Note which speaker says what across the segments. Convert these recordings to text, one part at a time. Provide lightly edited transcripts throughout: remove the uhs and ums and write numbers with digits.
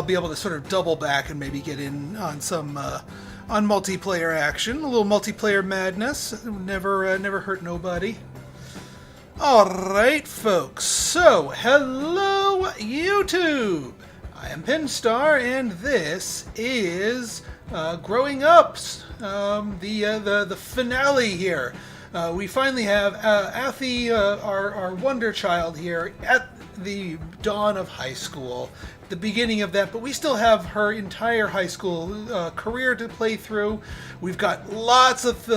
Speaker 1: I'll be able to sort of double back and maybe get in on some on multiplayer action, a little multiplayer madness. Never hurt nobody. All right, folks. So, hello, YouTube. I am Pinstar, and this is Growing Up, the finale here. We finally have Athie, our wonder child here, at the dawn of high school, the beginning of that, but we still have her entire high school career to play through. We've got lots of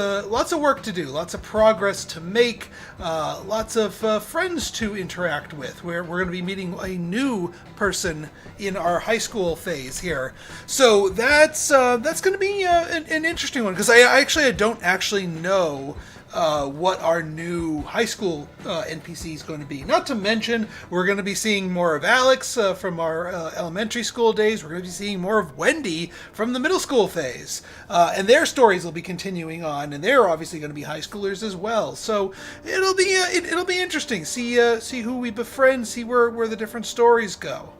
Speaker 1: work to do, lots of progress to make, lots of friends to interact with. We're going to be meeting a new person in our high school phase here, so that's going to be an interesting one, because I don't actually know what our new high school NPC is going to be. Not to mention, we're going to be seeing more of Alex from our elementary school days. We're going to be seeing more of Wendy from the middle school phase. And their stories will be continuing on, and they're obviously going to be high schoolers as well. So it'll be interesting. See who we befriend, see where the different stories go.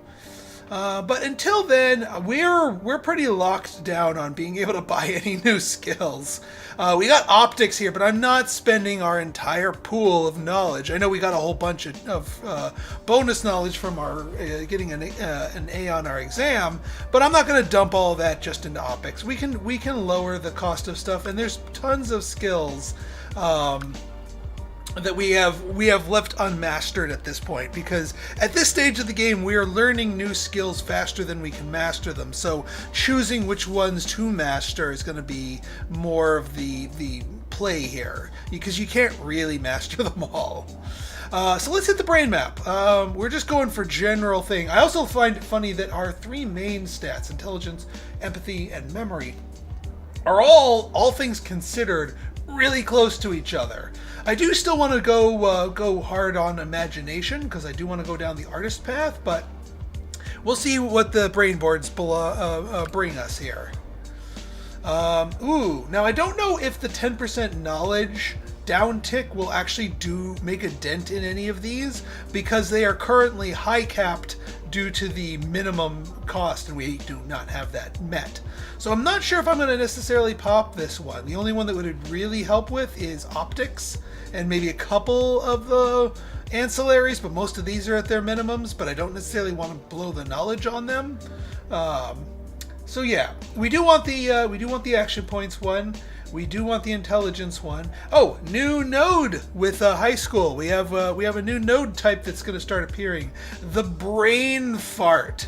Speaker 1: But until then, we're pretty locked down on being able to buy any new skills. We got optics here, but I'm not spending our entire pool of knowledge. I know we got a whole bunch of bonus knowledge from our getting an A on our exam, but I'm not going to dump all of that just into optics. We can lower the cost of stuff, and there's tons of skills that we have left unmastered at this point, because at this stage of the game we are learning new skills faster than we can master them. So choosing which ones to master is going to be more of the play here, because you can't really master them all. So let's hit the brain map. We're just going for general thing. I also find it funny that our three main stats, intelligence, empathy, and memory, are all things considered really close to each other. I do still want to go hard on imagination, because I do want to go down the artist path, but we'll see what the brain boards bring us here. Now I don't know if the 10% knowledge downtick will actually make a dent in any of these, because they are currently high capped due to the minimum cost, and we do not have that met. So I'm not sure if I'm going to necessarily pop this one. The only one that would really help with is optics, and maybe a couple of the ancillaries, but most of these are at their minimums, but I don't necessarily want to blow the knowledge on them. So yeah, we do want the action points one. We do want the intelligence one. Oh, new node with high school. We have a new node type that's going to start appearing. The brain fart.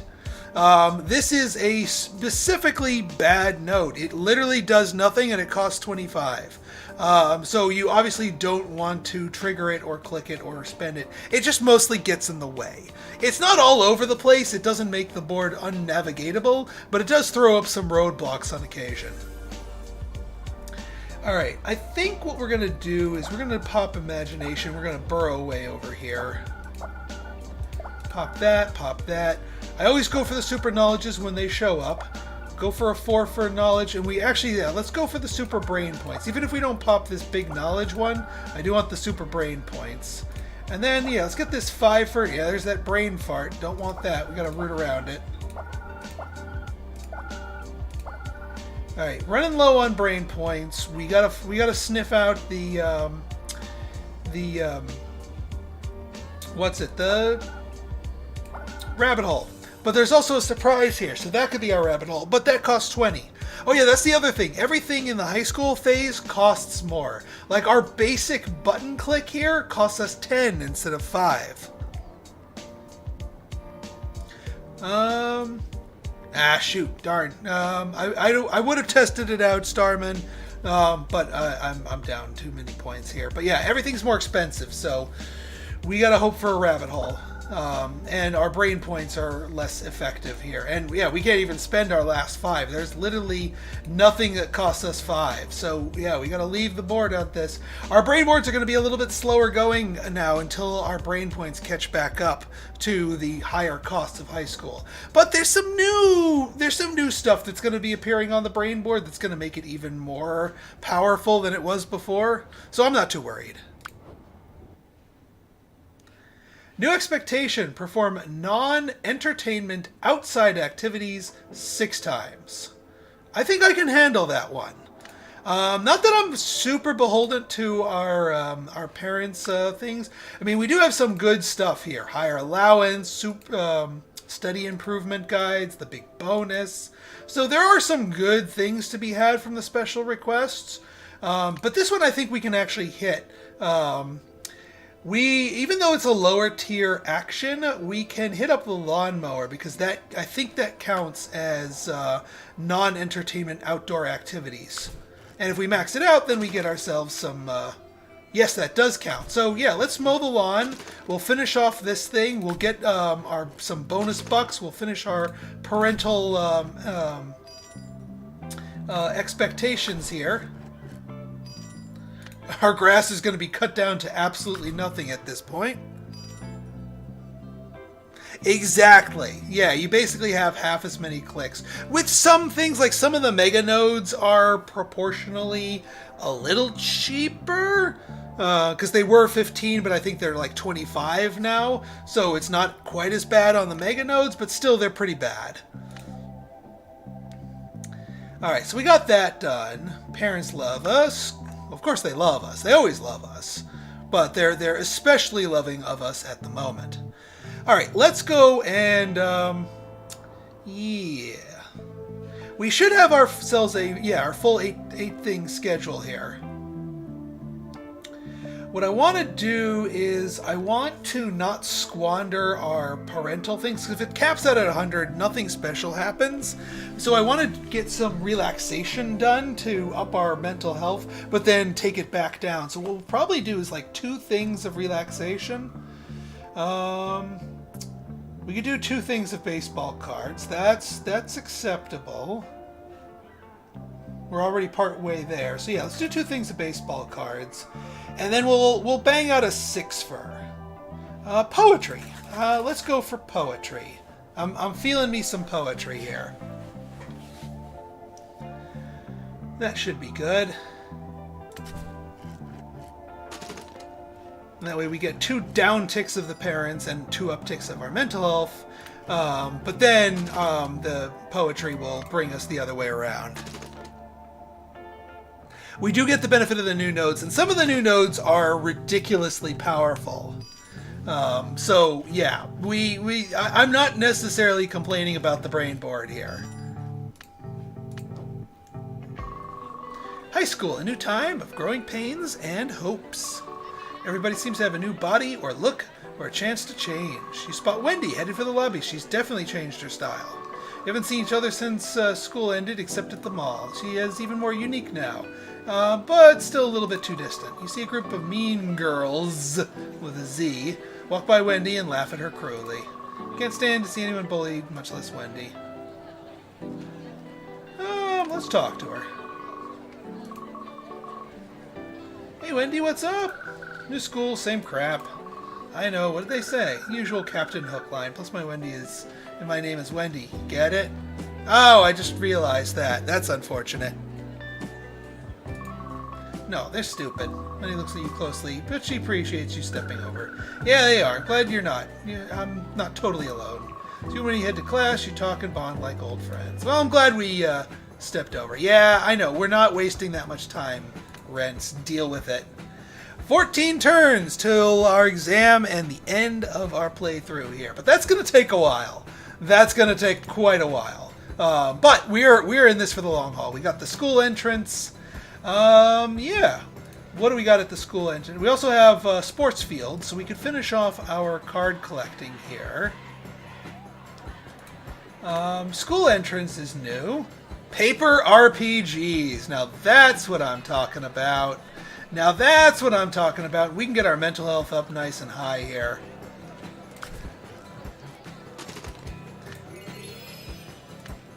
Speaker 1: This is a specifically bad node. It literally does nothing, and it costs 25. So you obviously don't want to trigger it or click it or spend it. It just mostly gets in the way. It's not all over the place. It doesn't make the board unnavigatable, but it does throw up some roadblocks on occasion. Alright, I think what we're going to do is we're going to pop imagination. We're going to burrow away over here. Pop that, pop that. I always go for the super knowledges when they show up. Go for a 4 for knowledge, and let's go for the super brain points. Even if we don't pop this big knowledge one, I do want the super brain points. And then, let's get this 5 for, there's that brain fart. Don't want that. We got to root around it. All right, running low on brain points. We gotta sniff out the rabbit hole. But there's also a surprise here, so that could be our rabbit hole. But that costs 20. Oh yeah, that's the other thing. Everything in the high school phase costs more. Like our basic button click here costs us 10 instead of 5. Shoot, darn. I would have tested it out, Starman, but I'm down too many points here. But yeah, everything's more expensive, so we gotta hope for a rabbit hole. And our brain points are less effective here. And yeah, we can't even spend our last 5. There's literally nothing that costs us 5. So yeah, we gotta leave the board out this. Our brain boards are gonna be a little bit slower going now until our brain points catch back up to the higher costs of high school. But there's some new stuff that's gonna be appearing on the brain board that's gonna make it even more powerful than it was before. So I'm not too worried. New expectation, perform non-entertainment outside activities 6 times. I think I can handle that one. Not that I'm super beholden to our parents' things. I mean, we do have some good stuff here. Higher allowance, study improvement guides, the big bonus. So there are some good things to be had from the special requests. But this one I think we can actually hit. Even though it's a lower tier action, we can hit up the lawnmower because I think that counts as non-entertainment outdoor activities. And if we max it out, then we get ourselves some... yes, that does count. So yeah, let's mow the lawn. We'll finish off this thing. We'll get some bonus bucks. We'll finish our parental expectations here. Our grass is going to be cut down to absolutely nothing at this point. Exactly. Yeah, you basically have half as many clicks. With some things, like some of the mega nodes are proportionally a little cheaper. Because they were 15, but I think they're like 25 now. So it's not quite as bad on the mega nodes, but still they're pretty bad. Alright, so we got that done. Parents love us. Of course they love us. They always love us. But they're especially loving of us at the moment. Alright, let's go and... yeah. We should have ourselves our full 8 thing schedule here. What I want to do is I want to not squander our parental things. Because if it caps out at 100, nothing special happens. So I want to get some relaxation done to up our mental health, but then take it back down. So what we'll probably do is like 2 things of relaxation. We could do 2 things of baseball cards. That's acceptable. We're already part way there. So yeah, let's do 2 things of baseball cards. And then we'll bang out a 6 for poetry. Let's go for poetry. I'm feeling me some poetry here. That should be good. And that way we get 2 down ticks of the parents and 2 upticks of our mental health. But then the poetry will bring us the other way around. We do get the benefit of the new nodes, and some of the new nodes are ridiculously powerful. So yeah, I'm not necessarily complaining about the brain board here. High school, a new time of growing pains and hopes. Everybody seems to have a new body or look or a chance to change. You spot Wendy headed for the lobby. She's definitely changed her style. You haven't seen each other since school ended, except at the mall. She is even more unique now. But still a little bit too distant. You see a group of mean girls, with a Z, walk by Wendy and laugh at her cruelly. Can't stand to see anyone bullied, much less Wendy. Let's talk to her. Hey Wendy, what's up? New school, same crap. I know, what did they say? Usual Captain Hook line, plus my name is Wendy. Get it? Oh, I just realized that. That's unfortunate. No, they're stupid. Wendy looks at you closely, but she appreciates you stepping over. Yeah, they are. Glad you're not. I'm not totally alone. So when you head to class, you talk and bond like old friends. Well, I'm glad we stepped over. Yeah, I know. We're not wasting that much time, Rents. Deal with it. 14 turns till our exam and the end of our playthrough here. But that's going to take a while. That's going to take quite a while. But we're in this for the long haul. We got the school entrance. Yeah. What do we got at the school entrance? We also have sports field, so we could finish off our card collecting here. School entrance is new. Paper RPGs. Now that's what I'm talking about. Now that's what I'm talking about. We can get our mental health up nice and high here.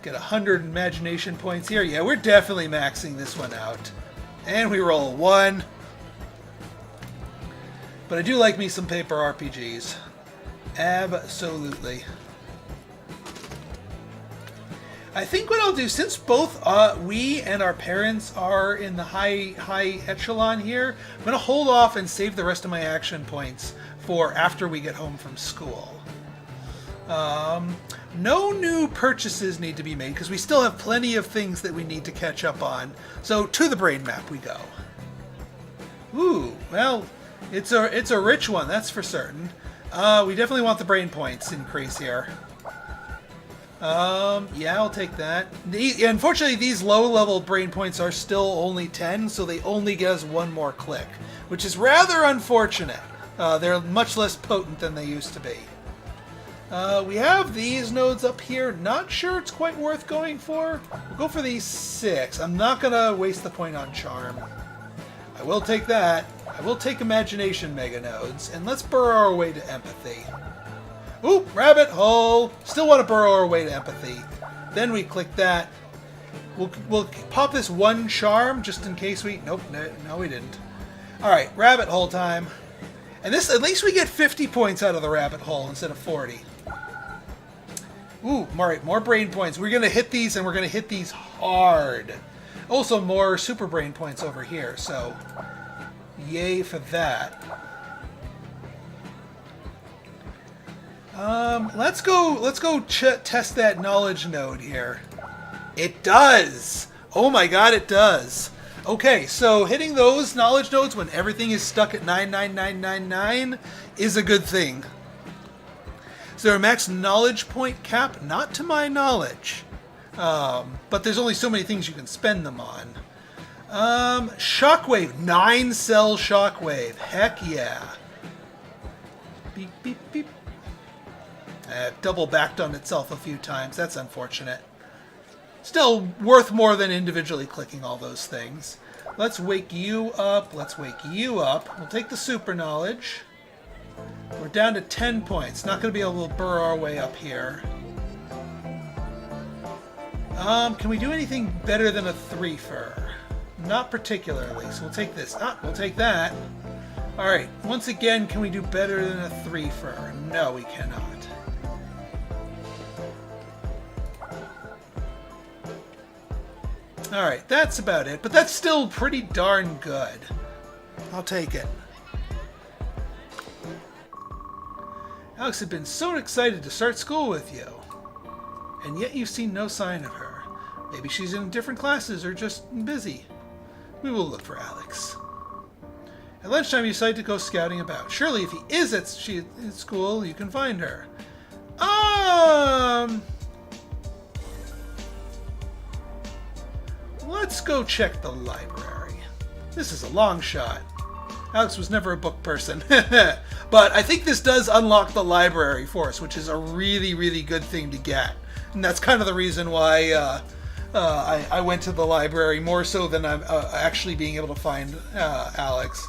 Speaker 1: Get 100 imagination points here. Yeah, we're definitely maxing this one out. And we roll 1. But I do like me some paper RPGs. Absolutely. I think what I'll do, since both we and our parents are in the high echelon here, I'm going to hold off and save the rest of my action points for after we get home from school. No new purchases need to be made because we still have plenty of things that we need to catch up on. So to the brain map we go. Ooh, well, it's a rich one, that's for certain. We definitely want the brain points increase here. Yeah, I'll take that. Unfortunately, these low-level brain points are still only 10, so they only get us one more click, which is rather unfortunate. They're much less potent than they used to be. We have these nodes up here. Not sure it's quite worth going for. We'll go for these 6. I'm not going to waste the point on Charm. I will take that. I will take Imagination Mega Nodes, and let's burrow our way to Empathy. Ooh, Rabbit Hole! Still want to burrow our way to Empathy. Then we click that. We'll pop this one Charm, just in case we... Nope, no we didn't. Alright, Rabbit Hole time. And this, at least we get 50 points out of the Rabbit Hole instead of 40. Ooh, alright, more brain points. We're going to hit these, and we're going to hit these hard. Also, more super brain points over here, so... Yay for that. Let's go test that knowledge node here. It does! Oh my god, it does! Okay, so hitting those knowledge nodes when everything is stuck at 99999 is a good thing. Is there a max knowledge point cap? Not to my knowledge. But there's only so many things you can spend them on. Shockwave. 9-cell Shockwave. Heck yeah. Beep, beep, beep. Double backed on itself a few times. That's unfortunate. Still worth more than individually clicking all those things. Let's wake you up. Let's wake you up. We'll take the super knowledge. We're down to 10 points. Not going to be able to burrow our way up here. Can we do anything better than a 3-fer? Not particularly. So we'll take this. We'll take that. Alright. Once again, can we do better than a 3-fer? No, we cannot. Alright, that's about it. But that's still pretty darn good. I'll take it. Alex had been so excited to start school with you. And yet you've seen no sign of her. Maybe she's in different classes or just busy. We will look for Alex. At lunchtime you decide to go scouting about. Surely if he is at school, you can find her. Let's go check the library. This is a long shot. Alex was never a book person. But I think this does unlock the library for us, which is a really, really good thing to get. And that's kind of the reason why I went to the library, more so than I'm actually being able to find Alex.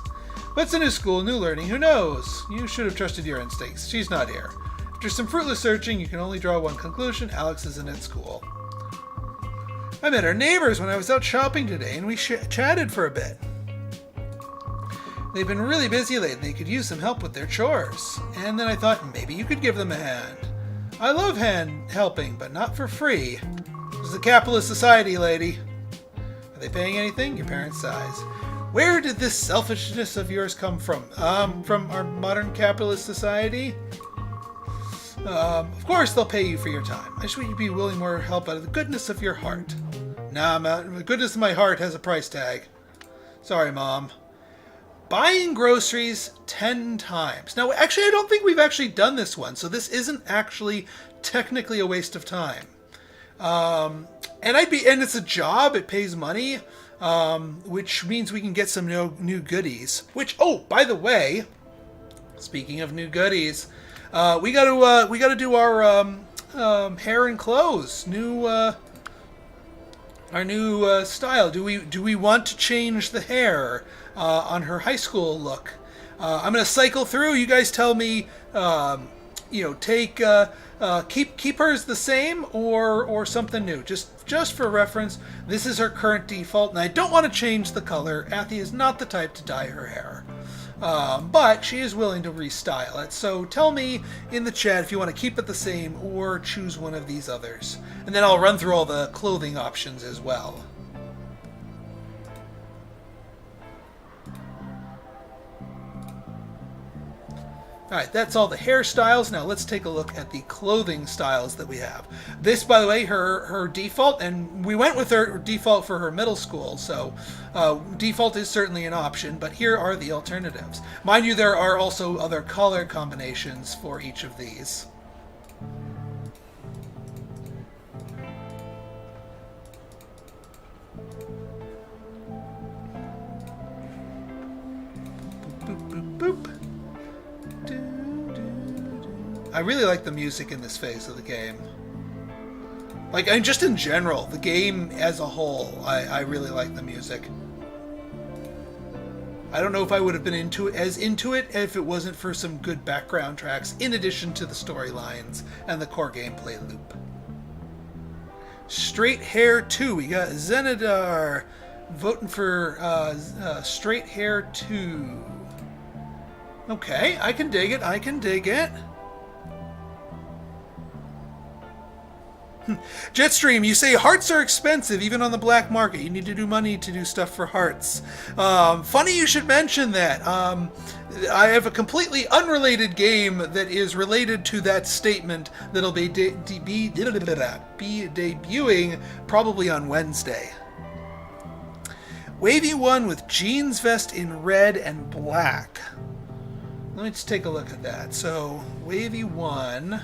Speaker 1: But it's a new school, new learning, who knows? You should have trusted your instincts. She's not here. After some fruitless searching, you can only draw one conclusion. Alex isn't at school. I met our neighbors when I was out shopping today, and we chatted for a bit. They've been really busy lately, and they could use some help with their chores. And then I thought, maybe you could give them a hand. I love hand helping, but not for free. This is a capitalist society, lady. Are they paying anything? Your parents sighs. Where did this selfishness of yours come from? From our modern capitalist society? Of course they'll pay you for your time. I just want you to be willing more help out of the goodness of your heart. Nah, the goodness of my heart has a price tag. Sorry, Mom. Buying groceries 10 times. Now, actually, I don't think we've actually done this one, so this isn't actually technically a waste of time. And it's a job. It pays money, which means we can get some new goodies. Which, oh, by the way, speaking of new goodies, we gotta do our hair and clothes. Our new style. Do we want to change the hair on her high school look? I'm gonna cycle through. You guys tell me. Keep hers the same or something new. Just for reference, this is her current default, and I don't want to change the color. Athie is not the type to dye her hair. But she is willing to restyle it. So tell me in the chat if you want to keep it the same or choose one of these others. And then I'll run through all the clothing options as well. Alright, that's all the hairstyles. Now let's take a look at the clothing styles that we have. This, by the way, her default, and we went with her default for her middle school, so default is certainly an option, but here are the alternatives. Mind you, there are also other color combinations for each of these. Boop, boop, boop. I really like the music in this phase of the game. Like, and just in general, the game as a whole, I really like the music. I don't know if I would have been into it if it wasn't for some good background tracks, in addition to the storylines and the core gameplay loop. Straight Hair 2, we got Zenidar voting for Straight Hair 2. Okay, I can dig it, I can dig it. Jetstream, you say hearts are expensive even on the black market. You need to do money to do stuff for hearts. Funny you should mention that. I have a completely unrelated game that is related to that statement that'll be debuting probably on Wednesday. Wavy one with jeans vest in red and black. Let me just take a look at that. So, Wavy one.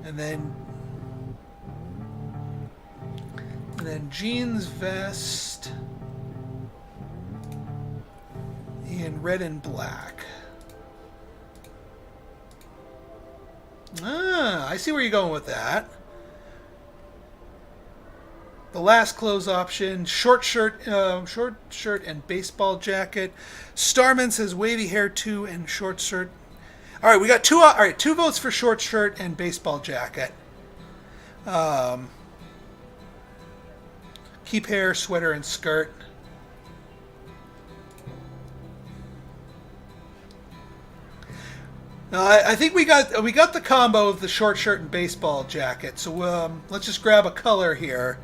Speaker 1: And then jeans vest in red and black. Ah, I see where you're going with that. The last clothes option, short shirt and baseball jacket. Starman says wavy hair 2 and short shirt. All right, we got two. All right, 2 votes for short shirt and baseball jacket. Keep hair, sweater, and skirt. I think we got the combo of the short shirt and baseball jacket. So let's just grab a color here,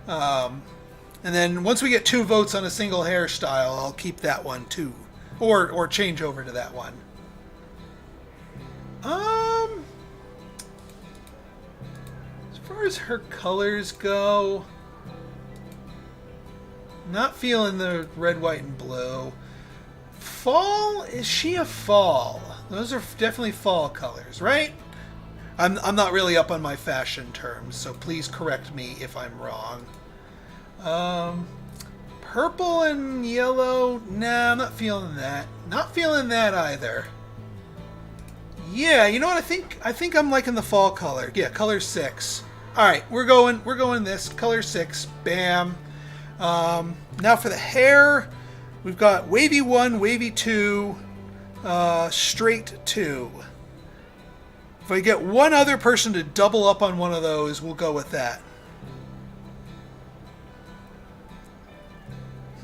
Speaker 1: and then once we get 2 votes on a single hairstyle, I'll keep that one too, or change over to that one. As far as her colors go, not feeling the red, white, and blue. Fall? Is she a fall? Those are definitely fall colors, right? I'm not really up on my fashion terms, so please correct me if I'm wrong. Purple and yellow? Nah, I'm not feeling that. Not feeling that either. Yeah, you know what? I think I'm liking the fall color. Yeah, color 6. All right, we're going this color 6. Bam. Now for the hair, we've got wavy 1, wavy 2, straight 2. If I get one other person to double up on one of those, we'll go with that.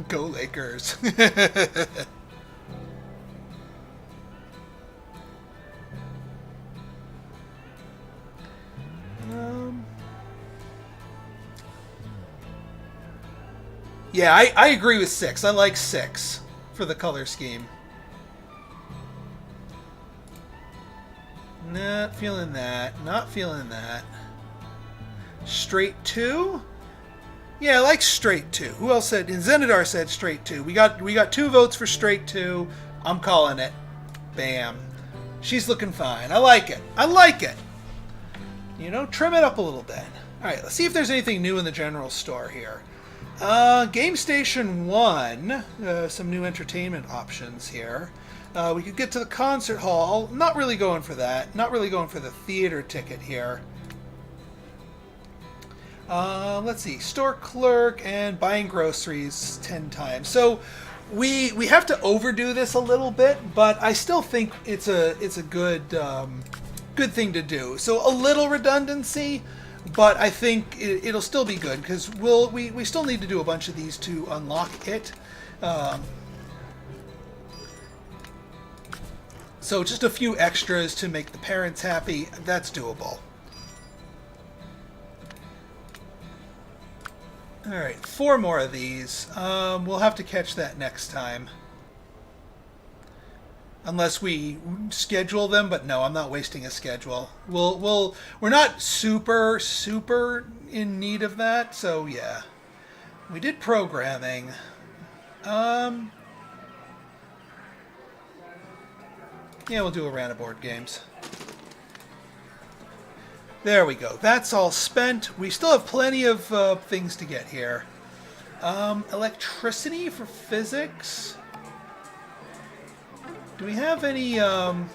Speaker 1: Go Lakers. Yeah, I agree with 6. I like 6 for the color scheme. Not feeling that. Not feeling that. Straight 2? Yeah, I like straight 2. Who else said? And Zenidar said straight 2. We got 2 votes for straight 2. I'm calling it. Bam. She's looking fine. I like it. I like it. You know, trim it up a little bit. All right, let's see if there's anything new in the general store here. Game Station 1, some new entertainment options here. We could get to the concert hall. Not really going for that. Not really going for the theater ticket here. Let's see. Store clerk and buying groceries 10 times. So we have to overdo this a little bit, but I still think it's a good good thing to do. So a little redundancy, but I think it'll still be good because we still need to do a bunch of these to unlock it. So just a few extras to make the parents happy. That's doable. All right, 4 more of these. We'll have to catch that next time. unless we schedule them. But no, I'm not wasting a schedule. We're not super in need of that. So yeah, we did programming. Yeah, we'll do a round of board games. There we go. That's all spent. We still have plenty of things to get here. Electricity for physics. Do we have any... Alright,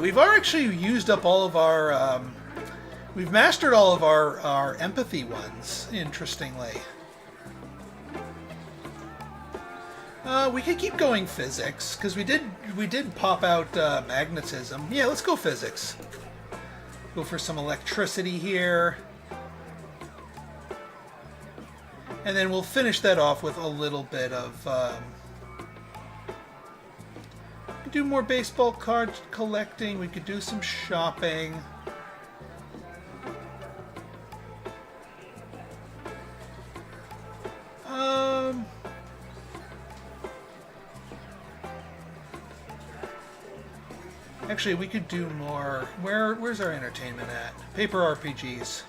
Speaker 1: we've actually used up all of our... we've mastered all of our empathy ones, interestingly. We could keep going physics, because we did pop out magnetism. Yeah, let's go physics. Go for some electricity here. And then we'll finish that off with a little bit of... we could do more baseball card collecting. We could do some shopping. Actually, we could do more. Where's our entertainment at? Paper RPGs.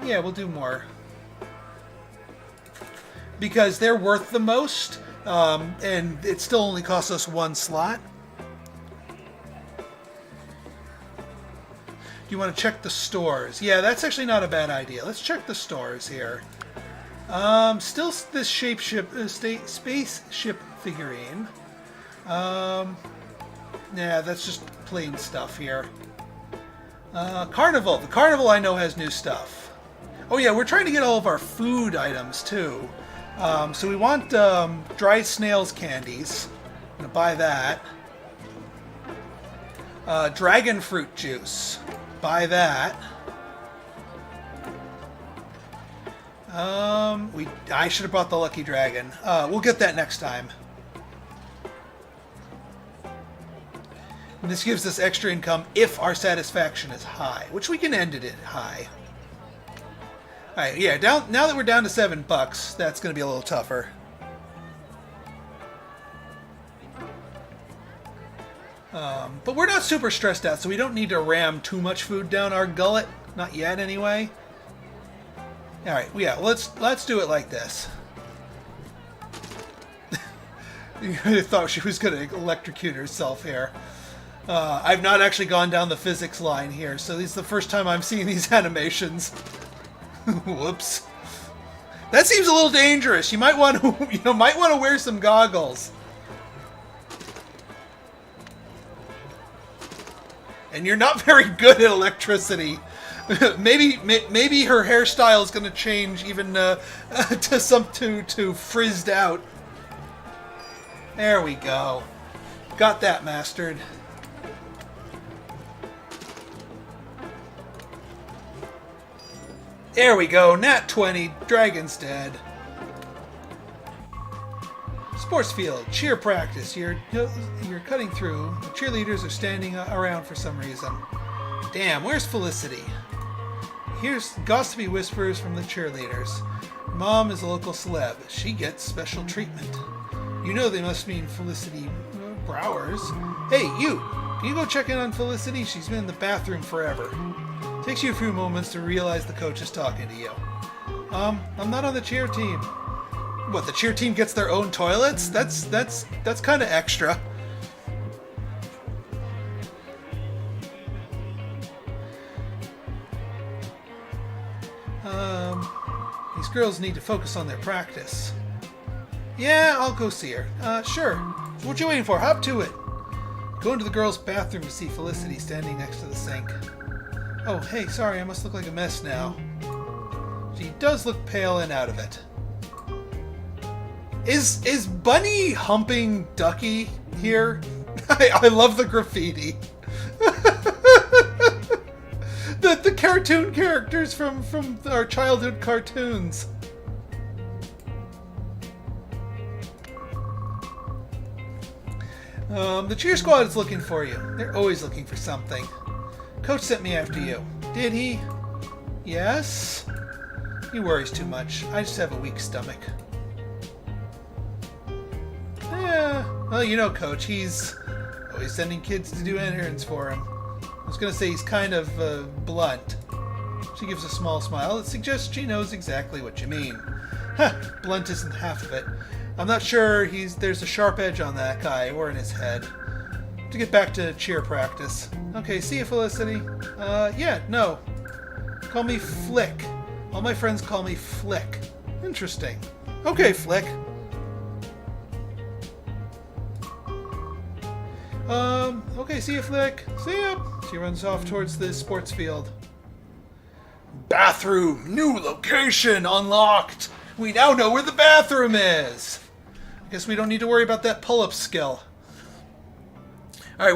Speaker 1: Yeah, we'll do more. Because they're worth the most, and it still only costs us one slot. Do you want to check the stores? Yeah, that's actually not a bad idea. Let's check the stores here. Still this spaceship figurine. Yeah, that's just plain stuff here. Carnival. The Carnival I know has new stuff. Oh yeah, we're trying to get all of our food items too. So we want dry snails candies. I'm gonna buy that. Dragon fruit juice. Buy that. I should have bought the Lucky Dragon. We'll get that next time. And this gives us extra income if our satisfaction is high, which we can end it at high. Alright, yeah, now that we're down to $7, that's going to be a little tougher. But we're not super stressed out, so we don't need to ram too much food down our gullet. Not yet, anyway. Alright, yeah, let's do it like this. You thought she was going to electrocute herself here. I've not actually gone down the physics line here, so this is the first time I'm seeing these animations. Whoops. That seems a little dangerous. You might want to, might want to wear some goggles. And you're not very good at electricity. maybe her hairstyle is going to change even to frizzed out. There we go. Got that mastered. There we go. Nat 20. Dragon's dead. Sports field. Cheer practice. You're cutting through. The cheerleaders are standing around for some reason. Damn, where's Felicity? Here's gossipy whispers from the cheerleaders. Mom is a local celeb. She gets special treatment. You know they must mean Felicity Browers. Hey, you! Can you go check in on Felicity? She's been in the bathroom forever. Takes you a few moments to realize the coach is talking to you. I'm not on the cheer team. What, the cheer team gets their own toilets? That's kind of extra. These girls need to focus on their practice. Yeah, I'll go see her. Sure. What you waiting for? Hop to it. Go into the girls' bathroom to see Felicity standing next to the sink. Oh, hey, sorry, I must look like a mess now. She does look pale and out of it. Is Bunny humping Ducky here? I love the graffiti. the cartoon characters from our childhood cartoons. The cheer squad is looking for you. They're always looking for something. Coach sent me after you. Did he? Yes? He worries too much. I just have a weak stomach. Yeah. Well, you know Coach, he's always sending kids to do errands for him. I was going to say he's kind of blunt. She gives a small smile that suggests she knows exactly what you mean. Blunt isn't half of it. I'm not sure there's a sharp edge on that guy or in his head. To get back to cheer practice. Okay, see you, Felicity. Yeah, no. Call me Flick. All my friends call me Flick. Interesting. Okay, Flick. Okay, see you, Flick. See ya. She runs off towards the sports field. Bathroom! New location unlocked! We now know where the bathroom is! I guess we don't need to worry about that pull-up skill. Alright,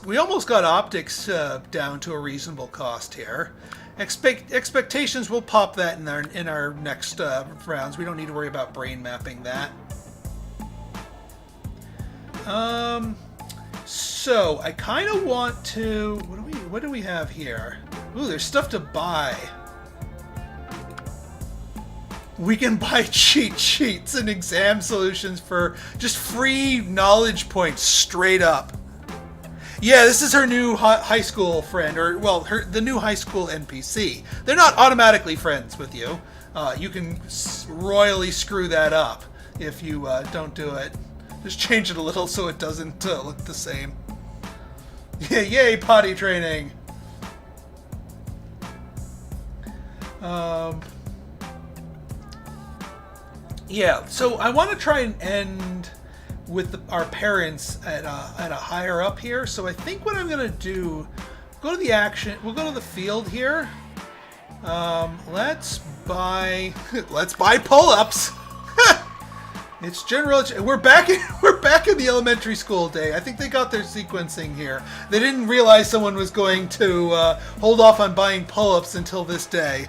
Speaker 1: we almost got optics down to a reasonable cost here. Expectations, we'll pop that in our next rounds. We don't need to worry about brain mapping that. So I kind of want to. What do we have here? Ooh, there's stuff to buy. We can buy cheat sheets and exam solutions for just free knowledge points straight up. Yeah, this is her new high school friend, or well, the new high school NPC. They're not automatically friends with you. You can royally screw that up if you don't do it. Just change it a little so it doesn't look the same. Yeah, yay, potty training. Yeah, so I want to try and end with our parents at a higher up here. So I think what I'm gonna do, go to the action. We'll go to the field here. Let's buy pull-ups. It's general. We're back in the elementary school day. I think they got their sequencing here. They didn't realize someone was going to hold off on buying pull-ups until this day.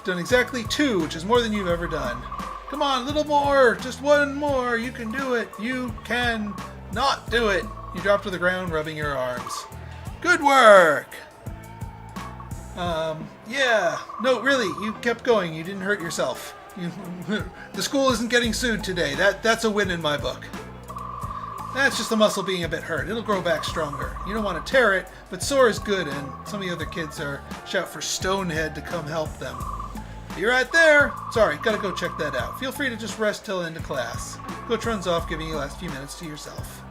Speaker 1: Done exactly 2, which is more than you've ever done. Come on, a little more. Just one more. You can do it. You can not do it. You drop to the ground, rubbing your arms. Good work. Yeah. No, really, you kept going. You didn't hurt yourself. The school isn't getting sued today. That's a win in my book. That's just the muscle being a bit hurt. It'll grow back stronger. You don't want to tear it, but sore is good, and some of the other kids shout for Stonehead to come help them. Be right there. Sorry, gotta go check that out. Feel free to just rest till end of class. Coach runs off, giving you the last few minutes to yourself.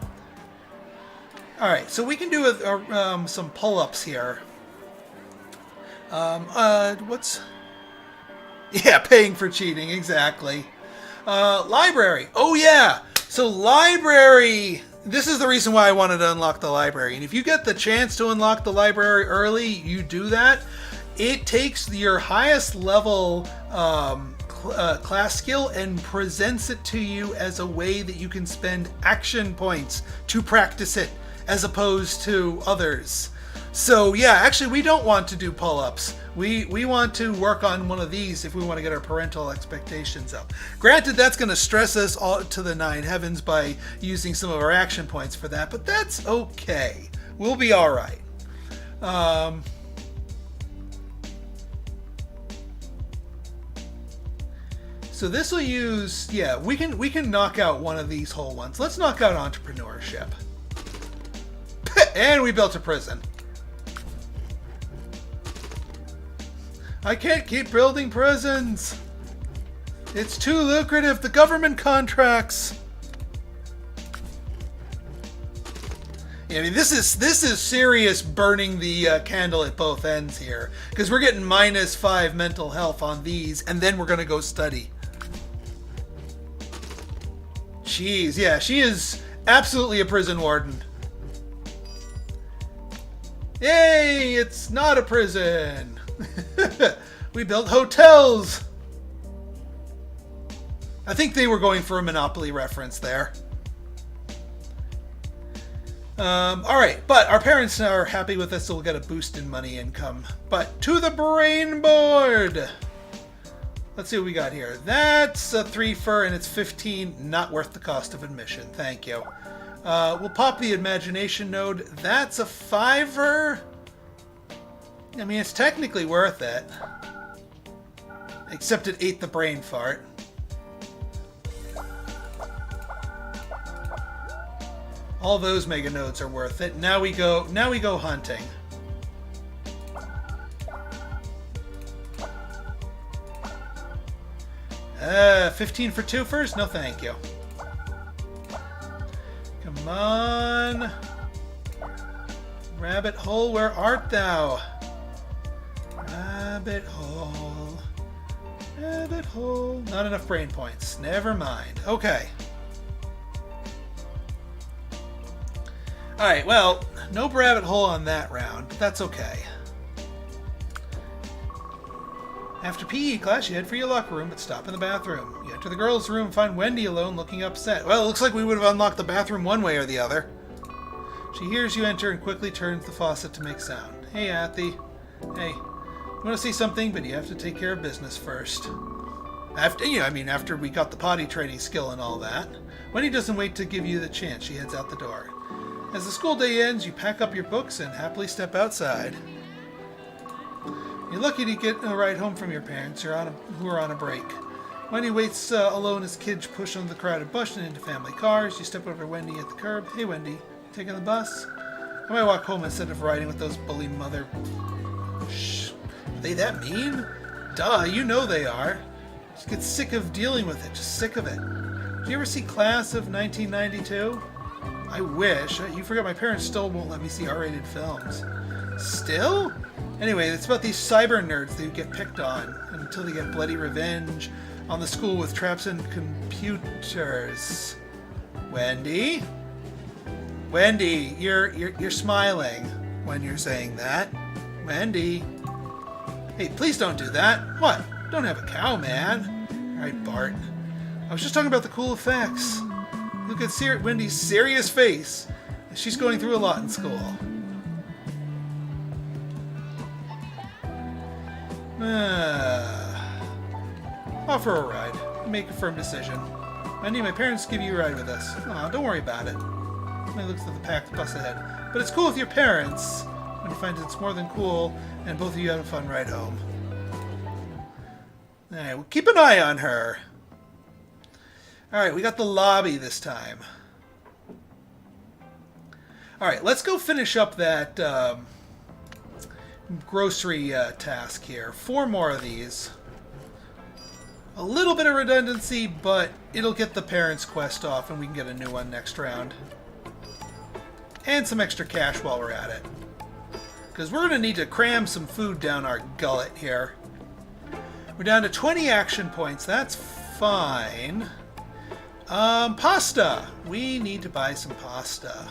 Speaker 1: Alright, so we can do some pull-ups here. What's... Yeah, paying for cheating, exactly. Library. Oh, yeah. So library. This is the reason why I wanted to unlock the library. And if you get the chance to unlock the library early, you do that. It takes your highest level class skill and presents it to you as a way that you can spend action points to practice it, as opposed to others. So yeah, actually we don't want to do pull-ups. We want to work on one of these if we want to get our parental expectations up. Granted, that's going to stress us all to the 9 heavens by using some of our action points for that, but that's okay. We'll be all right. So this will use, yeah, we can knock out one of these whole ones. Let's knock out entrepreneurship. And we built a prison. I can't keep building prisons. It's too lucrative. The government contracts. Yeah, I mean, this is serious burning the candle at both ends here, because we're getting -5 mental health on these, and then we're gonna go study. Jeez, yeah, she is absolutely a prison warden. Yay, it's not a prison. We built hotels. I think they were going for a Monopoly reference there. Alright, but our parents are happy with us, so we'll get a boost in money income. But to the brain board! Let's see what we got here. That's a 3 for, and it's 15. Not worth the cost of admission. Thank you. We'll pop the imagination node. That's a $5. I mean, it's technically worth it. Except it ate the brain fart. All those mega nodes are worth it. Now we go hunting. 15 for 2 first? No, thank you. Come on. Rabbit hole, where art thou? Rabbit hole. Rabbit hole. Not enough brain points. Never mind. Okay. Alright, well, no rabbit hole on that round, but that's okay. After PE class, you head for your locker room, but stop in the bathroom. You enter the girls' room and find Wendy alone, looking upset. Well, it looks like we would have unlocked the bathroom one way or the other. She hears you enter and quickly turns the faucet to make sound. Hey, Athie. Hey, you want to see something, but you have to take care of business first. After we got the potty training skill and all that. Wendy doesn't wait to give you the chance. She heads out the door. As the school day ends, you pack up your books and happily step outside. You're lucky to get a ride home from your parents who are on a break. Wendy waits alone as kids push on the crowded bus and into family cars. You step over to Wendy at the curb. Hey, Wendy, taking the bus? I might walk home instead of riding with those bully mother... Shh. Are they that mean? Duh, you know they are. Just get sick of dealing with it. Just sick of it. Did you ever see Class of 1992? I wish. You forgot my parents still won't let me see R-rated films. Still? Anyway, it's about these cyber nerds that get picked on until they get bloody revenge on the school with traps and computers. Wendy? Wendy, you're smiling when you're saying that. Wendy. Hey, please don't do that. What? Don't have a cow, man. Alright, Bart. I was just talking about the cool effects. Look at Wendy's serious face. She's going through a lot in school. Off for a ride. Make a firm decision. Wendy, my parents give you a ride with us. Aw, don't worry about it. He looks at the packed bus ahead. But it's cool with your parents. When you find it's more than cool, and both of you have a fun ride home. Alright, well, keep an eye on her. Alright, we got the lobby this time. Alright, let's go finish up that grocery task here. 4 more of these. A little bit of redundancy, but it'll get the parents' quest off and we can get a new one next round. And some extra cash while we're at it. Because we're going to need to cram some food down our gullet here. We're down to 20 action points. That's fine. Pasta. We need to buy some pasta.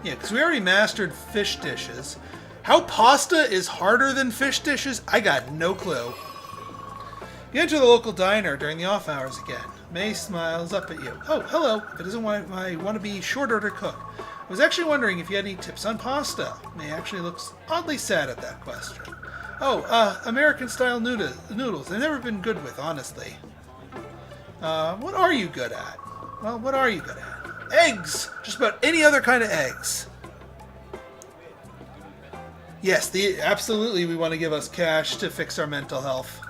Speaker 1: Yeah, because we already mastered fish dishes. How pasta is harder than fish dishes, I got no clue. You enter the local diner during the off hours again. May smiles up at you. Oh, hello. If it isn't my wannabe short order cook. I was actually wondering if you had any tips on pasta. May actually looks oddly sad at that question. Oh, American-style noodles. They've never been good with, honestly. What are you good at? Well, what are you good at? Eggs! Just about any other kind of eggs. Yes, absolutely we want to give us cash to fix our mental health.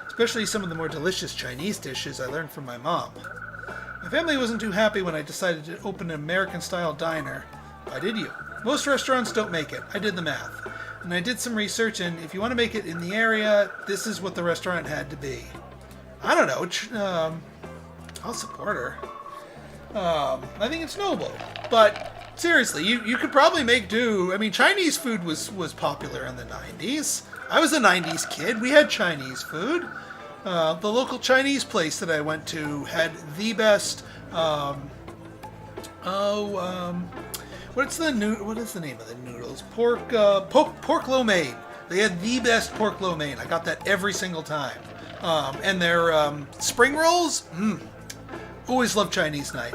Speaker 1: Especially some of the more delicious Chinese dishes I learned from my mom. My family wasn't too happy when I decided to open an American-style diner. Why did you? Most restaurants don't make it. I did the math. And I did some research, and if you want to make it in the area, this is what the restaurant had to be. I don't know. I'll support her. I think it's noble. But seriously, you could probably make do. I mean, Chinese food was popular in the 90s. I was a 90s kid. We had Chinese food. The local Chinese place that I went to had the best. What is the name of the noodles? Pork lo mein. They had the best pork lo mein. I got that every single time. And their spring rolls. Always loved Chinese night.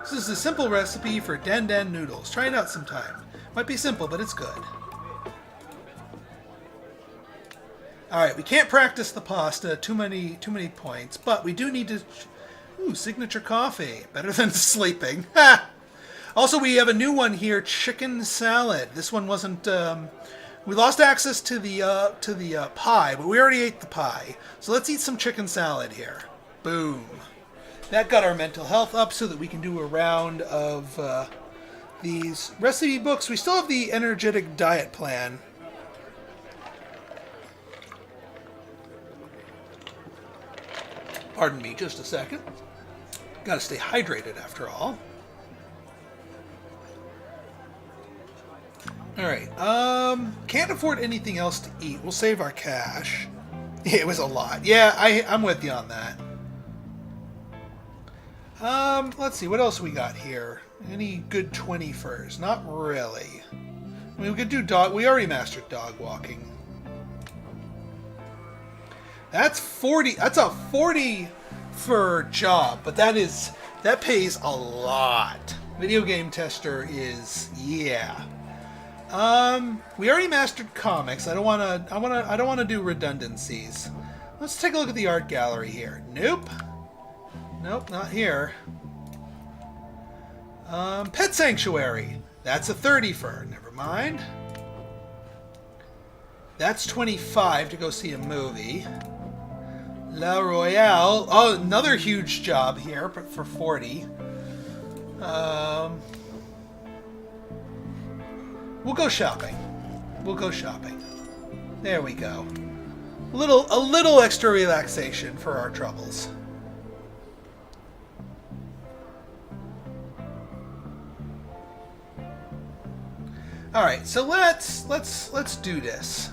Speaker 1: This is a simple recipe for Dan Dan noodles. Try it out sometime. Might be simple, but it's good. All right, we can't practice the pasta. Too many points. But we do need to. Ooh, signature coffee. Better than sleeping. Ha! Also, we have a new one here: chicken salad. This one wasn't. We lost access to the pie, but we already ate the pie. So let's eat some chicken salad here. Boom. That got our mental health up so that we can do a round of these recipe books. We still have the energetic diet plan. Pardon me just a second. Gotta stay hydrated after all. Alright, can't afford anything else to eat. We'll save our cash. It was a lot. Yeah, I'm with you on that. Let's see, what else we got here? Any good 20-fers? Not really. I mean, we could do dog... We already mastered dog walking. That's 40... That's a 40-fur job, but that pays a lot. Video game tester is... Yeah. We already mastered comics. I don't want to do redundancies. Let's take a look at the art gallery here. Nope. Nope, not here. Pet Sanctuary. That's a 30-fur. Never mind. That's 25 to go see a movie. La Royale. Oh, another huge job here for 40. We'll go shopping. We'll go shopping. There we go. A little extra relaxation for our troubles. All right, so let's do this.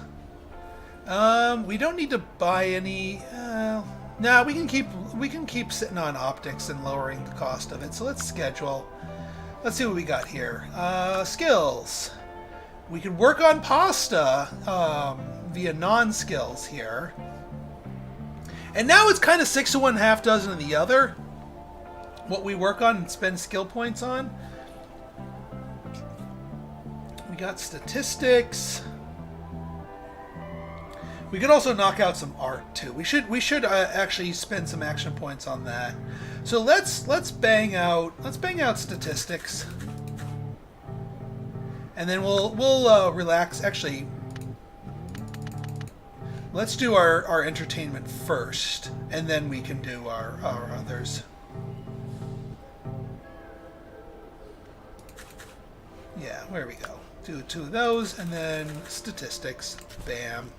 Speaker 1: We don't need to buy any. Nah, we can keep sitting on optics and lowering the cost of it. So let's schedule. Let's see what we got here. Skills. We could work on pasta via non-skills here. And now it's kind of 6 of one, half dozen of the other. What we work on and spend skill points on. We got statistics. We could also knock out some art too. We should actually spend some action points on that. So let's bang out statistics. And then we'll relax. Actually, let's do our entertainment first, and then we can do our others. Yeah, where we go. Do 2 of those, and then statistics. Bam.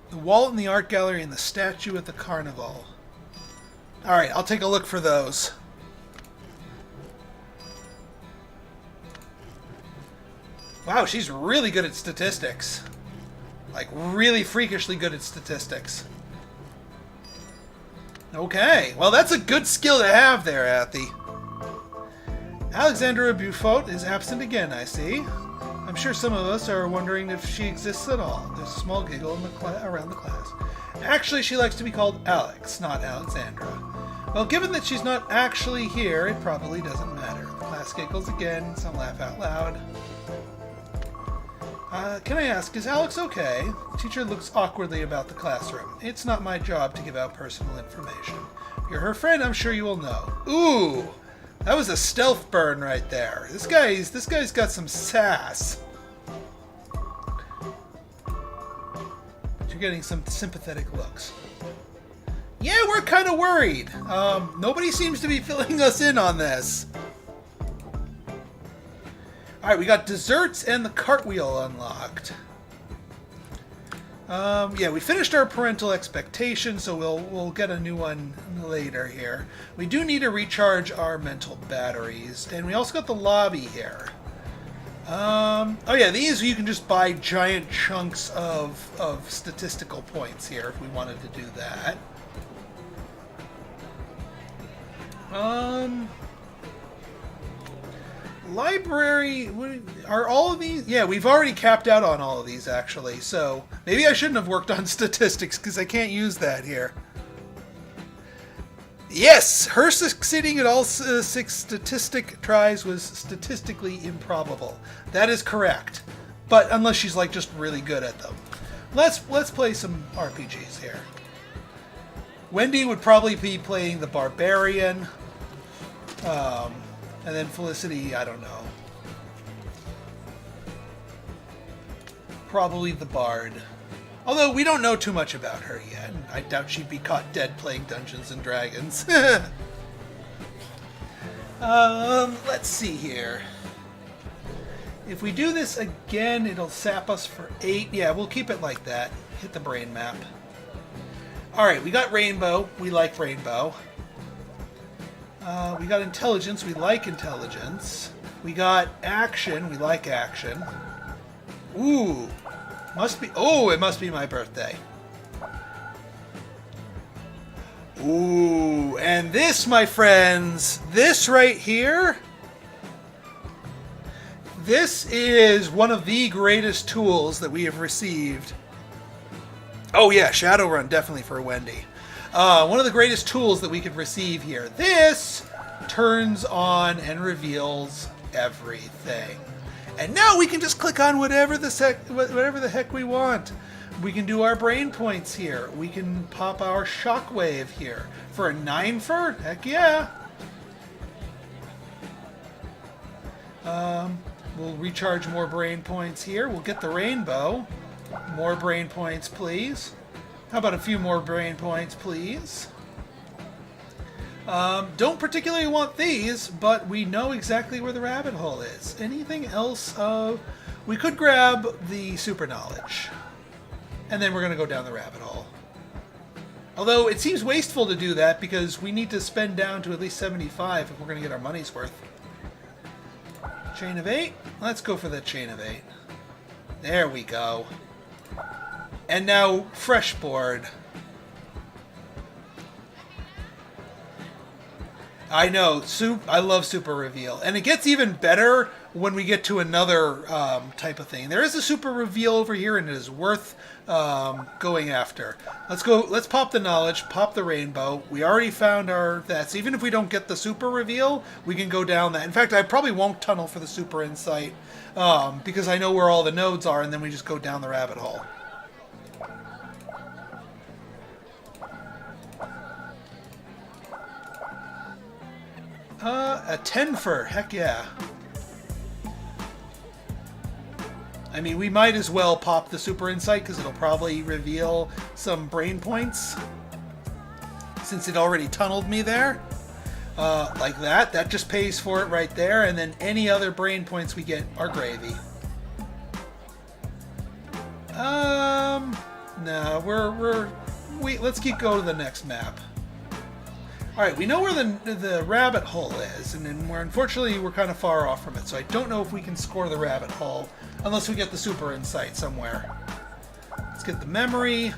Speaker 1: The wallet in the art gallery and the statue at the carnival. Alright, I'll take a look for those. Wow, she's really good at statistics. Like, really freakishly good at statistics. Okay, well that's a good skill to have there, Athie. Alexandra Buffot is absent again, I see. I'm sure some of us are wondering if she exists at all. There's a small giggle around the class. Actually, she likes to be called Alex, not Alexandra. Well, given that she's not actually here, it probably doesn't matter. The class giggles again, some laugh out loud. Can I ask, is Alex okay? The teacher looks awkwardly about the classroom. It's not my job to give out personal information. If you're her friend, I'm sure you will know. Ooh! That was a stealth burn right there. This guy's got some sass. You're getting some sympathetic looks. Yeah, we're kind of worried. Nobody seems to be filling us in on this. Alright, we got desserts and the cartwheel unlocked. Yeah, we finished our parental expectation, so we'll get a new one later here. We do need to recharge our mental batteries, and we also got the lobby here. Oh yeah, these you can just buy giant chunks of statistical points here if we wanted to do that. Library, are all of these? Yeah, we've already capped out on all of these, actually. So maybe I shouldn't have worked on statistics, because I can't use that here. Yes, her succeeding at all 6 statistic tries was statistically improbable. That is correct. But unless she's like just really good at them. Let's play some RPGs here. Wendy would probably be playing the Barbarian. And then Felicity, I don't know. Probably the Bard. Although we don't know too much about her yet. I doubt she'd be caught dead playing Dungeons and Dragons. Let's see here. If we do this again, it'll sap us for 8. Yeah, we'll keep it like that. Hit the brain map. Alright, we got Rainbow. We like Rainbow. We got Intelligence. We like Intelligence. We got Action. We like Action. Ooh. Must be... Oh, it must be my birthday. Ooh, and this, my friends, this right here, this is one of the greatest tools that we have received. Oh yeah, Shadowrun, definitely for Wendy. One of the greatest tools that we could receive here. This turns on and reveals everything. And now we can just click on whatever the heck we want. We can do our brain points here. We can pop our shockwave here. For a 9 for? Heck yeah. We'll recharge more brain points here. We'll get the rainbow. More brain points, please. How about a few more brain points, please? Don't particularly want these, but we know exactly where the rabbit hole is. Anything else? We could grab the super knowledge. And then we're going to go down the rabbit hole. Although it seems wasteful to do that because we need to spend down to at least 75 if we're going to get our money's worth. Chain of 8? Let's go for the chain of 8. There we go. And now, fresh board. I know, I love Super Reveal. And it gets even better when we get to another type of thing. There is a Super Reveal over here, and it is worth going after. Let's pop the knowledge, pop the rainbow. We already found our that's. Even if we don't get the Super Reveal, we can go down that. In fact, I probably won't tunnel for the Super Insight because I know where all the nodes are, and then we just go down the rabbit hole. A 10 for, heck yeah. I mean, we might as well pop the Super Insight because it'll probably reveal some brain points. Since it already tunneled me there. Like that. That just pays for it right there. And then any other brain points we get are gravy. No, let's keep going to the next map. Alright, we know where the rabbit hole is, and then unfortunately we're kind of far off from it, so I don't know if we can score the rabbit hole unless we get the Super Insight somewhere. Let's get the memory,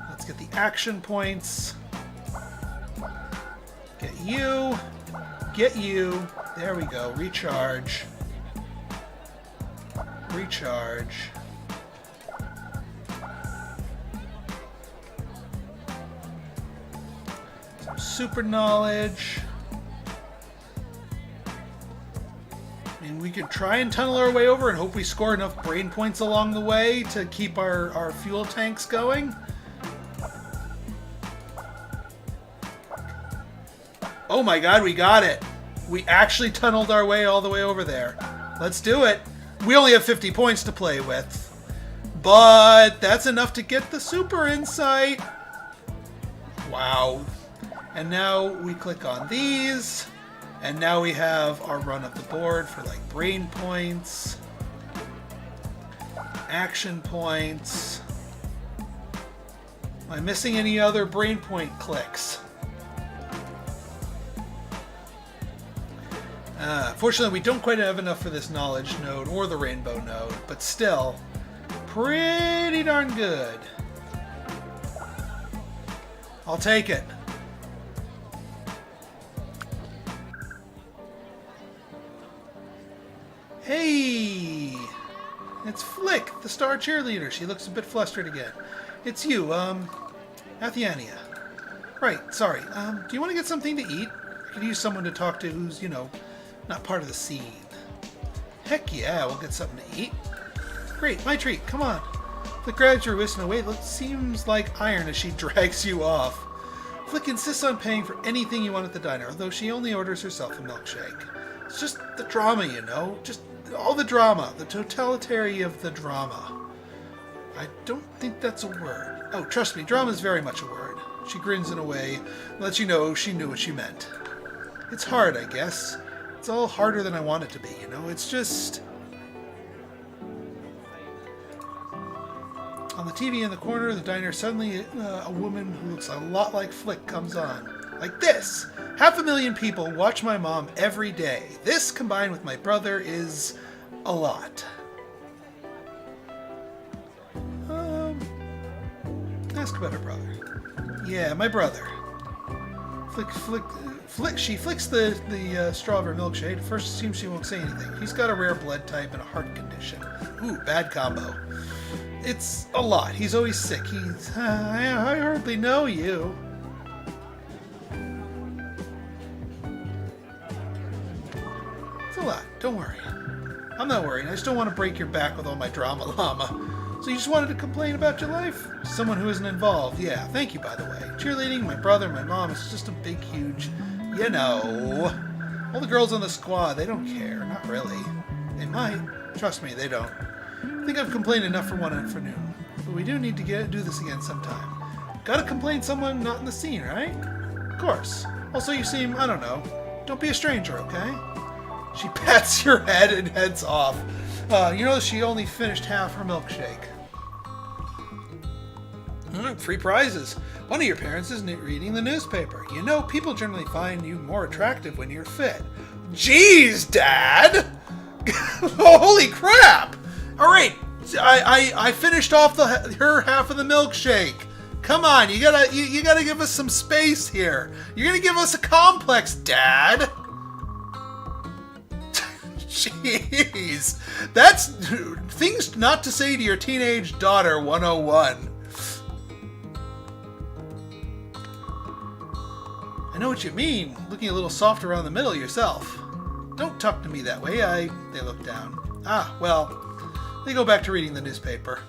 Speaker 1: let's get the action points, get you, there we go, recharge, super knowledge. I mean, we could try and tunnel our way over and hope we score enough brain points along the way to keep our fuel tanks going. Oh my god, we got it. We actually tunneled our way all the way over there. Let's do it. We only have 50 points to play with, but that's enough to get the Super Insight. Wow. And now we click on these, and now we have our run of the board for like brain points, action points. Am I missing any other brain point clicks? Fortunately, we don't quite have enough for this knowledge node or the rainbow node, but still, pretty darn good. I'll take it. Hey! It's Flick, the star cheerleader. She looks a bit flustered again. It's you, Athieania. Right, sorry. Do you want to get something to eat? I could use someone to talk to who's, not part of the scene. Heck yeah, we'll get something to eat. Great, my treat, come on. Flick grabs your wrist in a way that seems like iron as she drags you off. Flick insists on paying for anything you want at the diner, although she only orders herself a milkshake. It's just the drama, just all the drama, the totality of the drama. I don't think that's a word. Oh, trust me, drama is very much a word. She grins in a way that lets you know she knew what she meant. It's hard, I guess. It's all harder than I want it to be, It's just... On the TV in the corner of the diner, suddenly a woman who looks a lot like Flick comes on. Like this! 500,000 people watch my mom every day. This, combined with my brother, is a lot. Ask about her brother. Yeah, my brother. She flicks the straw of her milkshake. At first, it seems she won't say anything. He's got a rare blood type and a heart condition. Ooh, bad combo. It's a lot. He's always sick. I hardly know you. It's a lot. Don't worry. I'm not worried. I just don't want to break your back with all my drama llama. So you just wanted to complain about your life? Someone who isn't involved. Yeah, thank you, by the way. Cheerleading, my brother, my mom, it's just a big, huge, All the girls on the squad, they don't care. Not really. They might. Trust me, they don't. I think I've complained enough for one afternoon. But we do need to do this again sometime. Gotta complain someone not in the scene, right? Of course. Also, you seem, I don't know. Don't be a stranger, okay? She pats your head and heads off. She only finished half her milkshake. Free prizes. One of your parents is reading the newspaper. People generally find you more attractive when you're fit. Jeez, Dad! Holy crap! Alright, I finished off her half of the milkshake. Come on, you gotta give us some space here. You're gonna give us a complex, Dad. Jeez. That's things not to say to your teenage daughter 101. I know what you mean, looking a little soft around the middle yourself. Don't talk to me that way, They look down. They go back to reading the newspaper.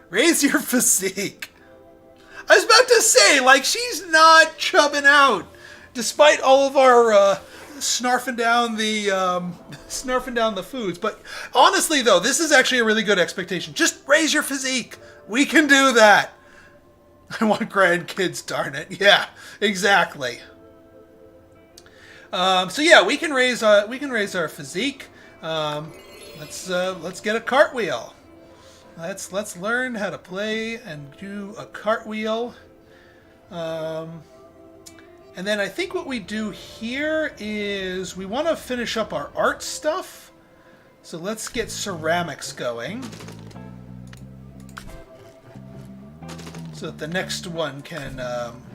Speaker 1: Raise your physique. I was about to say, she's not chubbing out. Despite all of our, snarfing down the foods. But honestly, though, this is actually a really good expectation. Just raise your physique. We can do that. I want grandkids, darn it. Yeah, exactly. We can raise our physique. Let's get a cartwheel. Let's learn how to play and do a cartwheel. And then I think what we do here is we want to finish up our art stuff. So let's get ceramics going. So that the next one can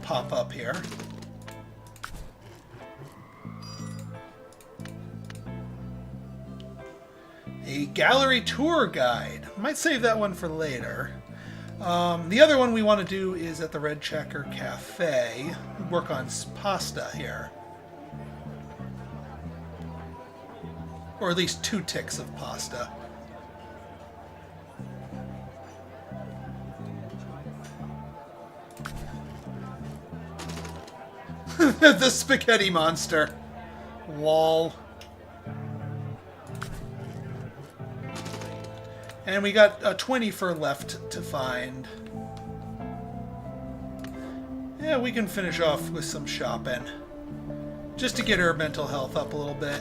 Speaker 1: pop up here. A gallery tour guide. Might save that one for later. The other one we want to do is at the Red Checker Cafe. Work on pasta here. Or at least 2 ticks of pasta. The spaghetti monster. Lol. And we got a 20 for left to find. Yeah, we can finish off with some shopping. Just to get her mental health up a little bit.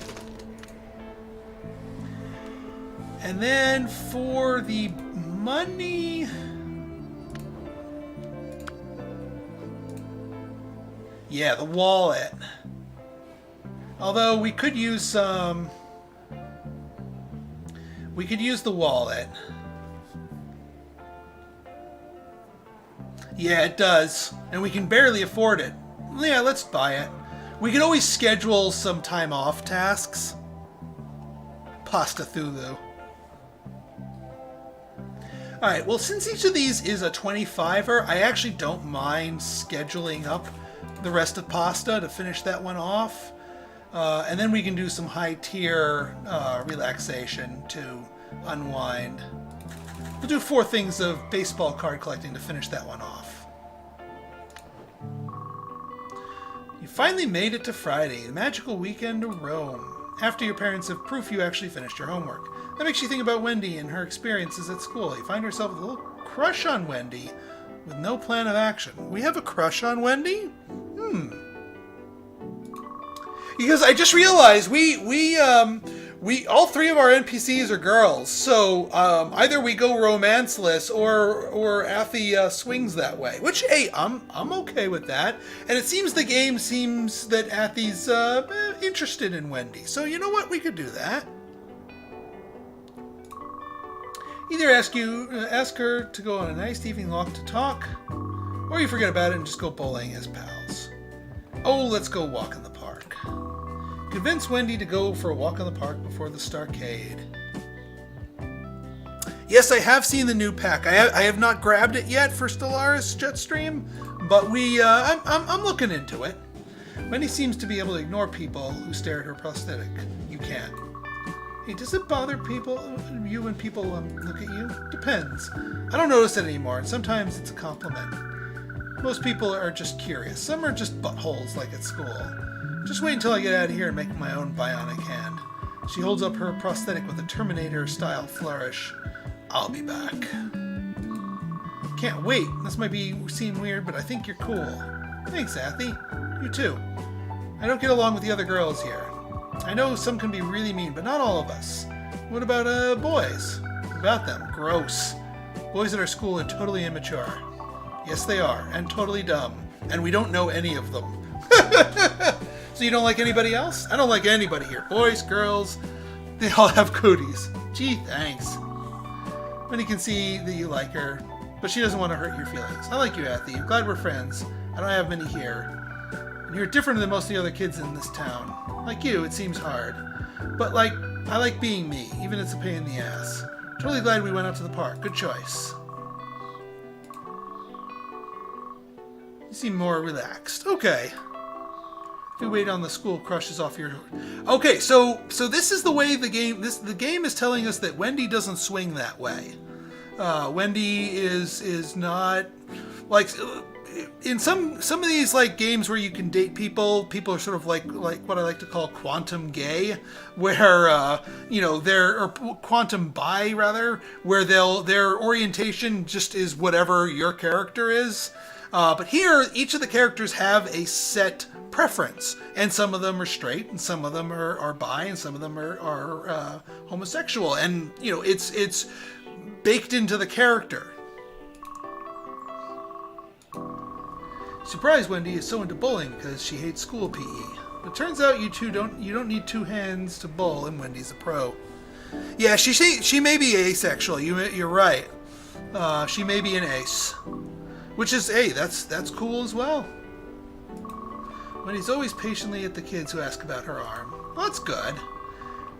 Speaker 1: And then for the money... Yeah, the wallet. Although we could use some... We could use the wallet. Yeah, it does. And we can barely afford it. Yeah, let's buy it. We could always schedule some time off tasks. Pasta Thulu. Alright, well, since each of these is a 25er, I actually don't mind scheduling up the rest of pasta to finish that one off. And then we can do some high-tier relaxation to unwind. We'll do 4 things of baseball card collecting to finish that one off. You finally made it to Friday, the magical weekend to Rome. After your parents have proof you actually finished your homework. That makes you think about Wendy and her experiences at school. You find yourself with a little crush on Wendy with no plan of action. We have a crush on Wendy? Because I just realized we all 3 of our NPCs are girls, so either we go romanceless or Athie swings that way. Which, hey, I'm okay with that. And it seems the game seems that Athie's interested in Wendy, so you know what? We could do that. Either ask her to go on a nice evening walk to talk, or you forget about it and just go bowling as pals. Oh, let's go walk in the park. Convince Wendy to go for a walk in the park before the Starcade. Yes, I have seen the new pack. I have not grabbed it yet for Stellaris Jetstream, but I'm looking into it. Wendy seems to be able to ignore people who stare at her prosthetic. You can't. Hey, does it bother you when people look at you? Depends. I don't notice it anymore, and sometimes it's a compliment. Most people are just curious. Some are just buttholes like at school. Just wait until I get out of here and make my own bionic hand. She holds up her prosthetic with a Terminator-style flourish. I'll be back. Can't wait. This might seem weird, but I think you're cool. Thanks, Athie. You too. I don't get along with the other girls here. I know some can be really mean, but not all of us. What about boys? What about them? Gross. Boys at our school are totally immature. Yes, they are, and totally dumb. And we don't know any of them. So you don't like anybody else? I don't like anybody here. Boys, girls, they all have cooties. Gee, thanks. Wendy can see that you like her, but she doesn't want to hurt your feelings. I like you, Athie. I'm glad we're friends. I don't have many here. And you're different than most of the other kids in this town. Like you, it seems hard. But I like being me, even if it's a pain in the ass. Totally glad we went out to the park. Good choice. You seem more relaxed. Okay. If you wait on the school crushes off your... Okay, so this is the way the game... The game is telling us that Wendy doesn't swing that way. Wendy is not... Like... In some of these games where you can date people are sort of like what I like to call quantum gay, where they're quantum bi rather, where their orientation just is whatever your character is. But here, each of the characters have a set preference, and some of them are straight, and some of them are bi, and some of them are homosexual, and it's baked into the character. Surprised Wendy is so into bowling because she hates school PE. It turns out you don't need 2 hands to bowl, and Wendy's a pro. Yeah, she may be asexual. You're right. She may be an ace, which is that's cool as well. Wendy's always patiently at the kids who ask about her arm. Well, that's good.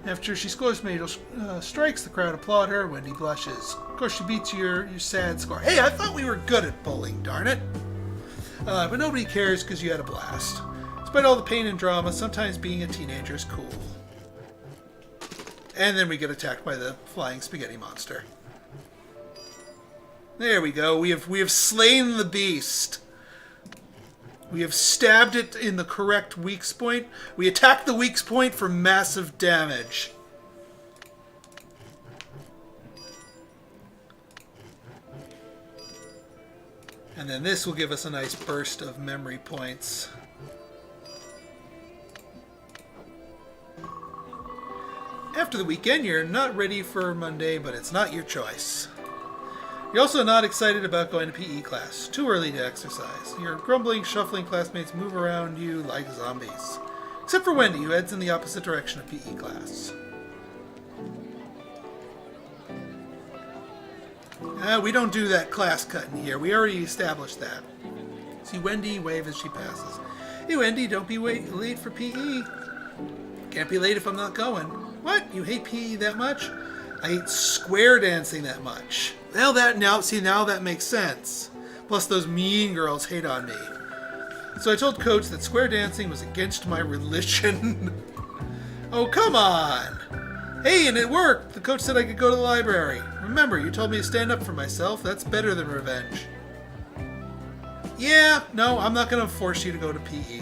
Speaker 1: After she scores major strikes, the crowd applaud her. Wendy blushes. Of course, she beats your sad score. Hey, I thought we were good at bowling. Darn it. But nobody cares because you had a blast. Despite all the pain and drama, sometimes being a teenager is cool. And then we get attacked by the flying spaghetti monster. There we go. We have slain the beast. We have stabbed it in the correct weak point. We attack the weak point for massive damage. And then this will give us a nice burst of memory points. After the weekend, you're not ready for Monday, but it's not your choice. You're also not excited about going to PE class. Too early to exercise. Your grumbling, shuffling classmates move around you like zombies. Except for Wendy, who heads in the opposite direction of PE class. We don't do that class cutting here. We already established that. See Wendy wave as she passes. Hey Wendy, don't be late for PE. Can't be late if I'm not going. What? You hate PE that much? I hate square dancing that much. Well, now that makes sense. Plus, those mean girls hate on me. So I told Coach that square dancing was against my religion. Oh, come on! Hey, and it worked! The coach said I could go to the library. Remember, you told me to stand up for myself. That's better than revenge. Yeah, no, I'm not going to force you to go to PE.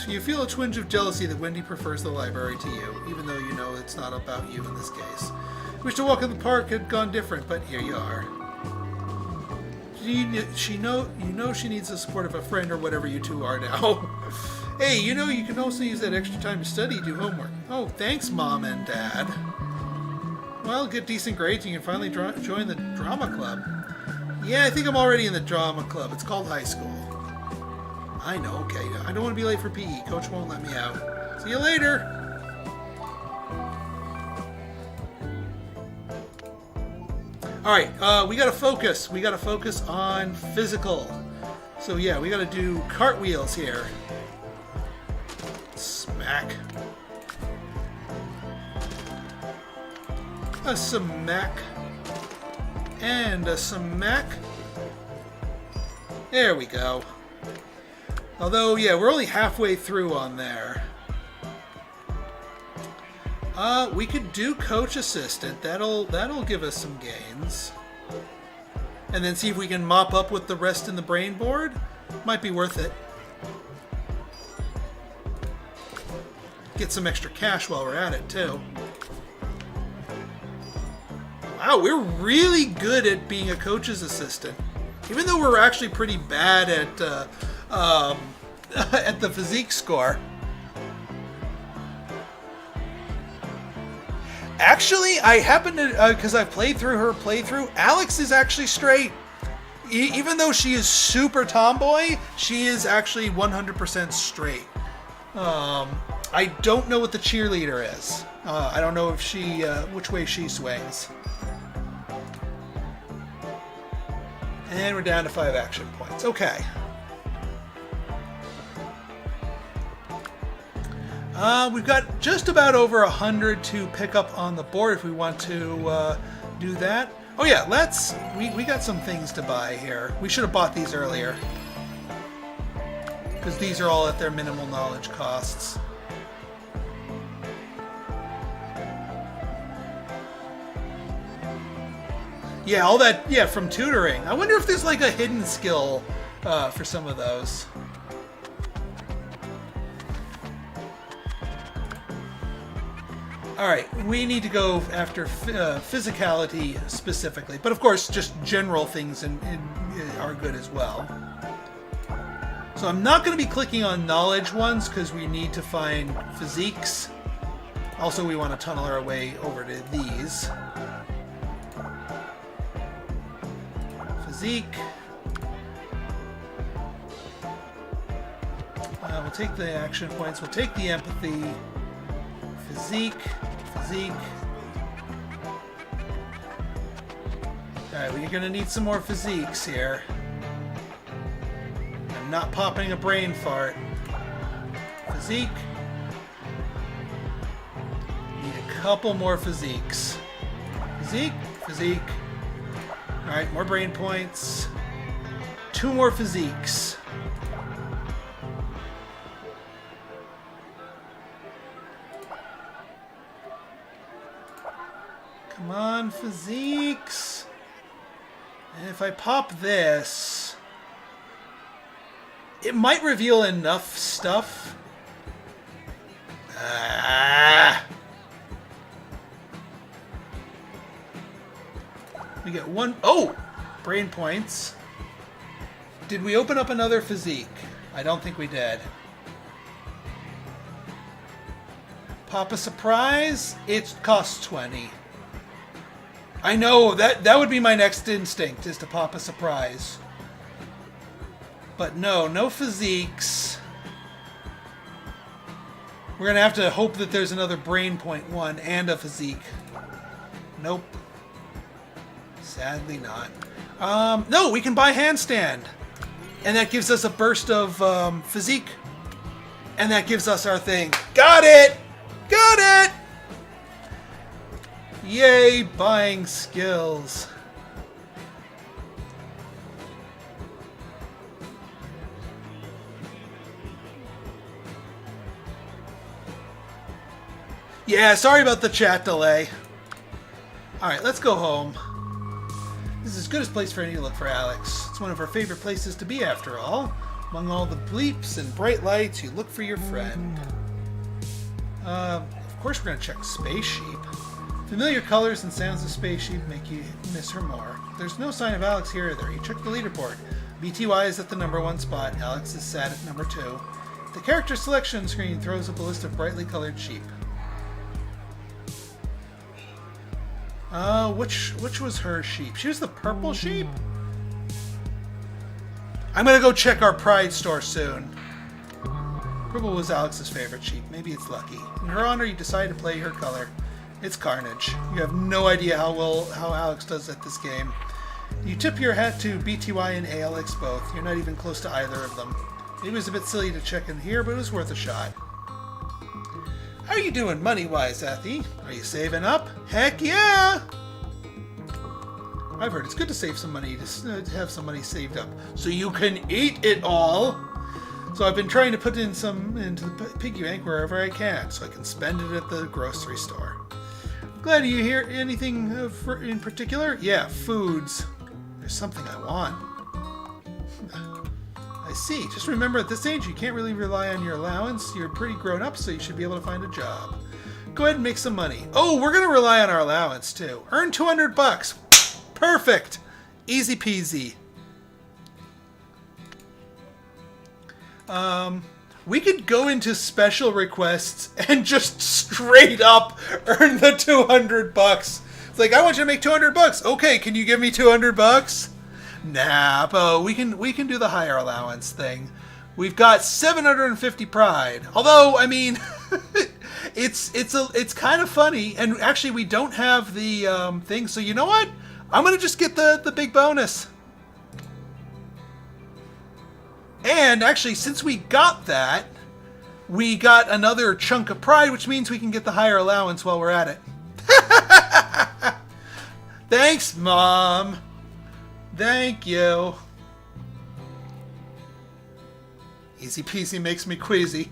Speaker 1: You feel a twinge of jealousy that Wendy prefers the library to you, even though you know it's not about you in this case. Wish to walk in the park had gone different, but here you are. You know she needs the support of a friend or whatever you two are now. Hey, you know you can also use that extra time to study, do homework. Oh, thanks, Mom and Dad. Well, get decent grades and you can finally join the drama club. Yeah, I think I'm already in the drama club. It's called high school. I know, okay. I don't want to be late for PE. Coach won't let me out. See you later. Alright, we gotta focus. We gotta focus on physical. So yeah, we gotta do cartwheels here. Smack. A smack. And a smack. There we go. Although, yeah, we're only halfway through on there. We could do coach assistant. That'll give us some gains. And then see if we can mop up with the rest in the brain board. Might be worth it. Get some extra cash while we're at it, too. Wow, we're really good at being a coach's assistant. Even though we're actually pretty bad at the physique score. Actually, I happen to, because I've played through her playthrough, Alex is actually straight. Even though she is super tomboy, she is actually 100% straight. I don't know what the cheerleader is. I don't know if she, which way she swings. And we're down to 5 action points. Okay. We've got just about over 100 to pick up on the board if we want to do that. Oh yeah, we got some things to buy here. We should have bought these earlier. Because these are all at their minimal knowledge costs. Yeah, all that, yeah, from tutoring. I wonder if there's like a hidden skill for some of those. Alright, we need to go after physicality specifically. But of course, just general things are good as well. So I'm not going to be clicking on knowledge ones because we need to find physiques. Also, we want to tunnel our way over to these. Physique. We'll take the action points. We'll take the empathy. Physique. Alright, we're going to need some more physiques here. I'm not popping a brain fart. Physique. Need a couple more physiques. Physique. Alright, more brain points. 2 more physiques. Come on, physiques. And if I pop this, it might reveal enough stuff. We get 1. Oh! Brain points. Did we open up another physique? I don't think we did. Pop a surprise. It costs 20. I know, that would be my next instinct, is to pop a surprise. But no physiques. We're going to have to hope that there's another brain point one and a physique. Nope. Sadly not. No, we can buy handstand. And that gives us a burst of physique. And that gives us our thing. Got it! Got it! Yay, buying skills. Yeah, sorry about the chat delay. Alright, let's go home. This is as good a place for any to look for Alex. It's one of our favorite places to be, after all. Among all the bleeps and bright lights, you look for your friend. Of course we're going to check Space Sheep. Familiar colors and sounds of Space Sheep make you miss her more. There's no sign of Alex here either. You check the leaderboard. BTY is at the #1 spot. Alex is sat at #2. The character selection screen throws up a list of brightly colored sheep. Which was her sheep? She was the purple sheep? I'm gonna go check our Pride store soon. Purple was Alex's favorite sheep. Maybe it's lucky. In her honor, you decide to play her color. It's Carnage. You have no idea how Alex does at this game. You tip your hat to BTY and ALX both. You're not even close to either of them. It was a bit silly to check in here, but it was worth a shot. How are you doing money-wise, Athie? Are you saving up? Heck yeah! I've heard it's good to save some money, to have some money saved up, so you can eat it all. So I've been trying to put in some into the piggy bank wherever I can, so I can spend it at the grocery store. Glad to hear anything in particular? Yeah, foods. There's something I want. I see. Just remember, at this age, you can't really rely on your allowance. You're pretty grown up, so you should be able to find a job. Go ahead and make some money. Oh, we're going to rely on our allowance, too. Earn 200 bucks. Perfect. Easy peasy. We could go into special requests and just straight up earn the 200 bucks. It's like, I want you to make 200 bucks. Okay, can you give me 200 bucks? Nah, but we can do the higher allowance thing. We've got 750 pride. Although, I mean, it's kind of funny, and actually we don't have the thing. So you know what? I'm gonna just get the big bonus. And actually, since we got that, we got another chunk of pride, which means we can get the higher allowance while we're at it. Thanks, Mom. Thank you. Easy peasy makes me queasy.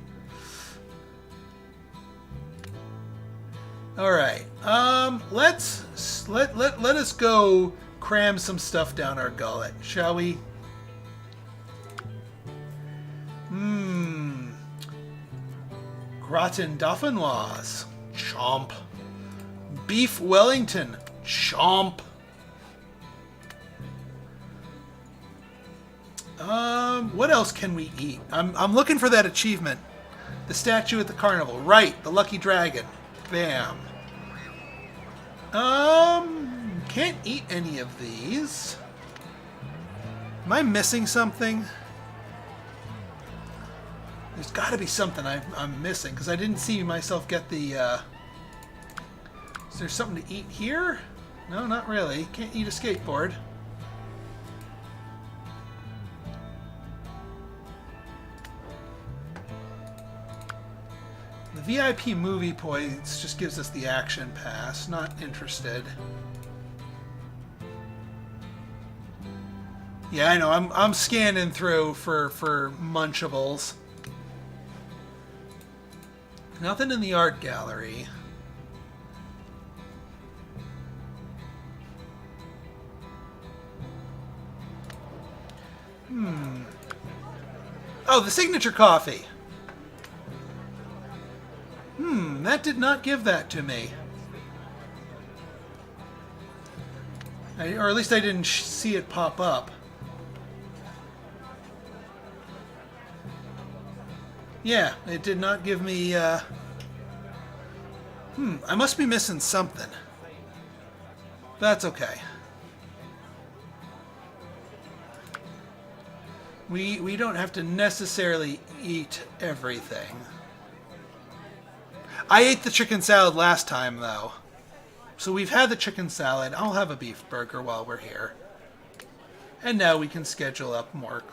Speaker 1: All right. Let us go cram some stuff down our gullet, shall we? Gratin dauphinoise. Chomp. Beef Wellington. Chomp. What else can we eat? I'm looking for that achievement. The statue at the carnival. Right, the lucky dragon. Bam. Can't eat any of these. Am I missing something? There's got to be something I'm missing, because I didn't see myself get the... Is there something to eat here? No, not really. Can't eat a skateboard. The VIP movie points just gives us the action pass. Not interested. Yeah, I know. I'm scanning through for Munchables. Nothing in the art gallery. Oh, the signature coffee. That did not give that to me. Or at least I didn't see it pop up. Yeah, it did not give me, I must be missing something. That's okay. We don't have to necessarily eat everything. I ate the chicken salad last time, though. So we've had the chicken salad. I'll have a beef burger while we're here. And now we can schedule up more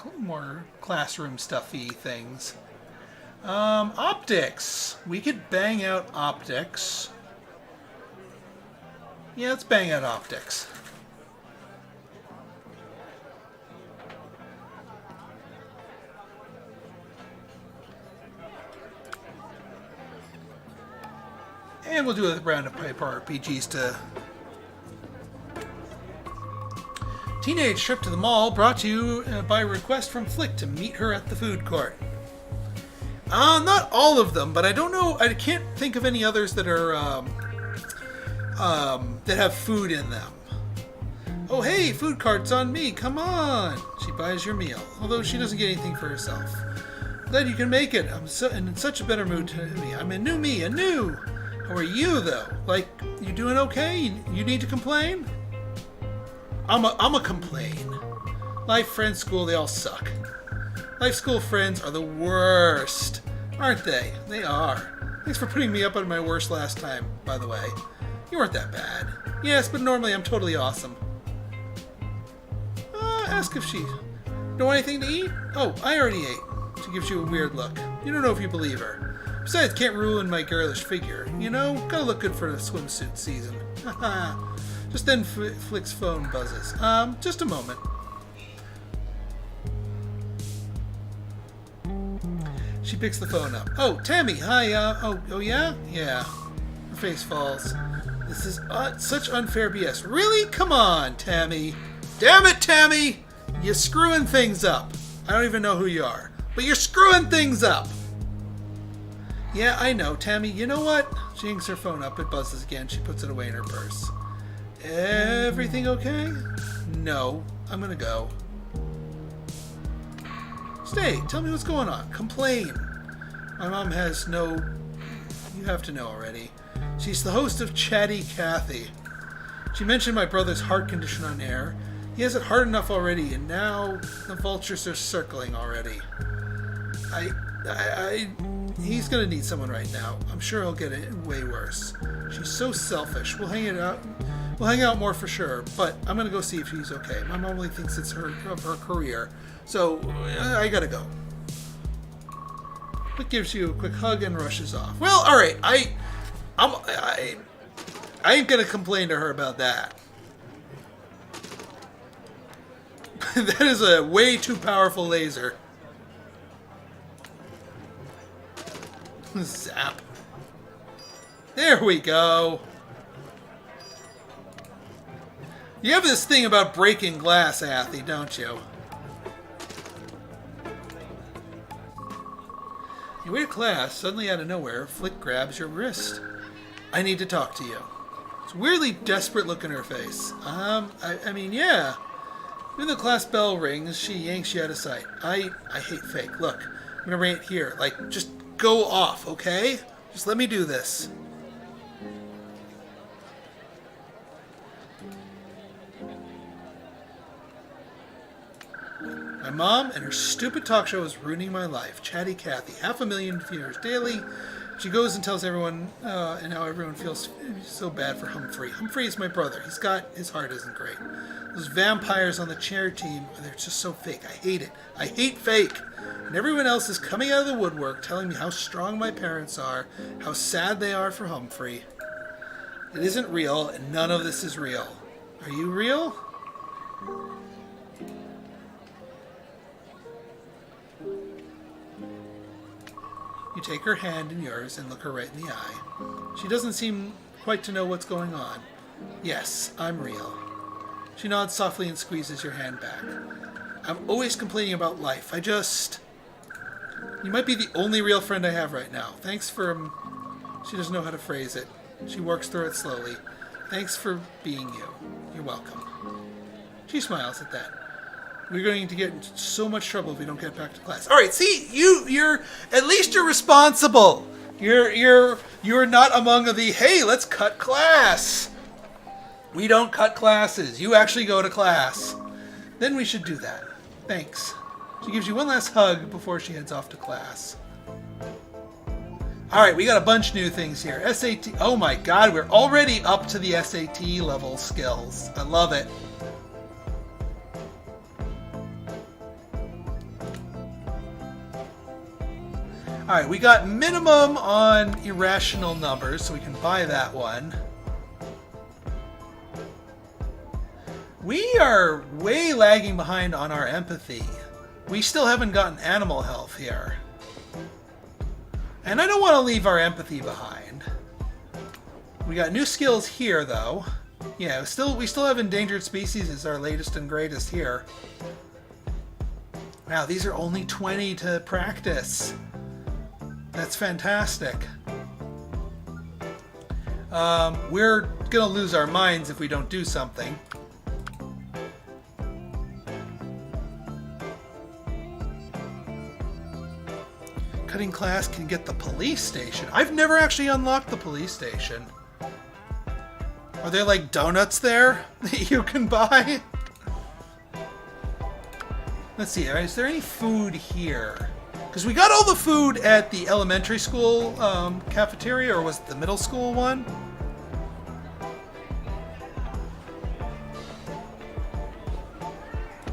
Speaker 1: classroom stuffy things. Optics. We could bang out optics. Yeah, let's bang out optics. And we'll do a round of Piper RPGs to... Teenage trip to the mall brought to you by request from Flick to meet her at the food court. Not all of them, but I don't know. I can't think of any others that are that have food in them. Oh, hey, food cart's on me. Come on. She buys your meal, although she doesn't get anything for herself. Glad you can make it. I'm in such a better mood to me. I'm a new me, a new. How are you, though? Like, you doing okay? You need to complain? I'm a complain. Life, friends, school, they all suck. Life, school, friends are the worst. Aren't they? They are. Thanks for putting me up on my worst last time, by the way. You weren't that bad. Yes, but normally I'm totally awesome. Ask if she... Don't want anything to eat? Oh, I already ate. She gives you a weird look. You don't know if you believe her. Besides, can't ruin my girlish figure. You know, gotta look good for the swimsuit season. Haha. Just then Flick's phone buzzes. Just a moment. She picks the phone up. Oh, Tammy, hi, oh yeah? Yeah. Her face falls. This is such unfair BS. Really? Come on, Tammy. Damn it, Tammy! You're screwing things up. I don't even know who you are, but you're screwing things up. Yeah, I know, Tammy. You know what? She hangs her phone up. It buzzes again. She puts it away in her purse. Everything okay? No. I'm gonna go. Stay. Tell me what's going on. Complain. My mom has no... You have to know already. She's the host of Chatty Cathy. She mentioned my brother's heart condition on air. He has it hard enough already, and now the vultures are circling already. He's gonna need someone right now. I'm sure he'll get it way worse. She's so selfish. We'll hang out more for sure, but I'm gonna go see if she's okay. My mom only thinks it's her career, so I gotta go. It gives you a quick hug and rushes off. Well, all right. I ain't gonna complain to her about that. That is a way too powerful laser. Zap. There we go. You have this thing about breaking glass, Athie, don't you? You wait to class, suddenly out of nowhere, Flick grabs your wrist. I need to talk to you. It's a weirdly desperate look in her face. I mean, yeah. When the class bell rings, she yanks you out of sight. I hate fake. Look, I'm gonna right here. Like, just go off, okay? Just let me do this. My mom and her stupid talk show is ruining my life. Chatty Cathy, 500,000 viewers daily. She goes and tells everyone, and how everyone feels so bad for Humphrey. Humphrey is my brother. His heart isn't great. Those vampires on the cheer team, they're just so fake. I hate it. I hate fake. And everyone else is coming out of the woodwork telling me how strong my parents are, how sad they are for Humphrey. It isn't real, and none of this is real. Are you real? You take her hand in yours and look her right in the eye. She doesn't seem quite to know what's going on. Yes, I'm real. She nods softly and squeezes your hand back. I'm always complaining about life. You might be the only real friend I have right now. Thanks for... She doesn't know how to phrase it. She works through it slowly. Thanks for being you. You're welcome. She smiles at that. We're going to get in so much trouble if we don't get back to class. All right, see, you're at least you're responsible. You're not among the hey, let's cut class. We don't cut classes. You actually go to class. Then we should do that. Thanks. She gives you one last hug before she heads off to class. All right, we got a bunch of new things here. SAT. Oh my God, we're already up to the SAT level skills. I love it. Alright, we got minimum on irrational numbers, so we can buy that one. We are way lagging behind on our empathy. We still haven't gotten animal health here. And I don't want to leave our empathy behind. We got new skills here, though. Yeah, we still have endangered species as our latest and greatest here. Wow, these are only 20 to practice. That's fantastic. We're gonna lose our minds if we don't do something. Cutting class can get the police station. I've never actually unlocked the police station. Are there like donuts there that you can buy? Let's see, is there any food here? Because we got all the food at the elementary school cafeteria, or was it the middle school one?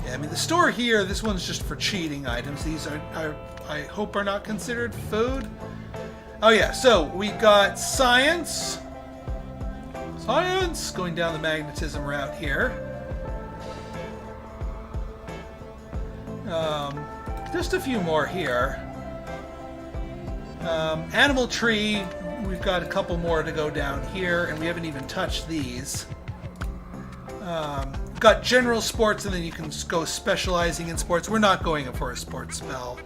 Speaker 1: Yeah, I mean the store here, this one's just for cheating items. These I hope are not considered food. Oh yeah, so we got science. Science! Going down the magnetism route here. Just a few more here. Animal tree, we've got a couple more to go down here, and we haven't even touched these. Got general sports, and then you can go specializing in sports. We're not going for a sports spell.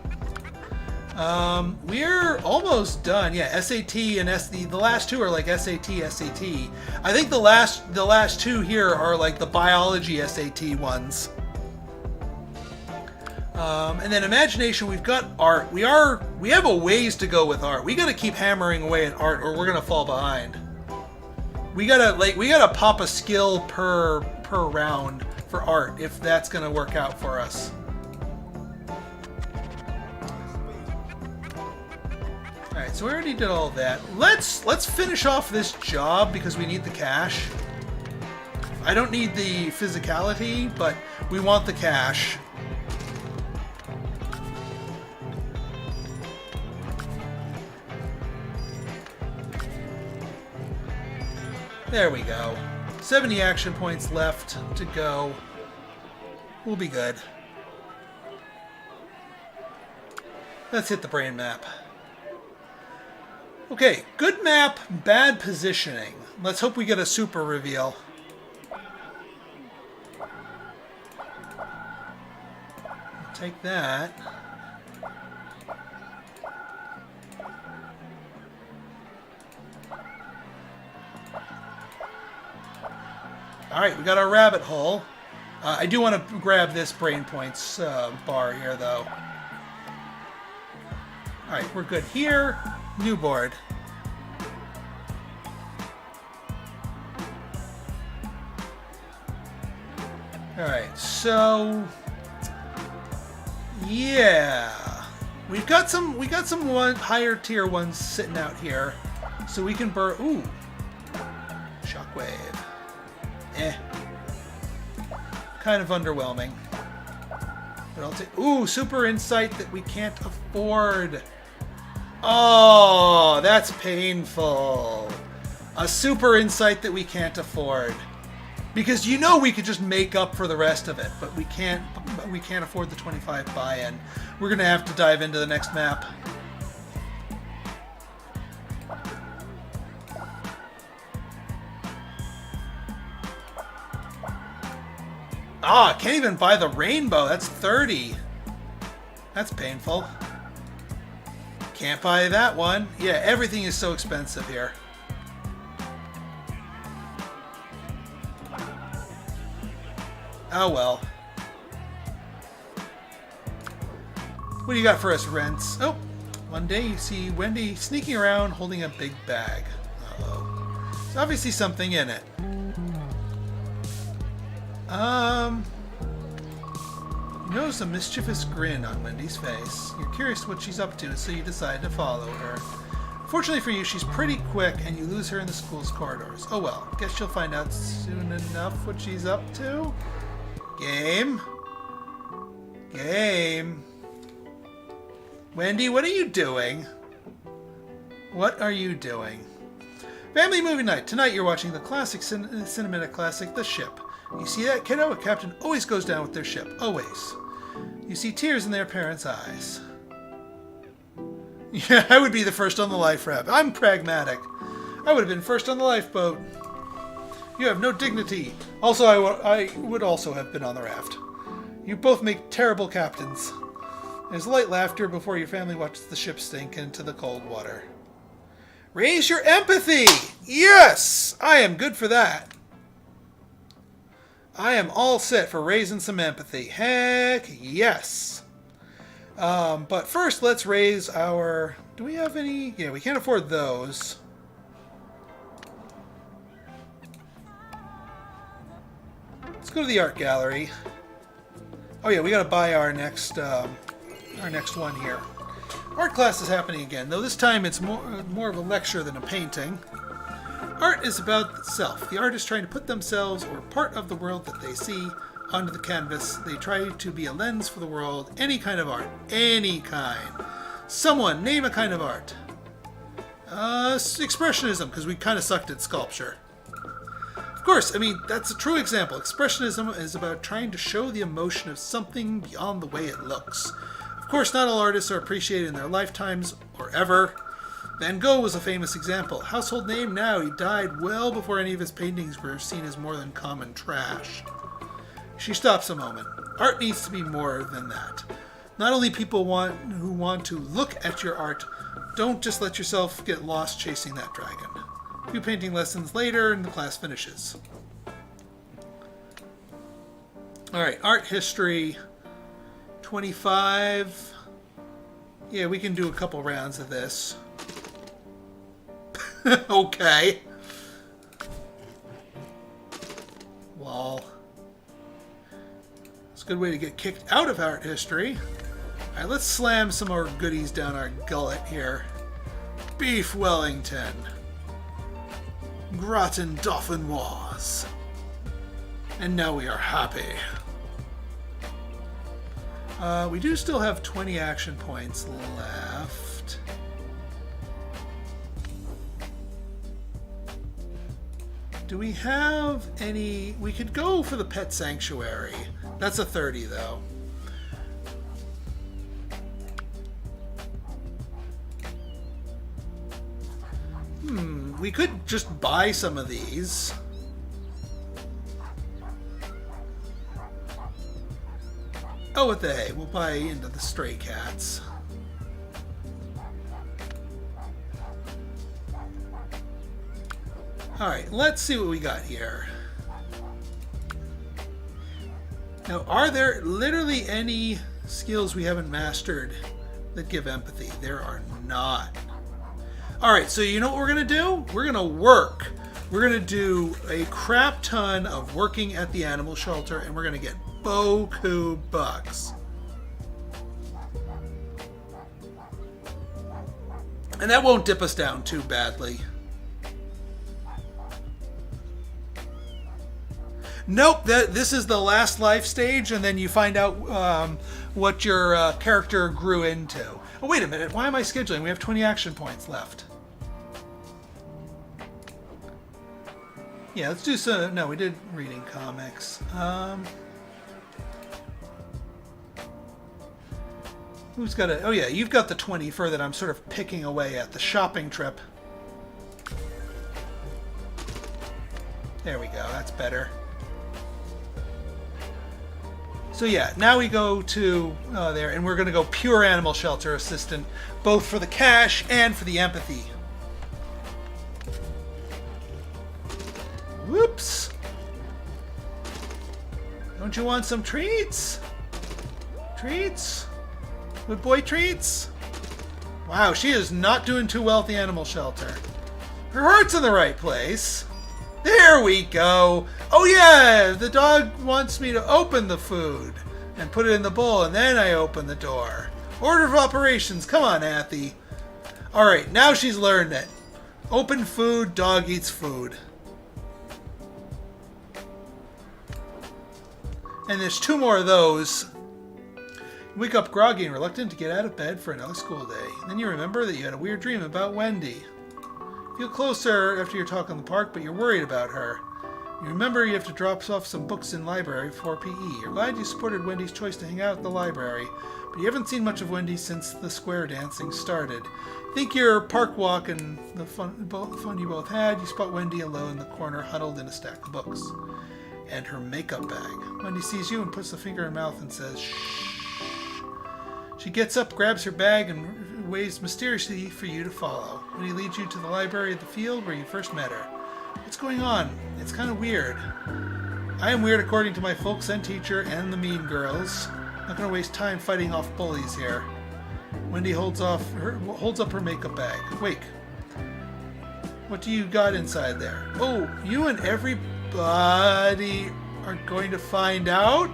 Speaker 1: We're almost done. Yeah, SAT and the last two are like SAT. I think the last two here are like the biology SAT ones. And then imagination, we've got art. We have a ways to go with art. We got to keep hammering away at art, or we're gonna fall behind. We gotta pop a skill per round for art if that's gonna work out for us. All right, so we already did all that. Let's finish off this job because we need the cash. I don't need the physicality, but we want the cash. There we go. 70 action points left to go. We'll be good. Let's hit the brain map. Okay, good map, bad positioning. Let's hope we get a super reveal. Take that. Alright, we got our rabbit hole. I do want to grab this brain points bar here, though. Alright, we're good here. New board. Alright, so yeah. We got some higher tier ones sitting out here. So we can burn. Ooh. Shockwave. Kind of underwhelming. But I'll take... Ooh, super insight that we can't afford. Oh, that's painful. A super insight that we can't afford. Because you know we could just make up for the rest of it, but we can't afford the 25 buy-in. We're going to have to dive into the next map. Ah, can't even buy the rainbow. That's 30. That's painful. Can't buy that one. Yeah, everything is so expensive here. Oh well. What do you got for us, Rents? Oh, one day you see Wendy sneaking around holding a big bag. Uh-oh. There's obviously something in it. You notice a mischievous grin on Wendy's face. You're curious what she's up to, so you decide to follow her. Fortunately for you, she's pretty quick, and you lose her in the school's corridors. Oh well, guess you'll find out soon enough what she's up to. Game. Wendy, what are you doing? What are you doing? Family movie night. Tonight you're watching the classic cinematic classic, The Ship. You see that, kiddo? A captain always goes down with their ship. Always. You see tears in their parents' eyes. Yeah, I would be the first on the life raft. I'm pragmatic. I would have been first on the lifeboat. You have no dignity. Also, I would also have been on the raft. You both make terrible captains. There's light laughter before your family watches the ship sink into the cold water. Raise your empathy! Yes! I am good for that. I am all set for raising some empathy. Heck yes! But first, let's raise our... Do we have any... Yeah, we can't afford those. Let's go to the art gallery. Oh yeah, we gotta buy our next one here. Art class is happening again, though this time it's more of a lecture than a painting. Art is about itself. The artist trying to put themselves or part of the world that they see onto the canvas. They try to be a lens for the world. Any kind of art. Any kind. Someone, name a kind of art. Expressionism, because we kind of sucked at sculpture. Of course, I mean, that's a true example. Expressionism is about trying to show the emotion of something beyond the way it looks. Of course, not all artists are appreciated in their lifetimes or ever. Van Gogh was a famous example. Household name now. He died well before any of his paintings were seen as more than common trash. She stops a moment. Art needs to be more than that. Not only people who want to look at your art, don't just let yourself get lost chasing that dragon. A few painting lessons later and the class finishes. Alright, art history 25. Yeah, we can do a couple rounds of this. Okay. Lol. It's a good way to get kicked out of art history. Alright, let's slam some more goodies down our gullet here. Beef Wellington. Gratin Dauphinoise. And now we are happy. We do still have 20 action points left. Do we have any... We could go for the Pet Sanctuary. That's a 30, though. We could just buy some of these. Oh, what the hey, we'll buy into the stray cats. Alright, let's see what we got here. Now, are there literally any skills we haven't mastered that give empathy? There are not. Alright, so you know what we're going to do? We're going to work. We're going to do a crap ton of working at the animal shelter, and we're going to get boku bucks. And that won't dip us down too badly. Nope, this is the last life stage, and then you find out what your character grew into. Oh, wait a minute. Why am I scheduling? We have 20 action points left. Yeah, let's do some... No, we did reading comics. Who's got a... Oh, yeah, you've got the 20 for that I'm sort of picking away at. The shopping trip. There we go. That's better. So yeah, now we go to there, and we're going to go pure animal shelter assistant, both for the cash and for the empathy. Whoops! Don't you want some treats? Treats? Good boy treats? Wow, she is not doing too well at the animal shelter. Her heart's in the right place. There we go. Oh yeah, the dog wants me to open the food and put it in the bowl, and then I open the door. Order of operations. Come on, Athie. Alright, now she's learned it. Open food, dog eats food. And there's 2 more of those. You wake up groggy and reluctant to get out of bed for another school day. And then you remember that you had a weird dream about Wendy. Feel closer after your talk in the park, but you're worried about her. You remember you have to drop off some books in library before PE. You're glad you supported Wendy's choice to hang out at the library, but you haven't seen much of Wendy since the square dancing started. Think your park walk and the fun you both had, you spot Wendy alone in the corner, huddled in a stack of books. And her makeup bag. Wendy sees you and puts a finger in her mouth and says, shh. She gets up, grabs her bag, and waves mysteriously for you to follow. Wendy leads you to the library of the field where you first met her. What's going on? It's kind of weird. I am weird according to my folks and teacher and the mean girls. I'm not going to waste time fighting off bullies here. Wendy holds up her makeup bag. Wait. What do you got inside there? Oh, you and everybody are going to find out?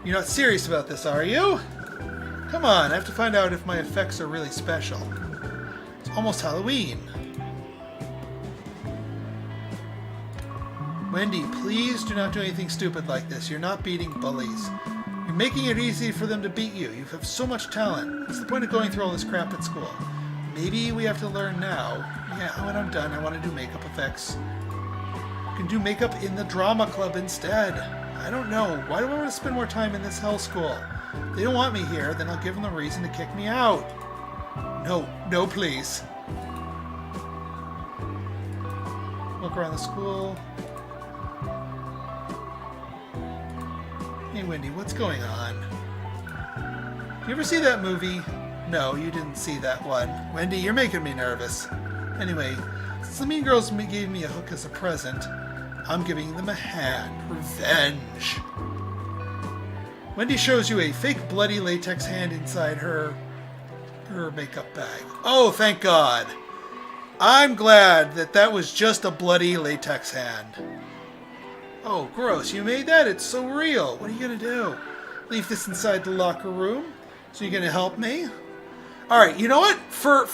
Speaker 1: You're not serious about this, are you? Come on, I have to find out if my effects are really special. It's almost Halloween. Wendy, please do not do anything stupid like this. You're not beating bullies. You're making it easy for them to beat you. You have so much talent. What's the point of going through all this crap at school? Maybe we have to learn now. Yeah, when I'm done, I want to do makeup effects. You can do makeup in the drama club instead. I don't know. Why do I want to spend more time in this hell school? If they don't want me here, then I'll give them a reason to kick me out. No, please. Look around the school. Hey, Wendy, what's going on? You ever see that movie? No, you didn't see that one. Wendy, you're making me nervous. Anyway, since the mean girls gave me a hook as a present, I'm giving them a hand. Revenge. Wendy shows you a fake bloody latex hand inside her makeup bag. Oh, thank God. I'm glad that was just a bloody latex hand. Oh, gross. You made that? It's so real. What are you going to do? Leave this inside the locker room? So you're going to help me? Alright, you know what? For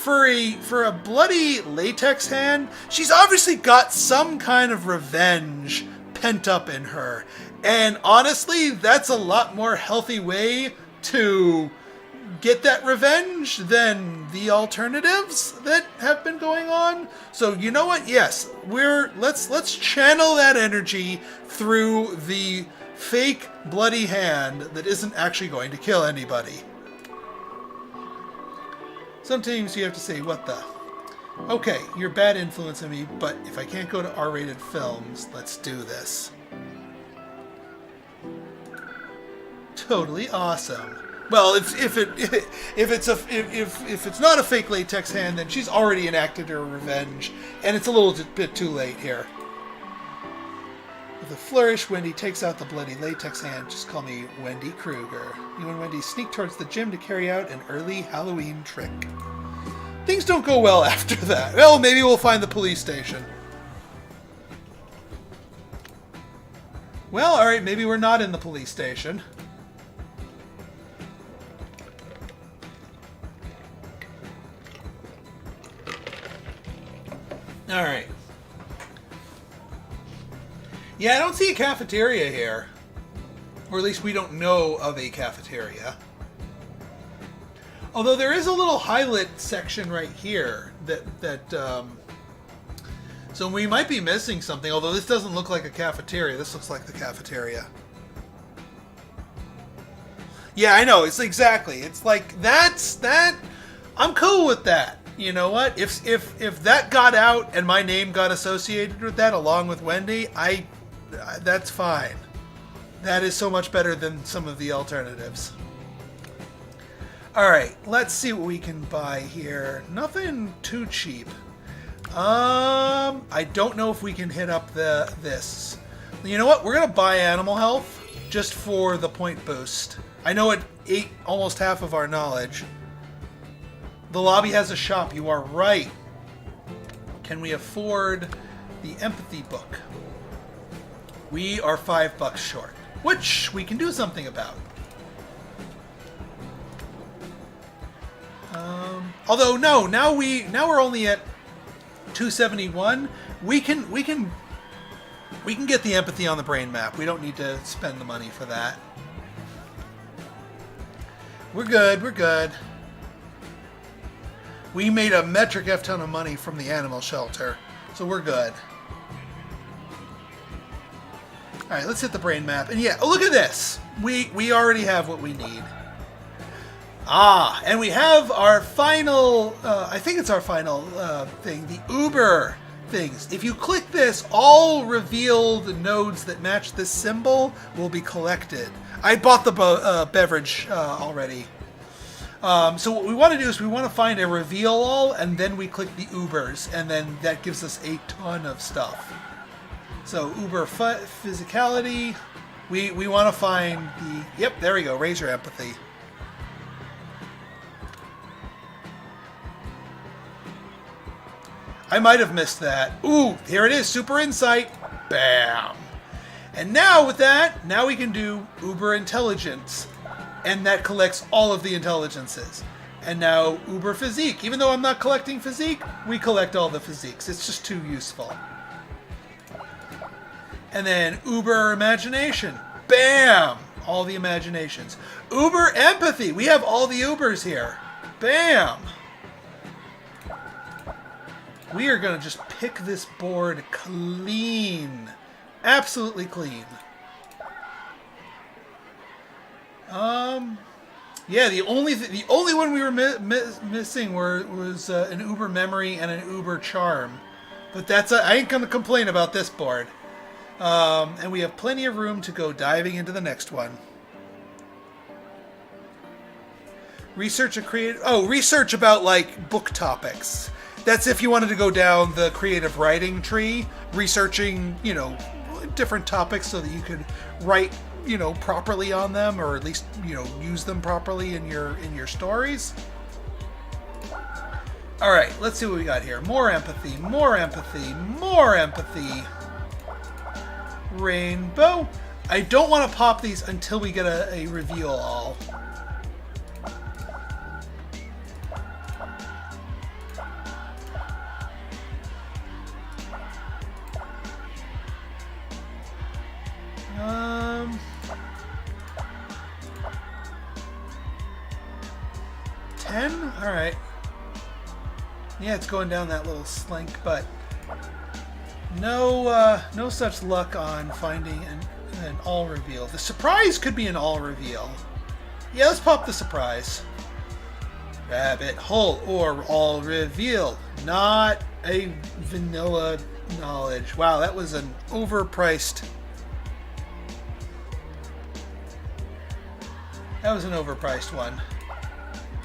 Speaker 1: a bloody latex hand, she's obviously got some kind of revenge pent up in her. And honestly, that's a lot more healthy way to get that revenge than the alternatives that have been going on. So you know what? Yes, let's channel that energy through the fake bloody hand that isn't actually going to kill anybody. Sometimes you have to say, what the? Okay, you're a bad influence on me, but if I can't go to R-rated films, let's do this. Totally awesome. Well, if it's not a fake latex hand, then she's already enacted her revenge, and it's a little bit too late here. With a flourish, Wendy takes out the bloody latex hand. Just call me Wendy Kruger. You and Wendy sneak towards the gym to carry out an early Halloween trick. Things don't go well after that. Well, maybe we'll find the police station. Well, alright, maybe we're not in the police station. Alright. Yeah, I don't see a cafeteria here. Or at least we don't know of a cafeteria. Although there is a little highlight section right here so we might be missing something, although this doesn't look like a cafeteria. This looks like the cafeteria. Yeah, I know. It's exactly. It's like that. I'm cool with that. You know what? If that got out and my name got associated with that along with Wendy, that's fine. That is so much better than some of the alternatives. Alright, let's see what we can buy here. Nothing too cheap. I don't know if we can hit up this. You know what? We're going to buy Animal Health just for the point boost. I know it ate almost half of our knowledge. The lobby has a shop. You are right. Can we afford the empathy book? We are $5 short, which we can do something about. Although no, now we're only at $271. We can We can get the empathy on the brain map. We don't need to spend the money for that. We're good. We're good. We made a metric F ton of money from the animal shelter, so we're good. All right, let's hit the brain map. And yeah, oh, look at this. We already have what we need. Ah, and we have our final, I think it's our final thing, the Uber things. If you click this, all revealed nodes that match this symbol will be collected. I bought the beverage already. So what we want to do is we want to find a reveal all, and then we click the Ubers, and then that gives us a ton of stuff. So Uber physicality, we want to find the, yep, there we go, raise your empathy. I might have missed that. Ooh, here it is, super insight. Bam. And now with that, now we can do Uber intelligence. And that collects all of the intelligences. And now Uber physique. Even though I'm not collecting physique, we collect all the physiques. It's just too useful. And then Uber imagination. Bam! All the imaginations. Uber empathy. We have all the Ubers here. Bam! We are going to just pick this board clean. Absolutely clean. Yeah, the only one we were missing was an Uber memory and an Uber charm. But that's I ain't going to complain about this board. And we have plenty of room to go diving into the next one. Research research about like book topics. That's if you wanted to go down the creative writing tree, researching, you know, different topics so that you could write, you know, properly on them, or at least, you know, use them properly in your stories. All right, let's see what we got here. More empathy, more empathy, more empathy. Rainbow. I don't want to pop these until we get a reveal all. All right. Yeah, it's going down that little slink, but no such luck on finding an all reveal. The surprise could be an all reveal. Yeah, let's pop the surprise. Rabbit hole or all reveal. Not a vanilla knowledge. Wow, that was an overpriced. That was an overpriced one.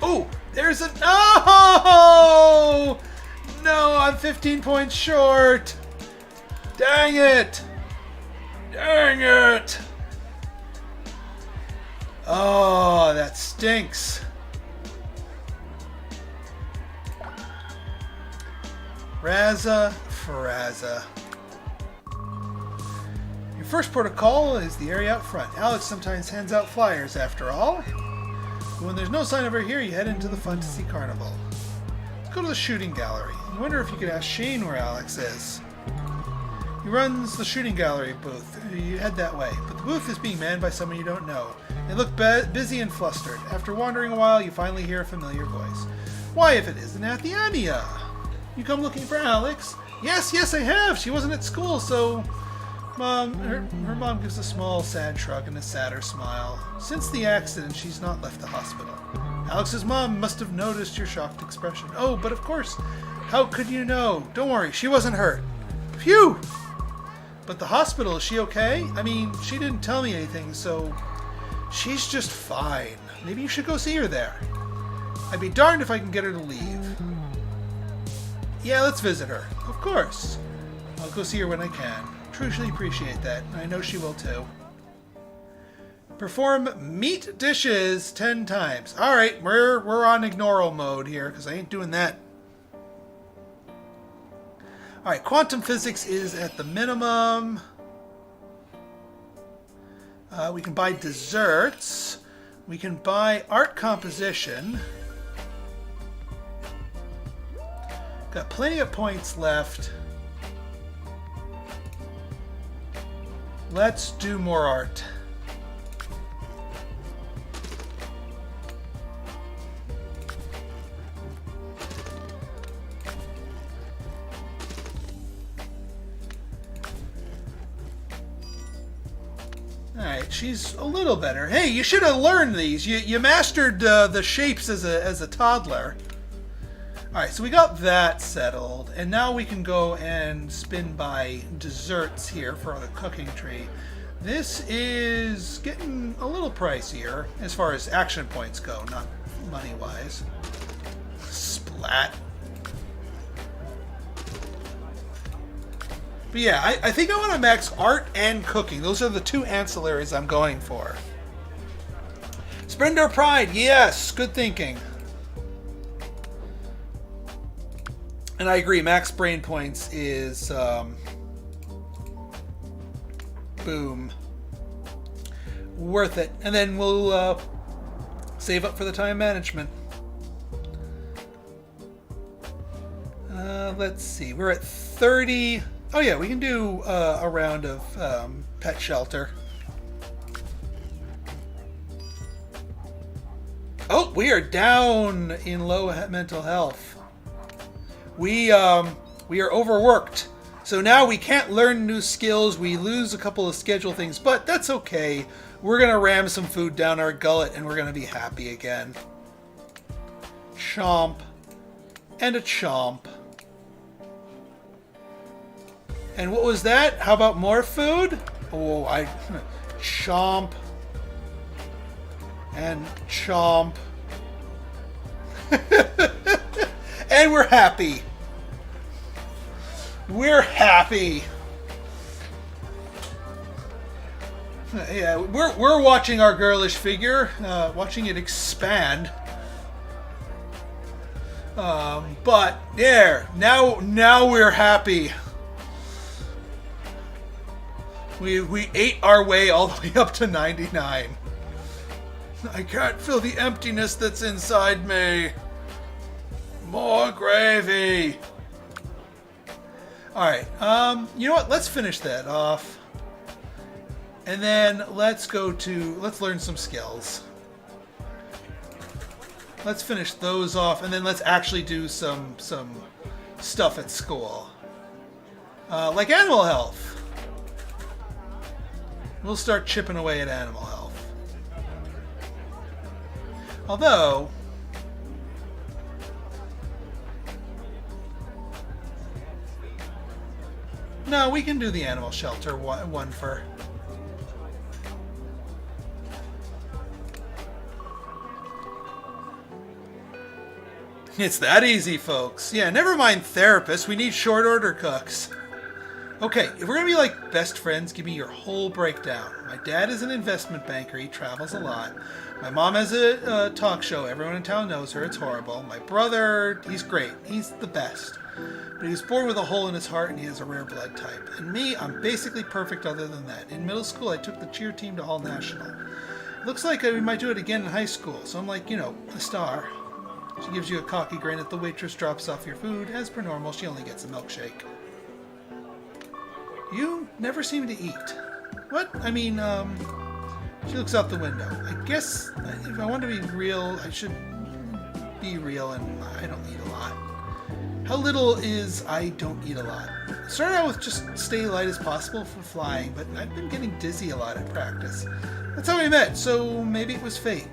Speaker 1: Oh, there's a... No! No, I'm 15 points short. Dang it. Dang it. Oh, that stinks. Razza Frazza. Your first port of call is the area out front. Alex sometimes hands out flyers after all. When there's no sign of her here, you head into the Fantasy Carnival. Let's go to the shooting gallery. I wonder if you could ask Shane where Alex is. He runs the shooting gallery booth. You head that way, but the booth is being manned by someone you don't know. They look busy and flustered. After wandering a while, you finally hear a familiar voice. Why, if it isn't Athieania! You come looking for Alex? Yes, I have! She wasn't at school, so... Her mom gives a small, sad shrug and a sadder smile. Since the accident, she's not left the hospital. Alex's mom must have noticed your shocked expression. Oh, but of course. How could you know? Don't worry, she wasn't hurt. Phew! But the hospital, is she okay? I mean, she didn't tell me anything, so... She's just fine. Maybe you should go see her there. I'd be darned if I can get her to leave. Yeah, let's visit her. Of course. I'll go see her when I can. Truly appreciate that. I know she will too. Perform meat dishes 10 times. All right, we're on ignore mode here because I ain't doing that. All right, quantum physics is at the minimum. We can buy desserts. We can buy art composition. Got plenty of points left. Let's do more art. Alright, she's a little better. Hey, you should have learned these. You mastered the shapes as a toddler. Alright, so we got that settled. And now we can go and spin by desserts here for the cooking tree. This is getting a little pricier as far as action points go, not money-wise. Splat. But yeah, I think I want to max art and cooking. Those are the two ancillaries I'm going for. Splendor Pride, yes, good thinking. And I agree, max brain points is boom, worth it. And then we'll save up for the time management. Let's see, we're at 30. Oh yeah, we can do a round of pet shelter. Oh, we are down in low mental health. We are overworked. So now we can't learn new skills. We lose a couple of schedule things, but that's okay. We're going to ram some food down our gullet and we're going to be happy again. Chomp. And a chomp. And what was that? How about more food? Oh, chomp. And chomp. And we're happy. We're happy. Yeah, we're watching our girlish figure, watching it expand. But there, now we're happy. We ate our way all the way up to 99. I can't feel the emptiness that's inside me. More gravy. Alright, you know what? Let's finish that off. And then let's learn some skills. Let's finish those off, and then let's actually do some stuff at school. Like animal health. We'll start chipping away at animal health. Although, no, we can do the animal shelter one for. It's that easy, folks. Yeah, never mind therapists. We need short order cooks. Okay, if we're going to be like best friends, give me your whole breakdown. My dad is an investment banker. He travels a lot. My mom has a talk show. Everyone in town knows her. It's horrible. My brother, he's great. He's the best. But he was born with a hole in his heart and he has a rare blood type. And me, I'm basically perfect other than that. In middle school, I took the cheer team to Hall National. Looks like we might do it again in high school. So I'm like, a star. She gives you a cocky grin at the waitress, drops off your food. As per normal, she only gets a milkshake. You never seem to eat. What? I mean, she looks out the window. I guess if I want to be real, I should be real, and I don't eat a lot. How little is I don't eat a lot? Started out with just stay light as possible for flying, but I've been getting dizzy a lot at practice. That's how we met, so maybe it was fate.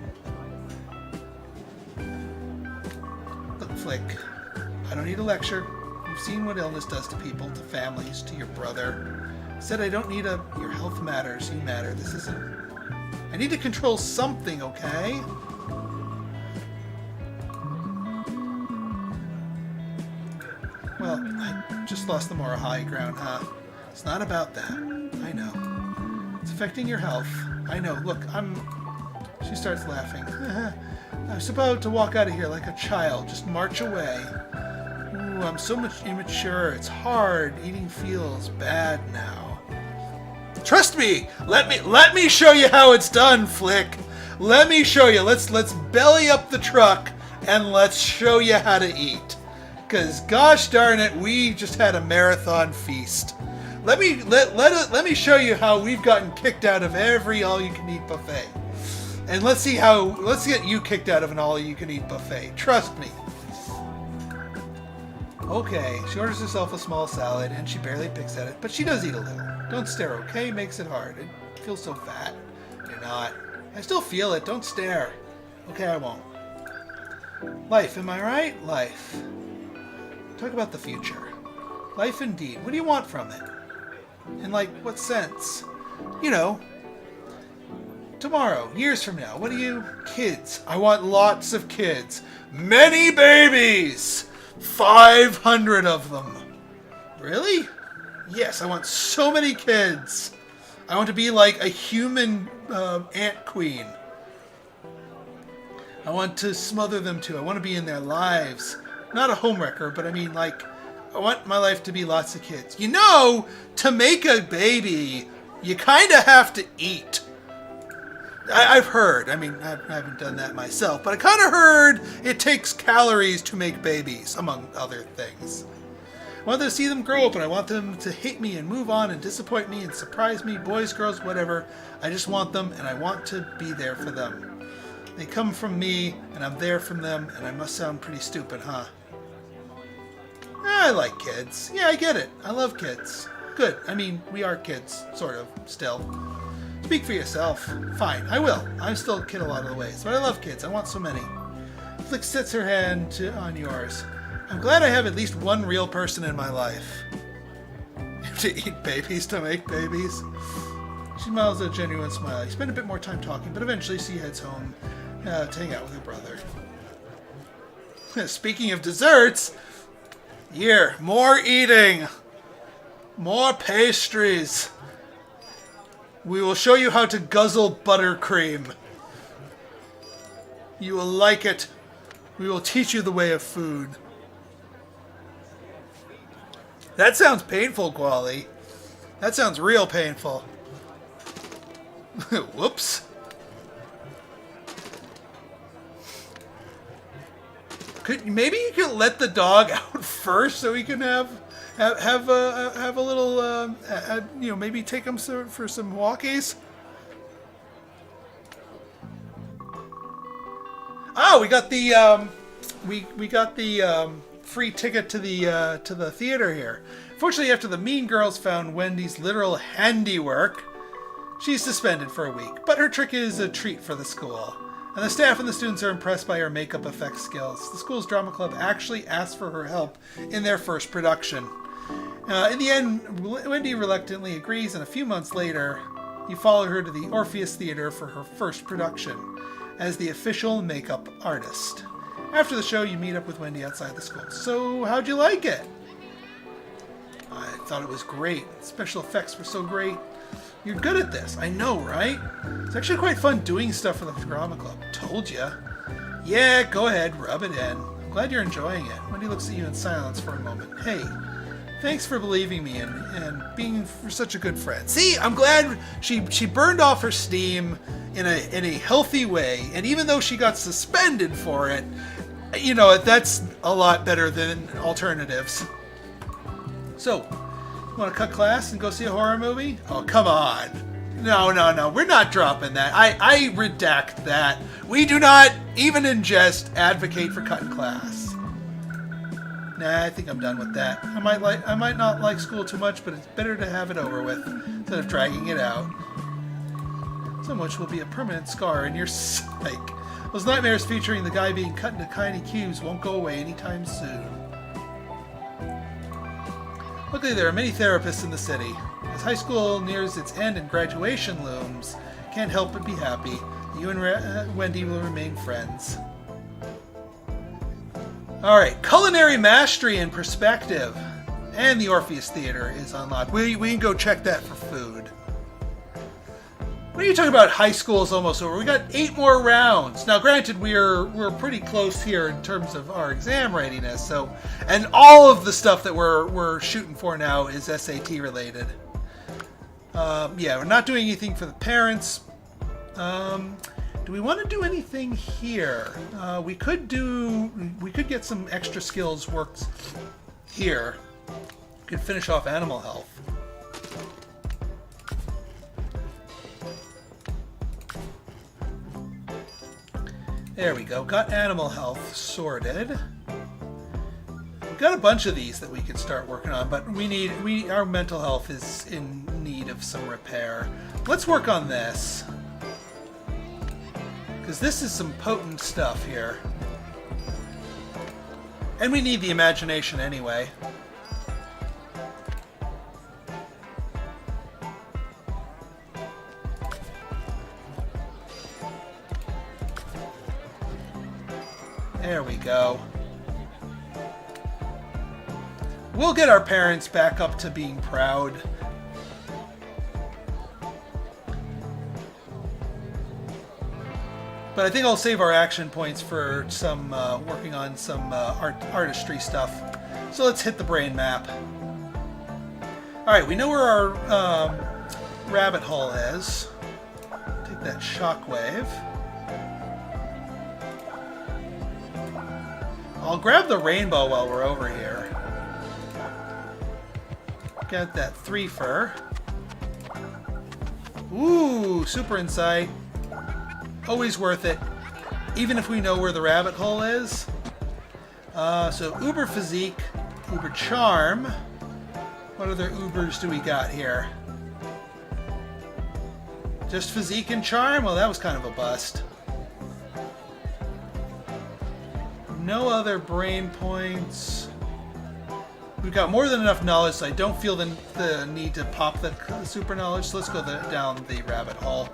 Speaker 1: Look, Flick, I don't need a lecture. You've seen what illness does to people, to families, to your brother. I said I don't need your health matters, you matter. This isn't... I need to control something, okay? Well, I just lost the moral high ground, huh? It's not about that. I know. It's affecting your health. I know. Look, She starts laughing. I was about to walk out of here like a child, just march away. Ooh, I'm so much immature. It's hard. Eating feels bad now. Trust me. Let me show you how it's done, Flick. Let me show you. Let's belly up the truck and let's show you how to eat. Because gosh darn it, we just had a marathon feast. let me show you how we've gotten kicked out of every all-you-can-eat buffet. And let's get you kicked out of an all-you-can-eat buffet. Trust me. Okay, she orders herself a small salad, and she barely picks at it, but she does eat a little. Don't stare, okay? Makes it hard. It feels so fat. You're not. I still feel it. Don't stare. Okay, I won't. Life, am I right? Life. Talk about the future. Life indeed. What do you want from it? In, like, what sense? You know, tomorrow, years from now, what do you... Kids. I want lots of kids. Many babies! 500 of them. Really? Yes, I want so many kids. I want to be like a human ant queen. I want to smother them too. I want to be in their lives. Not a homewrecker, but I mean, like, I want my life to be lots of kids. You know, to make a baby, you kind of have to eat. I've heard. I mean, I haven't done that myself, but I kind of heard it takes calories to make babies, among other things. I want to see them grow up, and I want them to hate me and move on and disappoint me and surprise me, boys, girls, whatever. I just want them, and I want to be there for them. They come from me, and I'm there from them, and I must sound pretty stupid, huh? I like kids. Yeah, I get it. I love kids. Good. I mean, we are kids, sort of, still. Speak for yourself. Fine, I will. I'm still a kid a lot of the ways, but I love kids. I want so many. Flick sets her hand on yours. I'm glad I have at least one real person in my life. To eat babies, to make babies. She smiles a genuine smile. You spend a bit more time talking, but eventually she heads home to hang out with her brother. Speaking of desserts, here, more eating. More pastries. We will show you how to guzzle buttercream. You will like it. We will teach you the way of food. That sounds painful, Quali. That sounds real painful. Whoops. Maybe you could let the dog out first so he can have a little, you know, maybe take him for some walkies. Oh, we got the we got the free ticket to the theater here. Fortunately, after the mean girls found Wendy's literal handiwork, she's suspended for a week. But her trick is a treat for the school. And the staff and the students are impressed by her makeup effects skills. The school's drama club actually asked for her help in their first production. In the end, Wendy reluctantly agrees, and a few months later, you follow her to the Orpheus Theater for her first production as the official makeup artist. After the show, you meet up with Wendy outside the school. So, how'd you like it? I thought it was great. Special effects were so great. You're good at this. I know, right? It's actually quite fun doing stuff for the drama club. Told ya. Yeah, go ahead, rub it in. I'm glad you're enjoying it. Wendy looks at you in silence for a moment. Hey, thanks for believing me and being such a good friend. See, I'm glad she burned off her steam in a healthy way, and even though she got suspended for it, you know, that's a lot better than alternatives. So, want to cut class and go see a horror movie? Oh, come on. No, we're not dropping that. I redact that. We do not, even in jest, advocate for cutting class. Nah, I think I'm done with that. I might not like school too much, but it's better to have it over with instead of dragging it out. So much will be a permanent scar in your psyche. Those nightmares featuring the guy being cut into tiny cubes won't go away anytime soon. Luckily, there are many therapists in the city. As high school nears its end and graduation looms, can't help but be happy. You and Wendy will remain friends. Alright, culinary mastery and perspective. And the Orpheus Theater is unlocked. We can go check that for food. What are you talking about? High school is almost over. We got 8 more rounds. Now, granted, we're pretty close here in terms of our exam readiness. So, and all of the stuff that we're shooting for now is SAT related. Yeah, we're not doing anything for the parents. Do we want to do anything here? We could get some extra skills worked here. We could finish off animal health. There we go. Got animal health sorted. We've got a bunch of these that we could start working on, but our mental health is in need of some repair. Let's work on this, because this is some potent stuff here. And we need the imagination anyway. There we go. We'll get our parents back up to being proud. But I think I'll save our action points for some working on some artistry stuff. So let's hit the brain map. Alright, we know where our rabbit hole is. Take that shockwave. I'll grab the rainbow while we're over here. Get that 3-fer. Ooh, super insight. Always worth it, even if we know where the rabbit hole is. So Uber Physique, Uber Charm. What other Ubers do we got here? Just Physique and Charm? Well, that was kind of a bust. No other brain points. We've got more than enough knowledge, so I don't feel the need to pop the super knowledge. So let's go down the rabbit hole.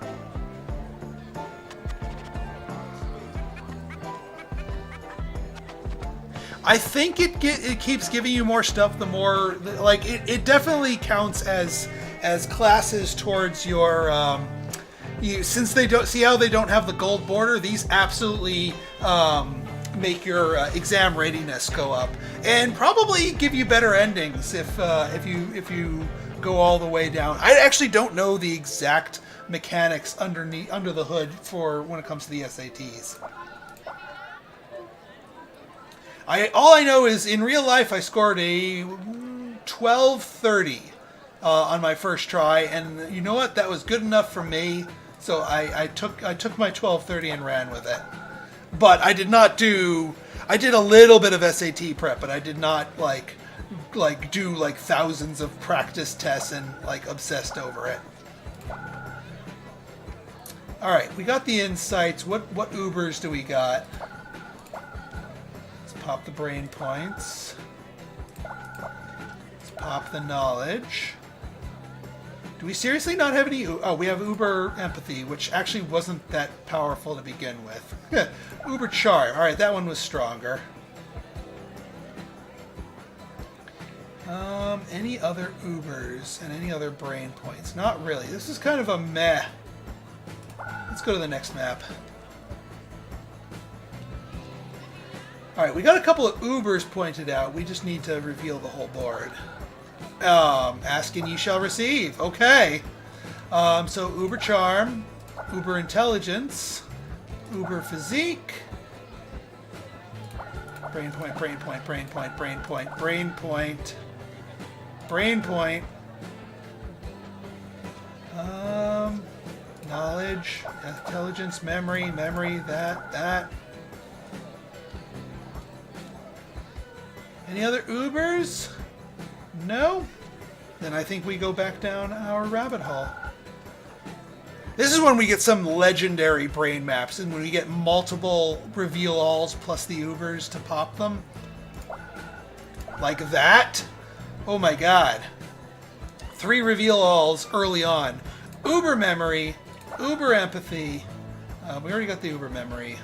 Speaker 1: I think it keeps giving you more stuff the more, like, it definitely counts as classes towards your since they don't see how they don't have the gold border. These absolutely make your exam readiness go up, and probably give you better endings if you go all the way down. I actually don't know the exact mechanics under the hood for when it comes to the SATs. All I know is in real life I scored a 1230 on my first try, and you know what? That was good enough for me. So I took my 1230 and ran with it. But I did not do. I did a little bit of SAT prep, but I did not do thousands of practice tests and obsessed over it. All right, we got the insights. What Ubers do we got? Let's pop the brain points. Let's pop the knowledge. Do we seriously not have any? Oh, we have Uber Empathy, which actually wasn't that powerful to begin with. Uber Charm. All right, that one was stronger. Any other Ubers and any other brain points? Not really. This is kind of a meh. Let's go to the next map. All right, we got a couple of Ubers pointed out. We just need to reveal the whole board. Ask and ye shall receive. Okay. So Uber Charm, Uber Intelligence, Uber Physique, Brain Point, Brain Point, Brain Point, Brain Point, Brain Point, Brain Point, Knowledge, Intelligence, Memory, that. Any other Ubers? No? Then I think we go back down our rabbit hole. This is when we get some legendary brain maps, and when we get multiple reveal-alls plus the Ubers to pop them. Like that? Oh my god. 3 reveal-alls early on. Uber Memory, Uber Empathy. We already got the Uber Memory.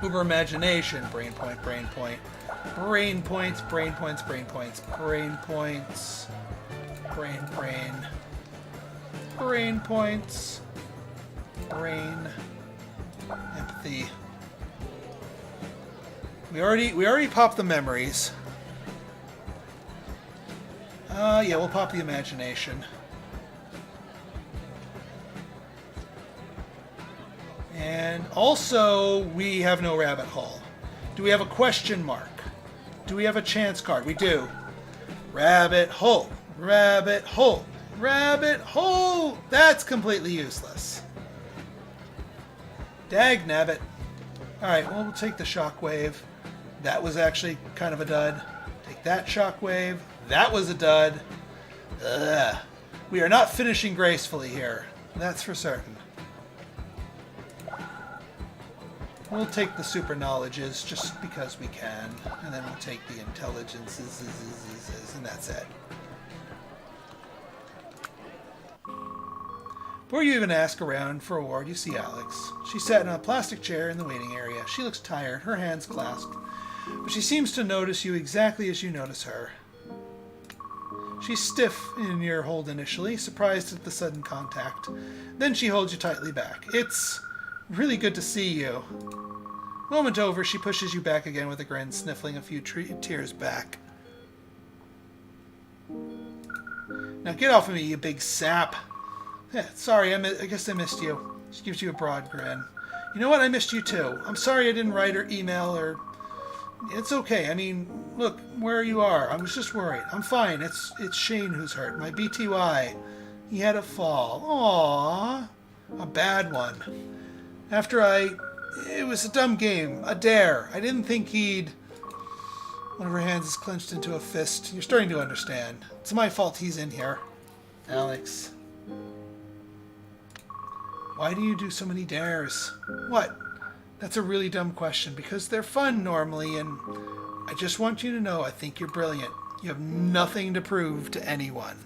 Speaker 1: Uber Imagination, Brain Point, Brain Point. Brain points, brain points, brain points, brain points, brain points, brain, empathy. We already popped the memories. Yeah, we'll pop the imagination. And also, we have no rabbit hole. Do we have a question mark? Do we have a chance card? We do. Rabbit hole. Rabbit hole. Rabbit hole. That's completely useless. Dag nabbit. Alright, well, we'll take the shockwave. That was actually kind of a dud. Take that shockwave. That was a dud. Ugh. We are not finishing gracefully here. That's for certain. We'll take the super knowledges just because we can. And then we'll take the intelligences, and that's it. Before you even ask around for a ward, you see Alex. She sat in a plastic chair in the waiting area. She looks tired, her hands clasped. But she seems to notice you exactly as you notice her. She's stiff in your hold initially, surprised at the sudden contact. Then she holds you tightly back. It's really good to see you. Moment over, she pushes you back again with a grin, sniffling a few tears back. Now get off of me, you big sap. Yeah, sorry, I guess I missed you. She gives you a broad grin. You know what? I missed you too. I'm sorry I didn't write or email or... It's okay. I mean, look, where you are. I was just worried. I'm fine. It's Shane who's hurt. My BTY. He had a fall. Aww. A bad one. It was a dumb game. A dare. I didn't think he'd... One of her hands is clenched into a fist. You're starting to understand. It's my fault he's in here. Alex. Why do you do so many dares? What? That's a really dumb question, because they're fun normally, and I just want you to know I think you're brilliant. You have nothing to prove to anyone.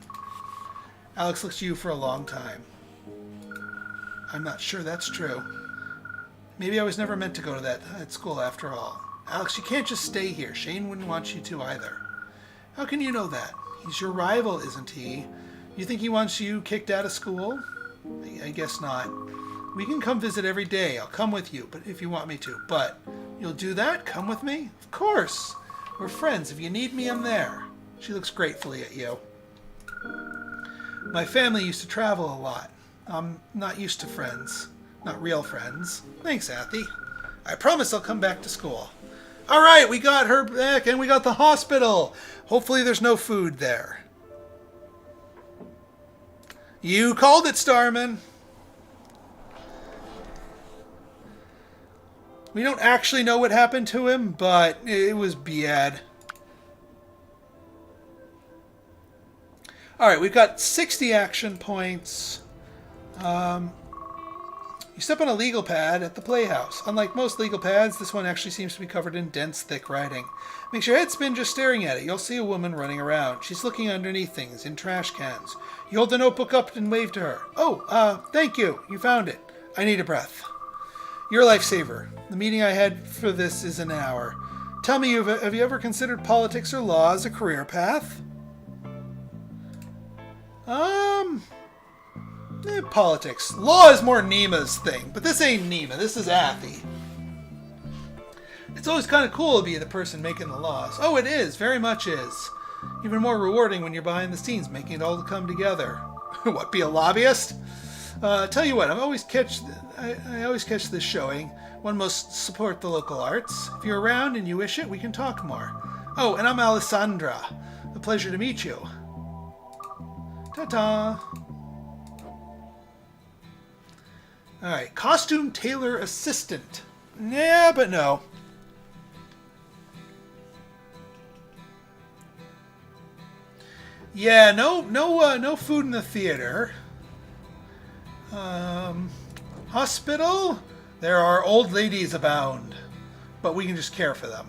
Speaker 1: Alex looks at you for a long time. I'm not sure that's true. Maybe I was never meant to go to that school after all. Alex, you can't just stay here. Shane wouldn't want you to either. How can you know that? He's your rival, isn't he? You think he wants you kicked out of school? I guess not. We can come visit every day. I'll come with you, but if you want me to. But you'll do that? Come with me? Of course. We're friends. If you need me, I'm there. She looks gratefully at you. My family used to travel a lot. I'm not used to friends. Not real friends. Thanks, Athie. I promise I'll come back to school. All right, we got her back, and we got the hospital. Hopefully there's no food there. You called it, Starman. We don't actually know what happened to him, but it was bad. Alright, we've got 60 action points. You step on a legal pad at the playhouse. Unlike most legal pads, this one actually seems to be covered in dense, thick writing. Makes your head spin just staring at it. You'll see a woman running around. She's looking underneath things, in trash cans. You hold the notebook up and wave to her. Oh, thank you. You found it. I need a breath. You're a lifesaver. The meeting I had for this is an hour. Tell me, have you ever considered politics or law as a career path? Politics. Law is more Nima's thing, but this ain't Nima. This is Athie. It's always kind of cool to be the person making the laws. Oh, it is. Very much is. Even more rewarding when you're behind the scenes, making it all come together. What, be a lobbyist? Tell you what, I always catch this showing. One must support the local arts. If you're around and you wish it, we can talk more. Oh, and I'm Alessandra. A pleasure to meet you. Ta-ta. Alright, costume tailor assistant. Yeah, but no. Yeah, no food in the theater. Hospital? There are old ladies abound, but we can just care for them.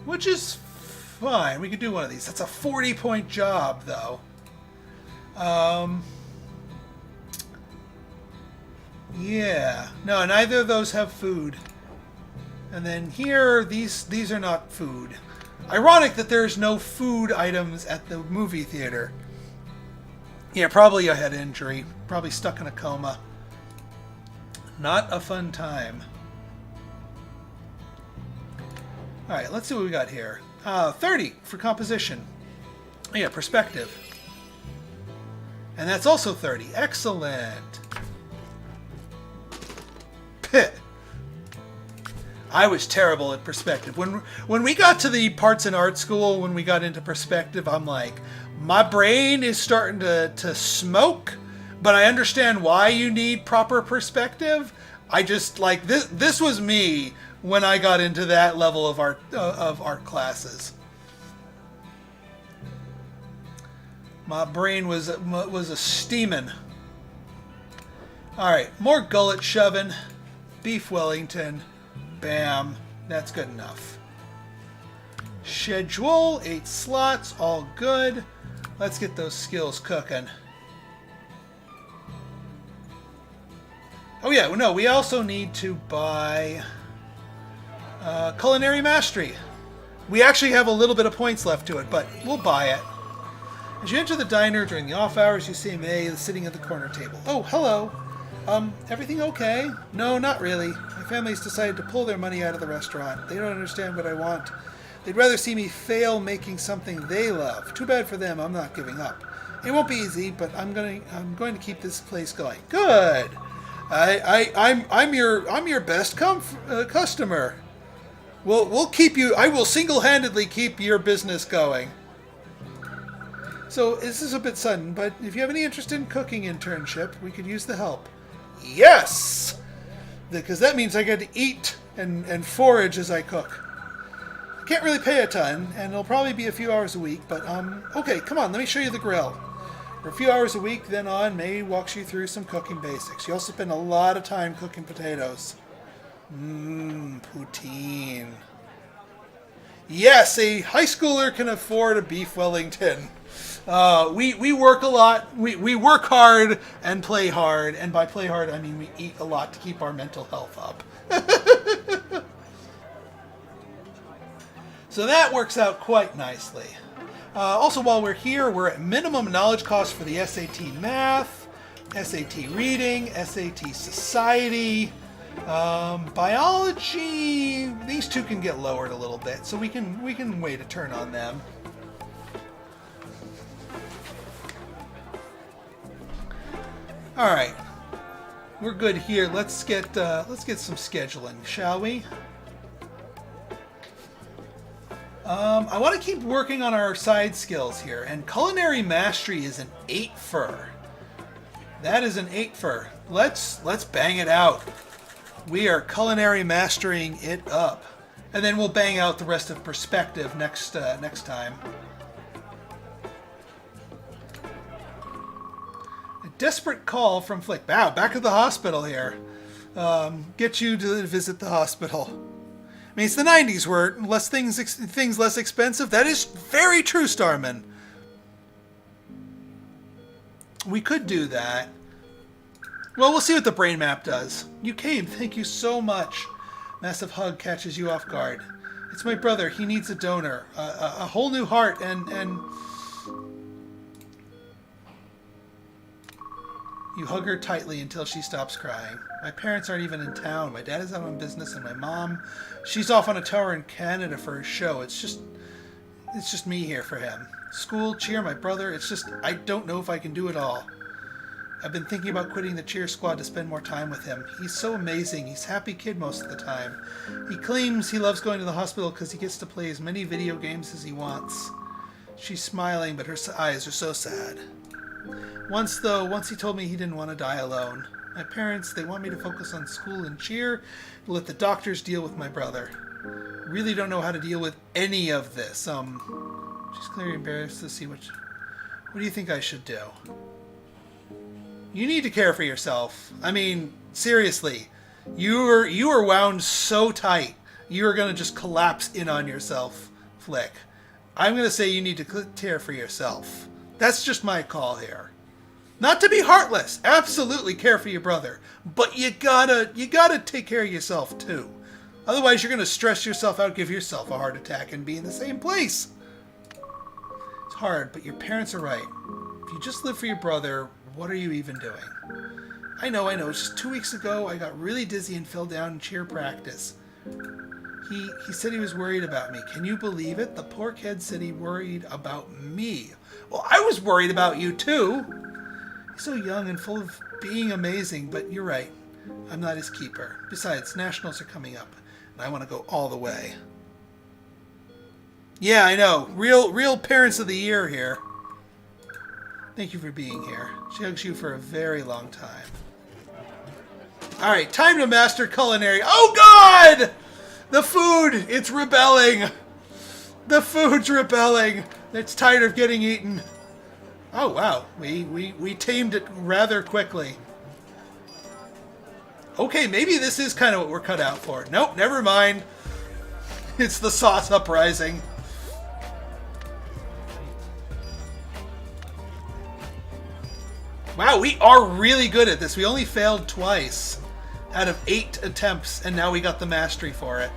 Speaker 1: Which is fine. We could do one of these. That's a 40-point job, though. Yeah. No, neither of those have food. And then here, these are not food. Ironic that there's no food items at the movie theater. Yeah, probably a head injury. Probably stuck in a coma. Not a fun time. Alright, let's see what we got here. 30 for composition. Oh, yeah, perspective. And that's also 30. Excellent. I was terrible at perspective. When we got to the parts in art school, when we got into perspective, I'm like, my brain is starting to smoke, but I understand why you need proper perspective. I just like this. This was me when I got into that level of art classes. My brain was a steaming. All right, more gullet shoving, beef Wellington, bam. That's good enough. Schedule 8 slots, all good. Let's get those skills cooking. Oh yeah, no, we also need to buy Culinary Mastery. We actually have a little bit of points left to it, but we'll buy it. As you enter the diner during the off hours, you see May sitting at the corner table. Oh, hello. Everything okay? No, not really. My family's decided to pull their money out of the restaurant. They don't understand what I want. They'd rather see me fail making something they love. Too bad for them. I'm not giving up. It won't be easy, but I'm going to keep this place going. Good. I'm your best customer. We'll keep you. I will single-handedly keep your business going. So this is a bit sudden, but if you have any interest in cooking internship, we could use the help. Yes, because that means I get to eat and forage as I cook. I can't really pay a ton, and it'll probably be a few hours a week. But okay, come on, let me show you the grill. For a few hours a week, then on, May walks you through some cooking basics. You also spend a lot of time cooking potatoes. Poutine. Yes, a high schooler can afford a beef Wellington. We work a lot. We work hard and play hard. And by play hard, I mean we eat a lot to keep our mental health up. So that works out quite nicely. Also, while we're here, we're at minimum knowledge cost for the SAT Math, SAT Reading, SAT Society, Biology. These two can get lowered a little bit, so we can wait a turn on them. All right, we're good here. Let's get some scheduling, shall we? I want to keep working on our side skills here, and Culinary Mastery is an 8 for. That is an 8 for. Let's bang it out. We are culinary mastering it up, and then we'll bang out the rest of Perspective next time. A desperate call from Flick. Wow, back at the hospital here. Get you to visit the hospital. I mean, it's the 90s where things less expensive. That is very true, Starman. We could do that. Well, we'll see what the brain map does. You came. Thank you so much. Massive hug catches you off guard. It's my brother. He needs a donor. A whole new heart and... You hug her tightly until she stops crying. My parents aren't even in town. My dad is out on business, and my mom, she's off on a tour in Canada for a show. It's just me here for him. School, cheer, my brother. It's just, I don't know if I can do it all. I've been thinking about quitting the cheer squad to spend more time with him. He's so amazing. He's a happy kid most of the time. He claims he loves going to the hospital because he gets to play as many video games as he wants. She's smiling, but her eyes are so sad. Once he told me he didn't want to die alone. My parents, they want me to focus on school and cheer, to let the doctors deal with my brother. Really don't know how to deal with any of this. She's clearly embarrassed to see what do you think I should do? You need to care for yourself. I mean, seriously. You are wound so tight. You are going to just collapse in on yourself, Flick. I'm going to say you need to care for yourself. That's just my call here. Not to be heartless. Absolutely care for your brother. But you gotta take care of yourself too. Otherwise you're gonna stress yourself out, give yourself a heart attack, and be in the same place. It's hard, but your parents are right. If you just live for your brother, what are you even doing? I know. It's just 2 weeks ago I got really dizzy and fell down in cheer practice. He said he was worried about me. Can you believe it? The poor kid said he worried about me. Well, I was worried about you too. He's so young and full of being amazing, but you're right. I'm not his keeper. Besides, nationals are coming up, and I want to go all the way. Yeah, I know. Real parents of the year here. Thank you for being here. She hugs you for a very long time. All right, time to master culinary. Oh, God! The food, it's rebelling. The food's rebelling. It's tired of getting eaten. Oh, wow. We tamed it rather quickly. Okay, maybe this is kind of what we're cut out for. Nope, never mind. It's the sauce uprising. Wow, we are really good at this. We only failed twice out of 8 attempts, and now we got the mastery for it.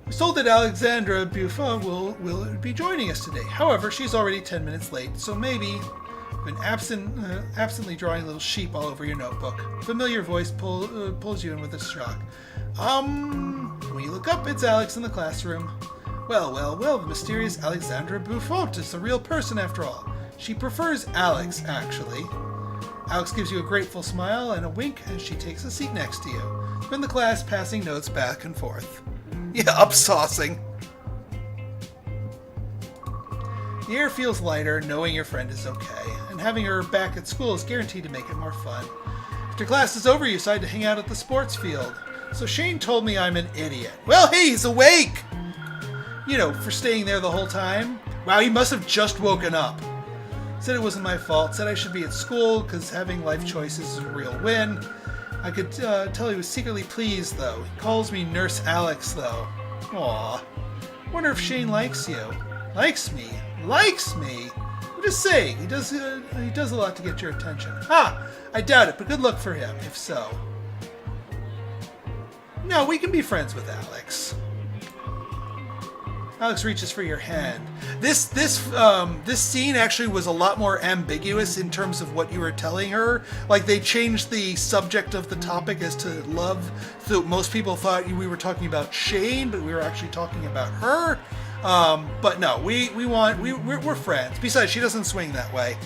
Speaker 1: We're told that Alexandra Buffon will be joining us today. However, she's already 10 minutes late, so maybe you've been absently drawing little sheep all over your notebook. Familiar voice pulls you in with a shock. When you look up, it's Alex in the classroom. Well, the mysterious Alexandra Buffon is the real person after all. She prefers Alex, actually. Alex gives you a grateful smile and a wink as she takes a seat next to you. Spend the class passing notes back and forth. Yeah, upsaucing. The air feels lighter knowing your friend is okay, and having her back at school is guaranteed to make it more fun. After class is over, you decide to hang out at the sports field. So Shane told me I'm an idiot. Well, hey, he's awake! You know, for staying there the whole time. Wow, he must have just woken up. Said it wasn't my fault. Said I should be at school because having life choices is a real win. I could tell he was secretly pleased, though. He calls me Nurse Alex, though. Aw. Wonder if Shane likes you. Likes me? Likes me? I'm just saying. He does a lot to get your attention. Ha! I doubt it, but good luck for him, if so. No, we can be friends with Alex. Alex reaches for your hand. This scene actually was a lot more ambiguous in terms of what you were telling her. Like, they changed the subject of the topic as to love. So most people thought we were talking about Shane, but we were actually talking about her. But no, we're friends. Besides, she doesn't swing that way.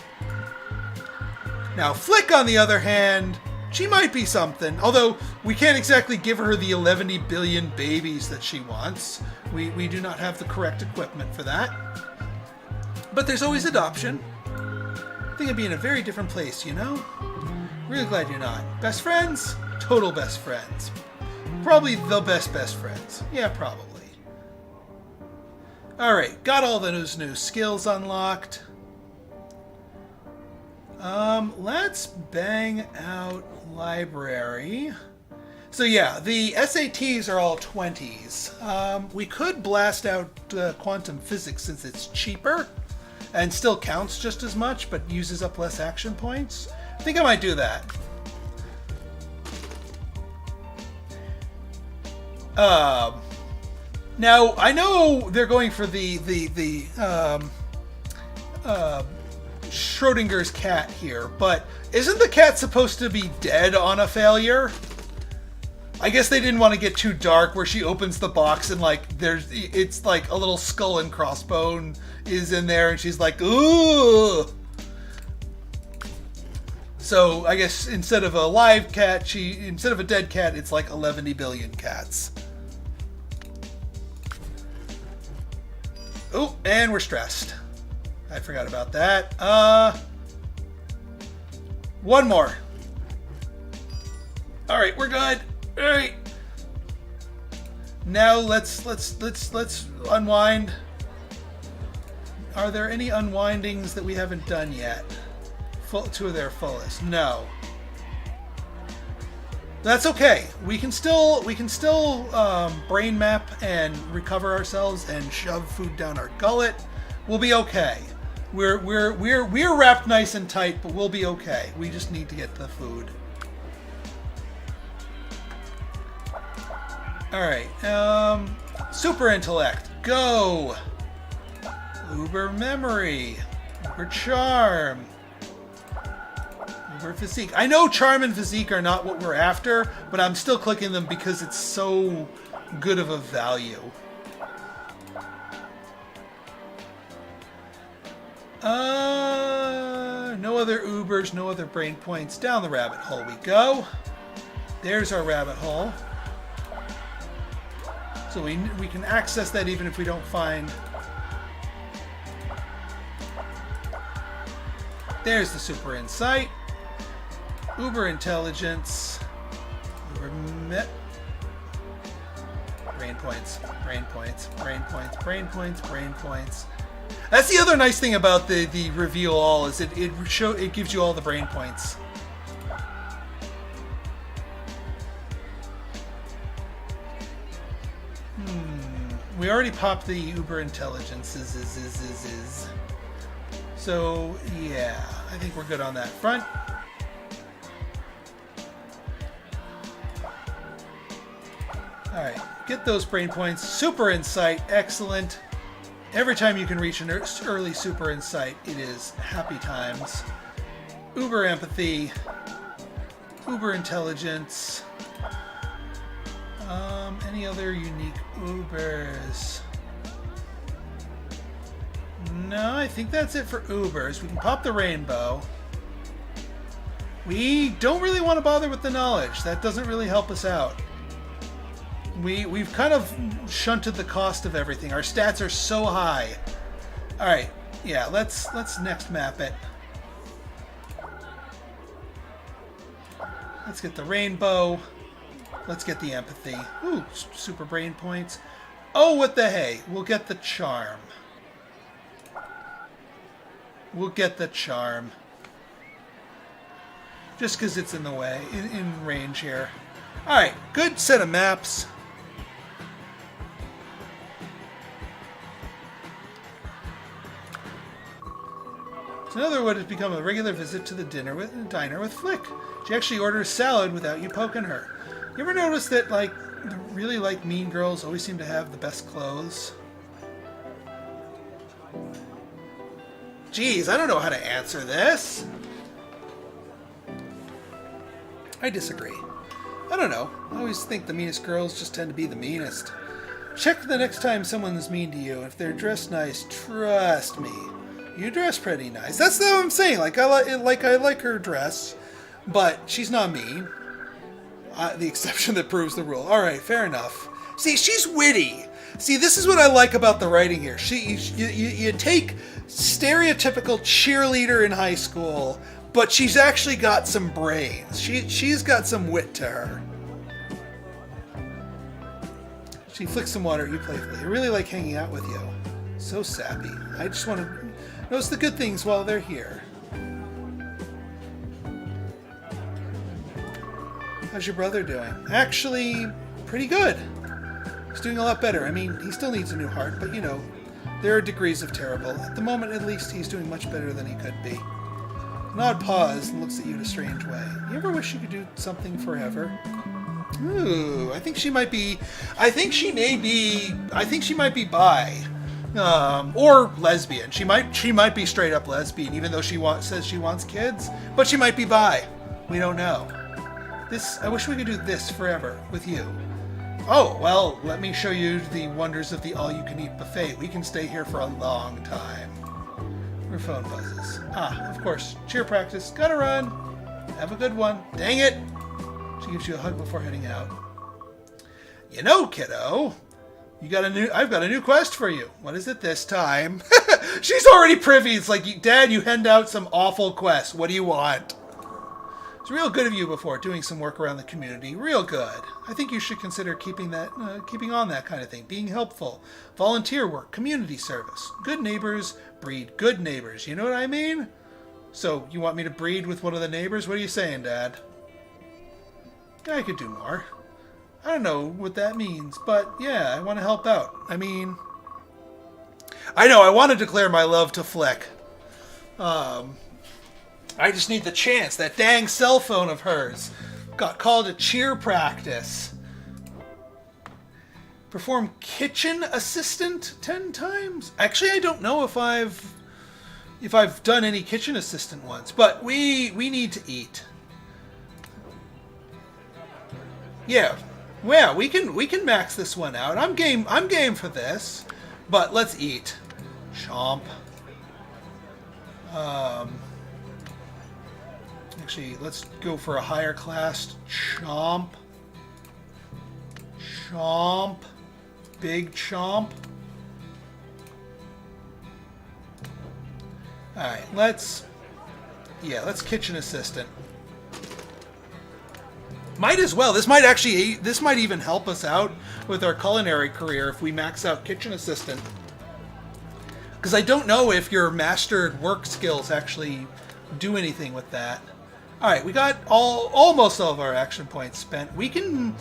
Speaker 1: Now, Flick, on the other hand, she might be something. Although we can't exactly give her the 11 billion babies that she wants. We do not have the correct equipment for that. But there's always adoption. I think I'd be in a very different place, you know? Really glad you're not. Best friends? Total best friends. Probably the best friends. Yeah, probably. Alright, got all those new skills unlocked. Let's bang out library. So yeah, the SATs are all 20s. We could blast out quantum physics since it's cheaper and still counts just as much, but uses up less action points. I think I might do that. Now I know they're going for the Schrodinger's cat here, but isn't the cat supposed to be dead on a failure? I guess they didn't want to get too dark where she opens the box and like it's like a little skull and crossbone is in there and she's like, ooh. So I guess instead of a live cat, instead of a dead cat, it's like 11 billion cats. Oh, and we're stressed. I forgot about that. One more. All right, we're good. All right. Now let's unwind. Are there any unwindings that we haven't done yet? To their fullest? No. That's okay. We can still brain map and recover ourselves and shove food down our gullet. We'll be okay. We're wrapped nice and tight, but we'll be okay. We just need to get the food. All right. Super intellect. Go. Uber memory. Uber charm. Uber physique. I know charm and physique are not what we're after, but I'm still clicking them because it's so good of a value. No other Ubers, no other brain points. Down the rabbit hole we go. There's our rabbit hole. So we can access that even if we don't find... There's the super insight. Uber intelligence. Uber brain points. Brain points. Brain points. Brain points. Brain points. That's the other nice thing about the reveal all is it gives you all the brain points. We already popped the Uber intelligences. So yeah, I think we're good on that front. All right, get those brain points. Super insight, excellent. Every time you can reach an early super insight, it is happy times. Uber empathy, Uber intelligence. Any other unique Ubers? No, I think that's it for Ubers. We can pop the rainbow. We don't really want to bother with the knowledge. That doesn't really help us out. We've kind of shunted the cost of everything. Our stats are so high. All right, yeah, let's next map it. Let's get the rainbow. Let's get the empathy. Ooh, super brain points. Oh, what the hey? We'll get the charm. We'll get the charm. Just because it's in the way, in range here. All right, good set of maps. So another would has become a regular visit to the diner with Flick. She actually orders salad without you poking her. You ever notice that, like, really, like, mean girls always seem to have the best clothes? Geez, I don't know how to answer this. I disagree. I don't know. I always think the meanest girls just tend to be the meanest. Check the next time someone's mean to you. If they're dressed nice, trust me, you dress pretty nice. That's what I'm saying. Like I like her dress, but she's not mean. The exception that proves the rule. All right, fair enough. See, she's witty. See, this is what I like about the writing here. You take stereotypical cheerleader in high school, but she's actually got some brains. She's got some wit to her. She flicks some water at you playfully. I really like hanging out with you. So sappy. I just want to notice the good things while they're here. How's your brother doing? Actually, pretty good. He's doing a lot better. I mean, he still needs a new heart, but you know, there are degrees of terrible. At the moment, at least, he's doing much better than he could be. An odd pause and looks at you in a strange way. You ever wish you could do something forever? Ooh, I think she might be bi. Or lesbian. She might be straight up lesbian, even though she says she wants kids, but she might be bi. We don't know. I wish we could do this forever with you. Oh, well, let me show you the wonders of the all-you-can-eat buffet. We can stay here for a long time. Her phone buzzes. Ah, of course. Cheer practice. Gotta run. Have a good one. Dang it. She gives you a hug before heading out. You know, kiddo, I've got a new quest for you. What is it this time? She's already privy. It's like, Dad, you hand out some awful quest. What do you want? It's real good of you before, doing some work around the community. Real good. I think you should consider keeping on that kind of thing. Being helpful. Volunteer work. Community service. Good neighbors breed good neighbors. You know what I mean? So, you want me to breed with one of the neighbors? What are you saying, Dad? I could do more. I don't know what that means, but yeah, I want to help out. I mean, I know, I want to declare my love to Flick. I just need the chance. That dang cell phone of hers got called to cheer practice. Perform kitchen assistant 10 times? Actually, I don't know if I've done any kitchen assistant ones, but we need to eat. Yeah. Well, we can max this one out. I'm game for this. But let's eat. Chomp. Actually, let's go for a higher class. Chomp. Chomp. Big chomp. Alright, let's kitchen assistant. Might as well. This might even help us out with our culinary career if we max out kitchen assistant. Because I don't know if your mastered work skills actually do anything with that. All right, we got almost all of our action points spent. We can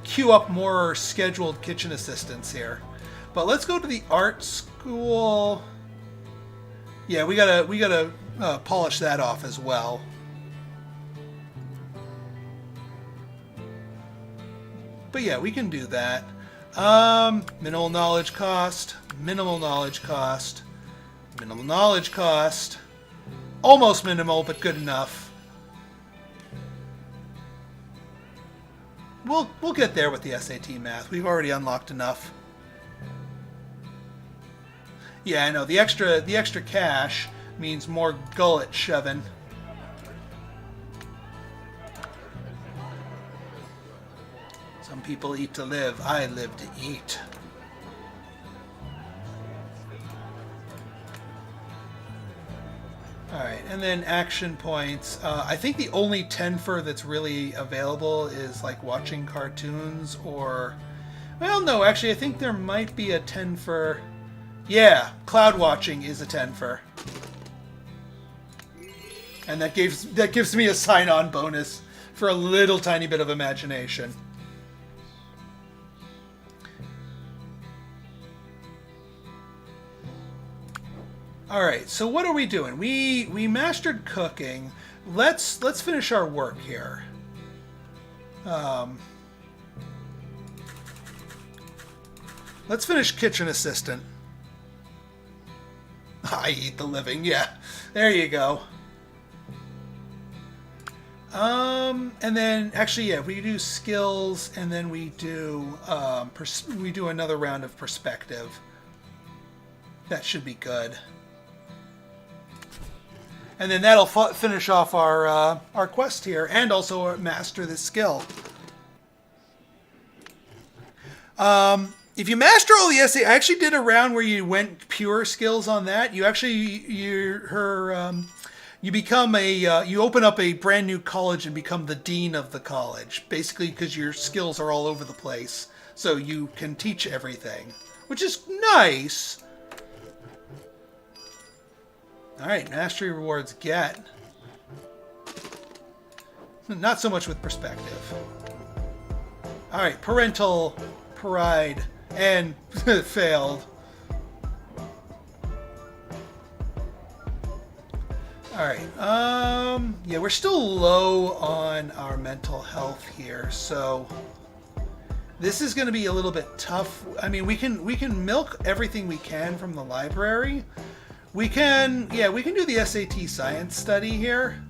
Speaker 1: queue up more scheduled kitchen assistants here, but let's go to the art school. Yeah, we gotta polish that off as well. But yeah, we can do that. Minimal knowledge cost, minimal knowledge cost, minimal knowledge cost. Almost minimal, but good enough. We'll get there with the SAT math. We've already unlocked enough. Yeah, I know. The extra cash means more gullet shoving. Some people eat to live. I live to eat. Alright, and then action points. I think the only 10 that's really available is like watching cartoons or... Well, no, actually I think there might be a 10 for... Yeah, cloud watching is a 10 for. And that gives me a sign-on bonus for a little tiny bit of imagination. All right, so what are we doing? We mastered cooking. Let's finish our work here. Let's finish kitchen assistant. I eat the living. Yeah, there you go. And then actually, yeah, we do skills, and then we do another round of perspective. That should be good. And then that'll finish off our quest here, and also master this skill. If you master all the essay, I actually did a round where you went pure skills on that. You actually you open up a brand new college and become the dean of the college, basically because your skills are all over the place, so you can teach everything, which is nice. Alright, mastery rewards get. Not so much with perspective. Alright, parental pride and failed. Alright, yeah, we're still low on our mental health here, so this is going to be a little bit tough. I mean, we can milk everything we can from the library. We can do the SAT science study here.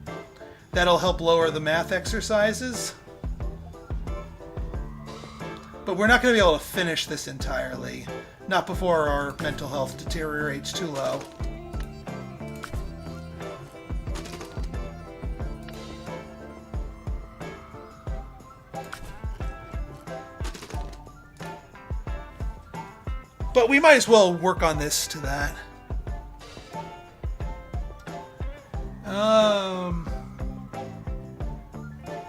Speaker 1: That'll help lower the math exercises. But we're not going to be able to finish this entirely. Not before our mental health deteriorates too low. But we might as well work on this to that.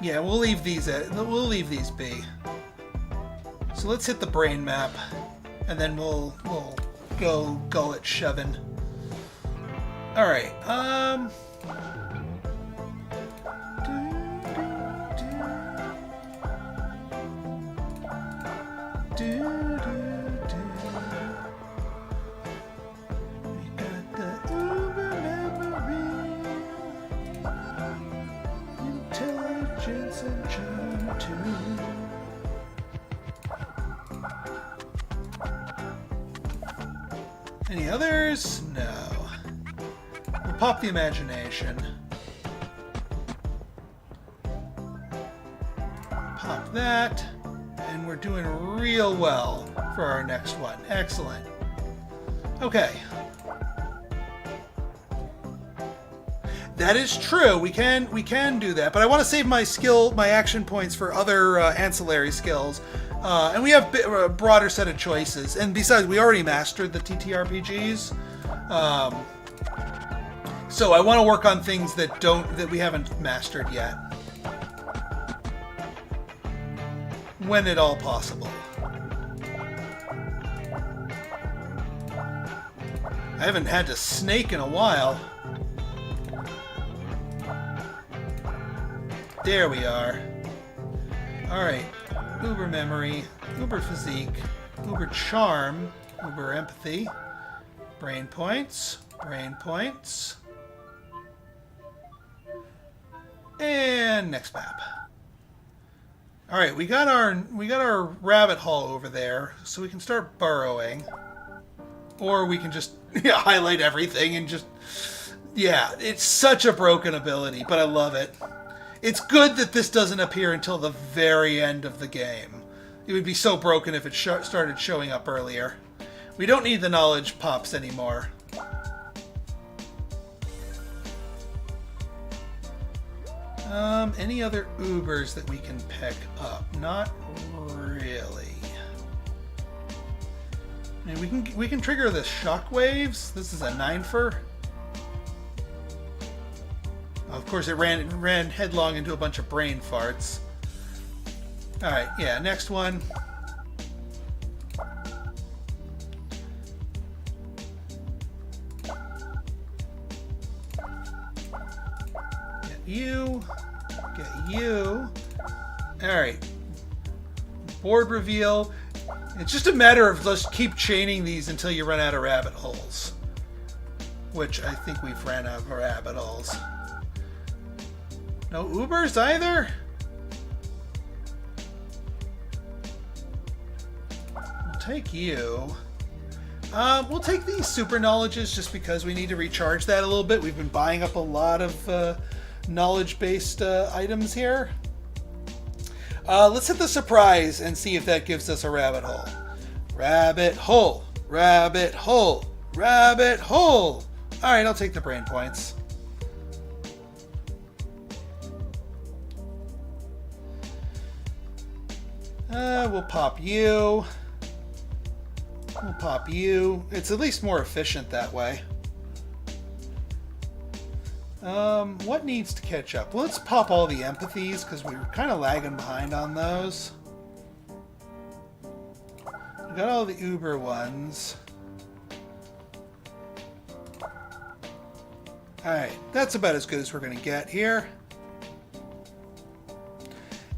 Speaker 1: Yeah, we'll leave these be. So let's hit the brain map, and then we'll go gullet shoving. All right. Any others? No. We'll pop the imagination. Pop that. And we're doing real well for our next one. Excellent. Okay. That is true. We can do that, but I want to save my action points for other ancillary skills. And we have a broader set of choices. And besides, we already mastered the TTRPGs. So I want to work on things that we haven't mastered yet. when at all possible. I haven't had to snake in a while. There we are. Alright. Uber memory, uber physique, uber charm, uber empathy, brain points, and next map. Alright, we got our rabbit hole over there, so we can start burrowing. Or we can just highlight everything and just... Yeah, it's such a broken ability, but I love it. It's good that this doesn't appear until the very end of the game. It would be so broken if it started showing up earlier. We don't need the knowledge pops anymore. Any other Ubers that we can pick up? Not really. I mean, we can trigger the shockwaves. This is a 9-fer. Of course, it ran headlong into a bunch of brain farts. All right, yeah. Next one. Get you. Get you. All right. Board reveal. It's just a matter of just keep chaining these until you run out of rabbit holes. Which I think we've ran out of rabbit holes. No Ubers either? We'll take you. We'll take these super knowledges just because we need to recharge that a little bit. We've been buying up a lot of knowledge-based items here. Let's hit the surprise and see if that gives us a rabbit hole. Rabbit hole. Rabbit hole. Rabbit hole. Alright, I'll take the brain points. We'll pop you. We'll pop you. It's at least more efficient that way. What needs to catch up? Let's pop all the empathies because we were kind of lagging behind on those. We got all the Uber ones. Alright, that's about as good as we're going to get here.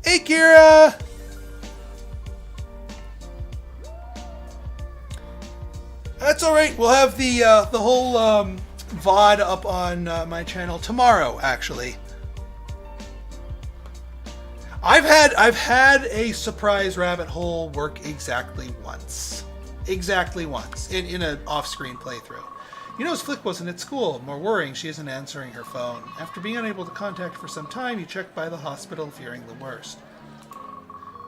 Speaker 1: Hey, Kira! That's alright, we'll have the whole VOD up on my channel tomorrow, actually. I've had a surprise rabbit hole work exactly once. Exactly once. In an off-screen playthrough. You know, Flick wasn't at school. More worrying, she isn't answering her phone. After being unable to contact for some time, you check by the hospital, fearing the worst.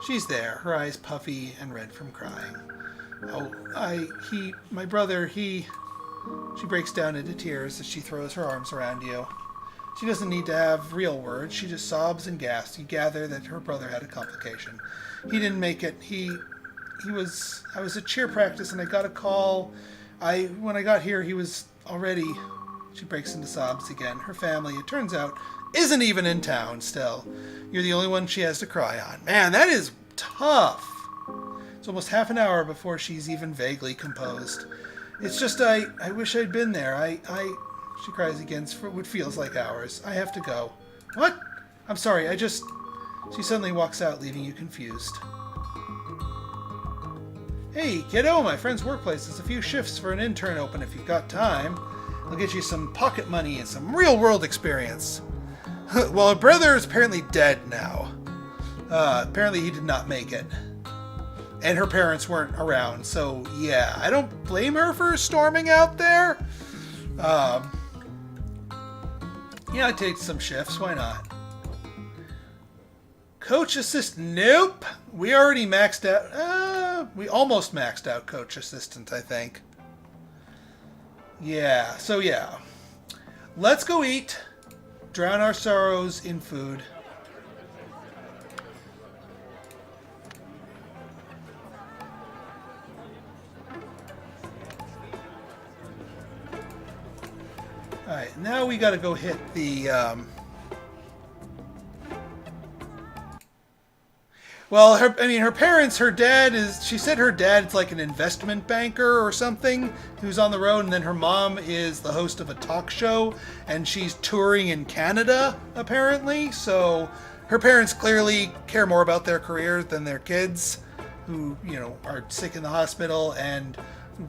Speaker 1: She's there, her eyes puffy and red from crying. Oh, my brother, She breaks down into tears as she throws her arms around you. She doesn't need to have real words. She just sobs and gasps. You gather that her brother had a complication. He didn't make it. I was at cheer practice and I got a call. When I got here, he was already... She breaks into sobs again. Her family, it turns out, isn't even in town still. You're the only one she has to cry on. Man, that is tough. It's almost half an hour before she's even vaguely composed. It's just, I wish I'd been there. She cries again for what feels like hours. I have to go. What? I'm sorry, She suddenly walks out, leaving you confused. Hey, kiddo, my friend's workplace has a few shifts for an intern open if you've got time. I'll get you some pocket money and some real-world experience. Well, her brother is apparently dead now. Apparently he did not make it. And her parents weren't around, so yeah, I don't blame her for storming out there. Yeah, I'd take some shifts, why not? Coach assist, nope. We already maxed out, we almost maxed out coach assistant, I think. Yeah, so yeah. Let's go eat, drown our sorrows in food. Alright, now we gotta go hit the, Well, her parents, her dad is, she said her dad's like an investment banker or something who's on the road, and then her mom is the host of a talk show, and she's touring in Canada, apparently. So her parents clearly care more about their careers than their kids, who, you know, are sick in the hospital and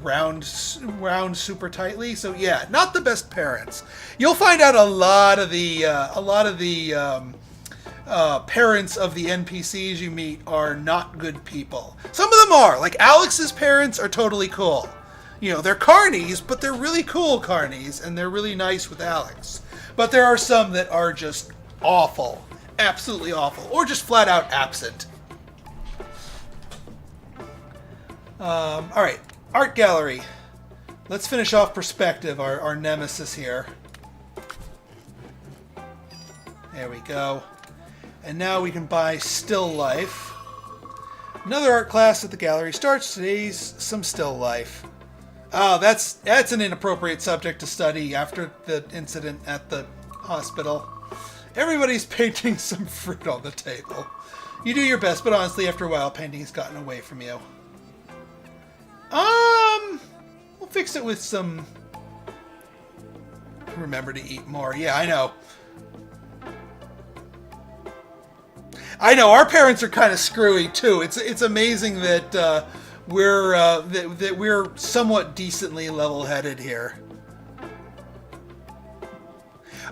Speaker 1: round super tightly. So yeah, not the best parents. You'll find out a lot of the parents of the NPCs you meet are not good people. Some of them are. Like Alex's parents are totally cool. You know, they're carnies, but they're really cool carnies, and they're really nice with Alex. But there are some that are just awful. Absolutely awful. Or just flat out absent. Alright, art gallery. Let's finish off perspective, our nemesis here. There we go. And now we can buy still life. Another art class at the gallery starts. Today's some still life. Oh, that's an inappropriate subject to study after the incident at the hospital. Everybody's painting some fruit on the table. You do your best, but honestly, after a while, painting's gotten away from you. We'll fix it with some... Remember to eat more. Yeah, I know. I know, our parents are kind of screwy too. It's amazing that we're somewhat decently level-headed here.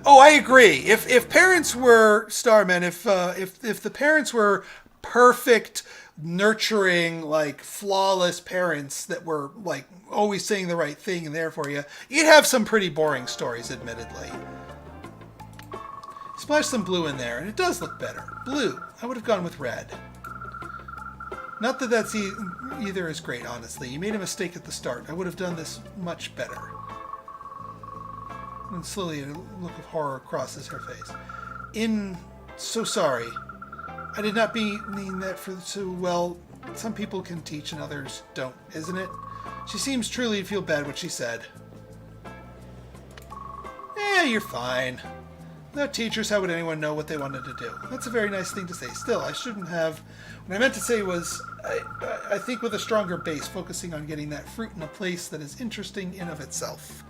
Speaker 1: Oh, I agree. If parents were Starman, if the parents were perfect, nurturing, like flawless parents that were like always saying the right thing and there for you, you'd have some pretty boring stories, admittedly. Splash some blue in there, and it does look better. Blue. I would have gone with red. Not that that's either is great, honestly. You made a mistake at the start. I would have done this much better. And slowly a look of horror crosses her face. So sorry. I did not mean that for so well. Some people can teach and others don't, isn't it? She seems truly to feel bad what she said. You're fine. Without teachers, how would anyone know what they wanted to do? That's a very nice thing to say. Still, I shouldn't have... What I meant to say was, I think with a stronger base, focusing on getting that fruit in a place that is interesting in of itself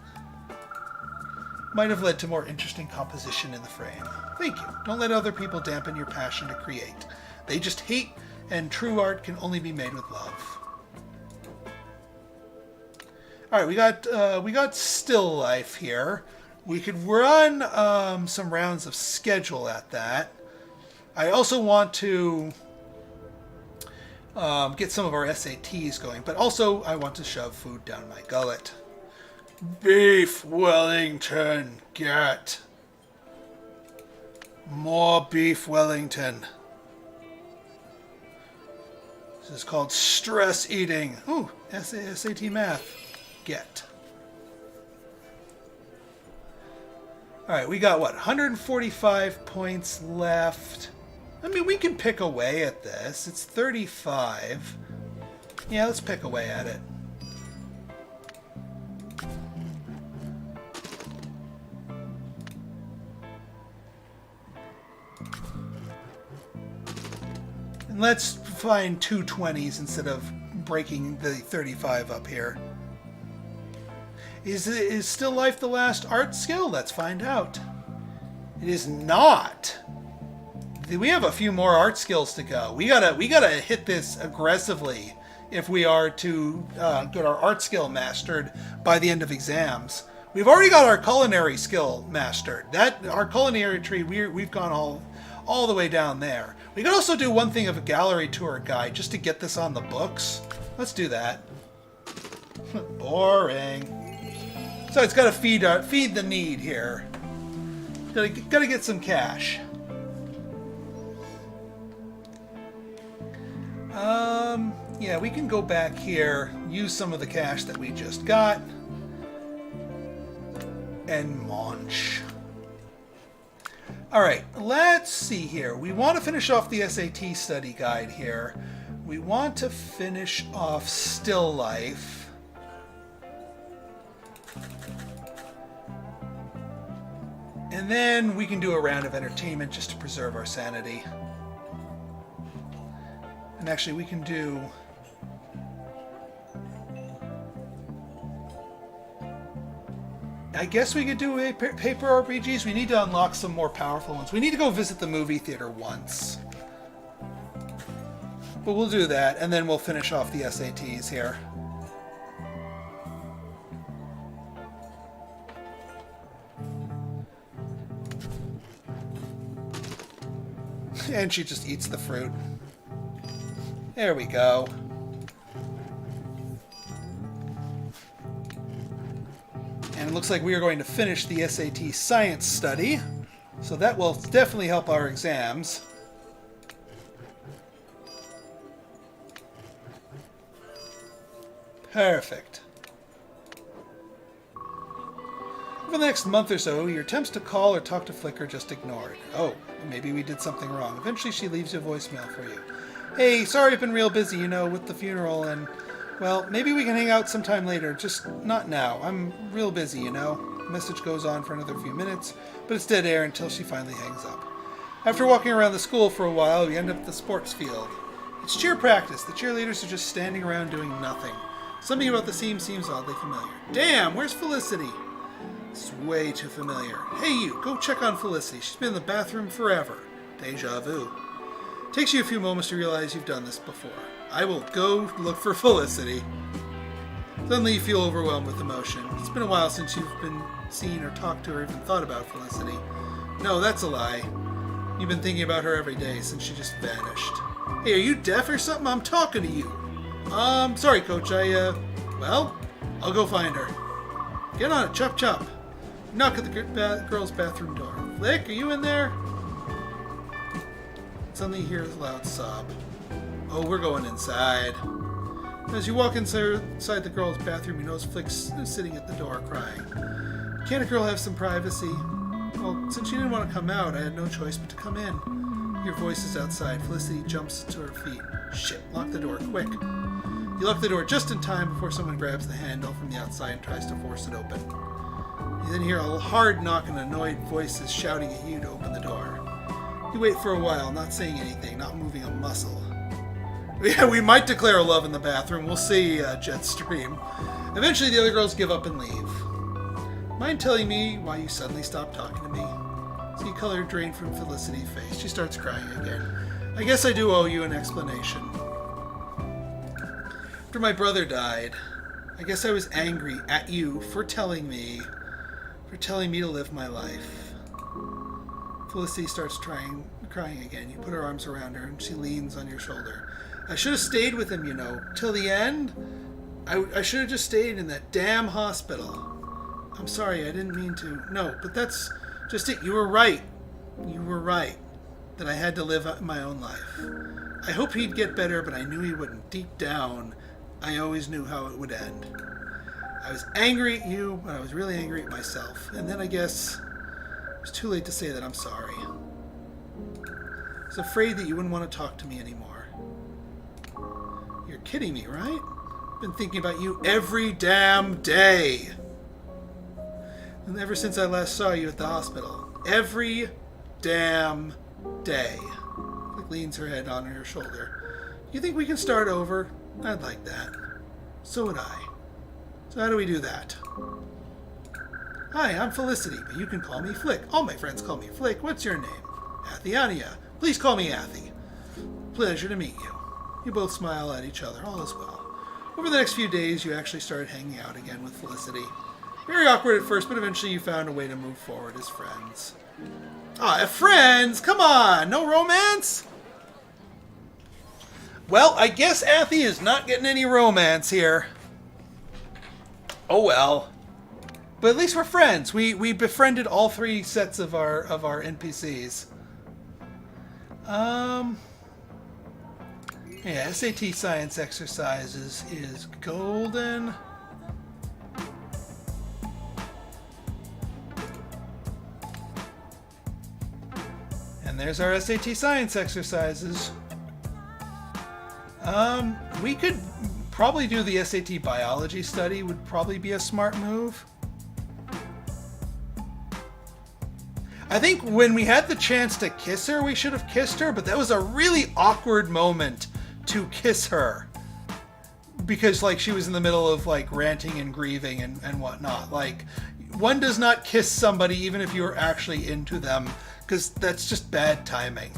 Speaker 1: might have led to more interesting composition in the frame. Thank you. Don't let other people dampen your passion to create. They just hate, and true art can only be made with love. Alright, we got still life here. We could run some rounds of schedule at that. I also want to get some of our SATs going, but also I want to shove food down my gullet. Beef Wellington, get. More beef Wellington. This is called stress eating. Ooh, SAT math, get. Alright, we got what, 145 points left. I mean, we can pick away at this. It's 35. Yeah, let's pick away at it. And let's find two 20s instead of breaking the 35 up here. Is still life the last art skill? Let's find out. It is not. We have a few more art skills to go. We gotta hit this aggressively if we are to get our art skill mastered by the end of exams. We've already got our culinary skill mastered. Our culinary tree, we've gone all the way down there. We could also do one thing of a gallery tour guide just to get this on the books. Let's do that. Boring. So it's got to feed the need here. Got to get some cash. Yeah, we can go back here, use some of the cash that we just got, and munch. All right, let's see here. We want to finish off the SAT study guide here. We want to finish off still life. And then we can do a round of entertainment just to preserve our sanity. And actually, we can do... I guess we could do a paper RPGs. We need to unlock some more powerful ones. We need to go visit the movie theater once. But we'll do that, and then we'll finish off the SATs here. And she just eats the fruit. There we go. And it looks like we are going to finish the SAT science study. So that will definitely help our exams. Perfect. Over the next month or so, your attempts to call or talk to Flick are just ignored. Oh, maybe we did something wrong. Eventually she leaves a voicemail for you. Hey, sorry I've been real busy, you know, with the funeral and... Well, maybe we can hang out sometime later, just not now. I'm real busy, you know. The message goes on for another few minutes, but it's dead air until she finally hangs up. After walking around the school for a while, we end up at the sports field. It's cheer practice. The cheerleaders are just standing around doing nothing. Something about the scene seems oddly familiar. Damn, where's Felicity? It's way too familiar. Hey you, go check on Felicity. She's been in the bathroom forever. Deja vu. Takes you a few moments to realize you've done this before. I will go look for Felicity. Suddenly you feel overwhelmed with emotion. It's been a while since you've been seen or talked to or even thought about Felicity. No, that's a lie. You've been thinking about her every day since she just vanished. Hey, are you deaf or something? I'm talking to you. Sorry, Coach. Well, I'll go find her. Get on it, chop chop. Knock at the girl's bathroom door. Flick, are you in there? Suddenly you hear a loud sob. Oh, we're going inside. As you walk inside the girl's bathroom, you notice Flick's sitting at the door crying. Can't a girl have some privacy? Well, since you didn't want to come out, I had no choice but to come in. Your voice is outside. Felicity jumps to her feet. Shit, lock the door, quick. You lock the door just in time before someone grabs the handle from the outside and tries to force it open. You then hear a hard knock and annoyed voices shouting at you to open the door. You wait for a while, not saying anything, not moving a muscle. Yeah, we might declare a love in the bathroom. We'll see, Jetstream. Eventually, the other girls give up and leave. Mind telling me why you suddenly stopped talking to me? See color drain from Felicity's face. She starts crying again. I guess I do owe you an explanation. After my brother died, I guess I was angry at you for telling me to live my life. Felicity starts crying again. You put her arms around her and she leans on your shoulder. I should have stayed with him, you know, till the end. I should have just stayed in that damn hospital. I'm sorry, I didn't mean to. No, but that's just it. You were right. You were right that I had to live my own life. I hoped he'd get better, but I knew he wouldn't. Deep down, I always knew how it would end. I was angry at you, but I was really angry at myself. And then I guess it was too late to say that I'm sorry. I was afraid that you wouldn't want to talk to me anymore. You're kidding me, right? I've been thinking about you every damn day. And ever since I last saw you at the hospital. Every damn day. Flick leans her head on her shoulder. You think we can start over? I'd like that. So would I. So how do we do that? Hi, I'm Felicity, but you can call me Flick. All my friends call me Flick. What's your name? Athieania. Please call me Athie. Pleasure to meet you. You both smile at each other. All is well. Over the next few days, you actually started hanging out again with Felicity. Very awkward at first, but eventually you found a way to move forward as friends. Friends? Come on! No romance? Well, I guess Athie is not getting any romance here. Oh well. But at least we're friends. We befriended all three sets of our NPCs. Yeah, SAT science exercises is golden. And there's our SAT science exercises. We could probably do the SAT biology study, would probably be a smart move. I think when we had the chance to kiss her, we should have kissed her, but that was a really awkward moment to kiss her because like she was in the middle of like ranting and grieving and whatnot. Like, one does not kiss somebody even if you're actually into them, because that's just bad timing.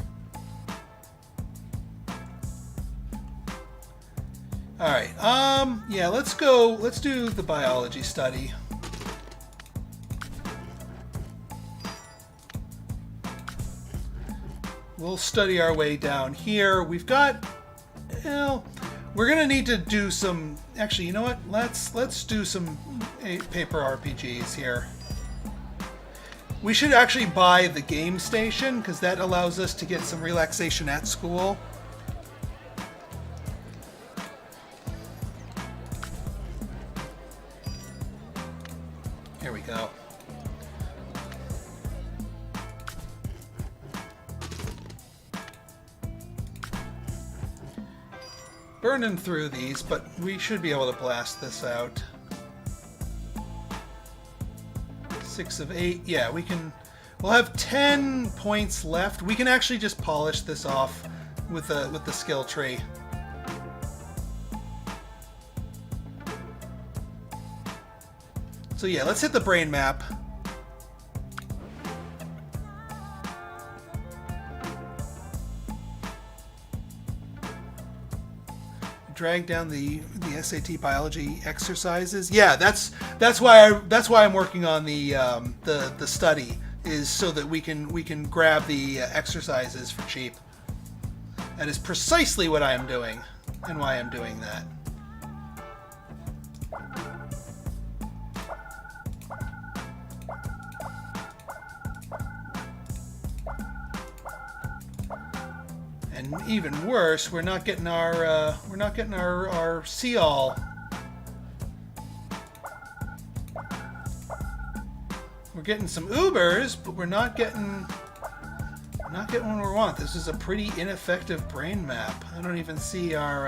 Speaker 1: Alright, yeah, let's do the biology study. We'll study our way down here. We've got, well, we're gonna need to do some, actually, you know what? Let's do some paper RPGs here. We should actually buy the game station, because that allows us to get some relaxation at school. Here we go. Burning through these, but we should be able to blast this out. 6 of 8. Yeah, we can. We'll have 10 points left. We can actually just polish this off with the skill tree. So yeah, let's hit the brain map. Drag down the SAT biology exercises. Yeah, that's why I'm working on the study, is so that we can grab the exercises for cheap. That is precisely what I am doing, and why I'm doing that. And even worse, we're not getting our see-all. We're getting some Ubers, but we're not getting what we want. This is a pretty ineffective brain map. I don't even see our.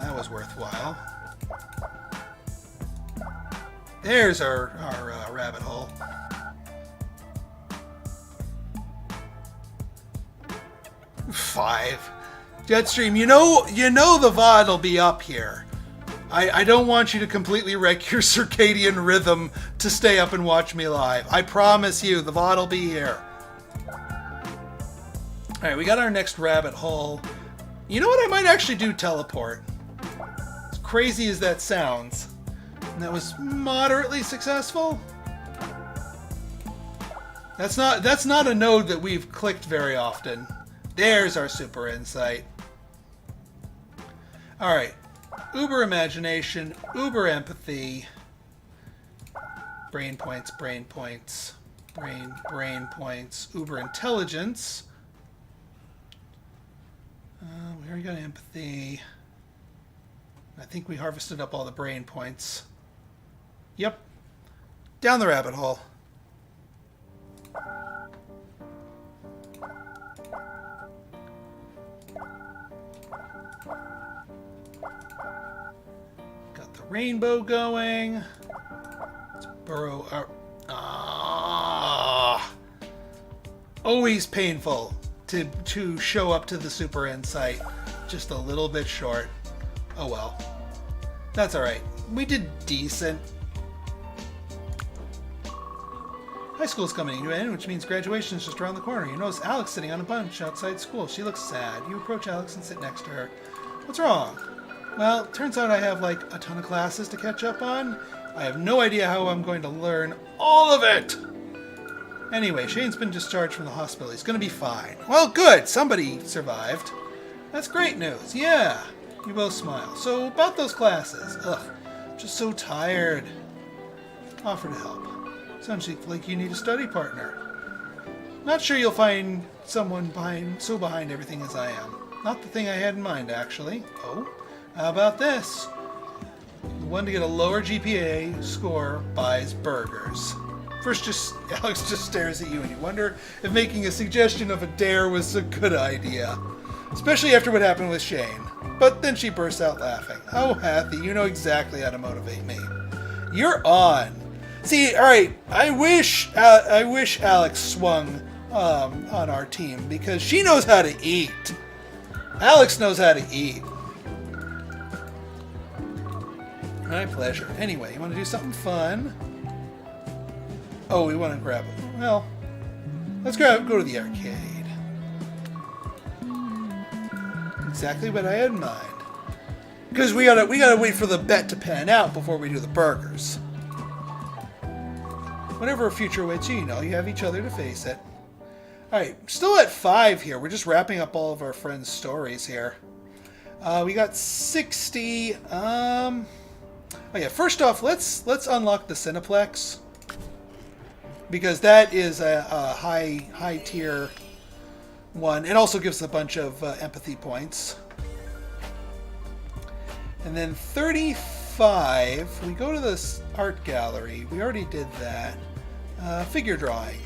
Speaker 1: That was worthwhile. There's our rabbit hole. Five. Jetstream, you know the VOD will be up here. I don't want you to completely wreck your circadian rhythm to stay up and watch me live. I promise you, the VOD will be here. Alright, we got our next rabbit hole. You know what? I might actually do teleport. As crazy as that sounds. And that was moderately successful. That's not a node that we've clicked very often. There's our super insight. Alright. Uber imagination, uber empathy. Brain points, brain points. Brain points. Uber intelligence. We already got empathy. I think we harvested up all the brain points. Yep. Down the rabbit hole. Got the rainbow going. Let's burrow our... Always painful to show up to the super insight. Just a little bit short. Oh well. That's alright. We did decent. High school's coming to an end, which means graduation is just around the corner. You notice Alex sitting on a bench outside school. She looks sad. You approach Alex and sit next to her. What's wrong? Well, turns out I have like a ton of classes to catch up on. I have no idea how I'm going to learn all of it. Anyway, Shane's been discharged from the hospital. He's going to be fine. Well, good. Somebody survived. That's great news. Yeah. You both smile. So, about those classes. Ugh. Just so tired. Offer to help. Sounds like you need a study partner. Not sure you'll find someone behind everything as I am. Not the thing I had in mind, actually. Oh? How about this? The one to get a lower GPA score buys burgers. First, Alex just stares at you, and you wonder if making a suggestion of a dare was a good idea. Especially after what happened with Shane. But then she bursts out laughing. Oh, Athie, you know exactly how to motivate me. You're on. See, alright, I wish Alex swung on our team because she knows how to eat. Alex knows how to eat. My pleasure. Anyway, you want to do something fun? Oh, we want to grab it. Well, let's go to the arcade. Exactly what I had in mind. Because we gotta wait for the bet to pan out before we do the burgers. Whatever future waits you, you have each other to face it. Alright, still at 5 here. We're just wrapping up all of our friends' stories here. We got 60. Oh yeah, first off, let's unlock the Cineplex. Because that is a high tier one. It also gives a bunch of empathy points. And then 35, we go to this art gallery. We already did that. Figure drawing.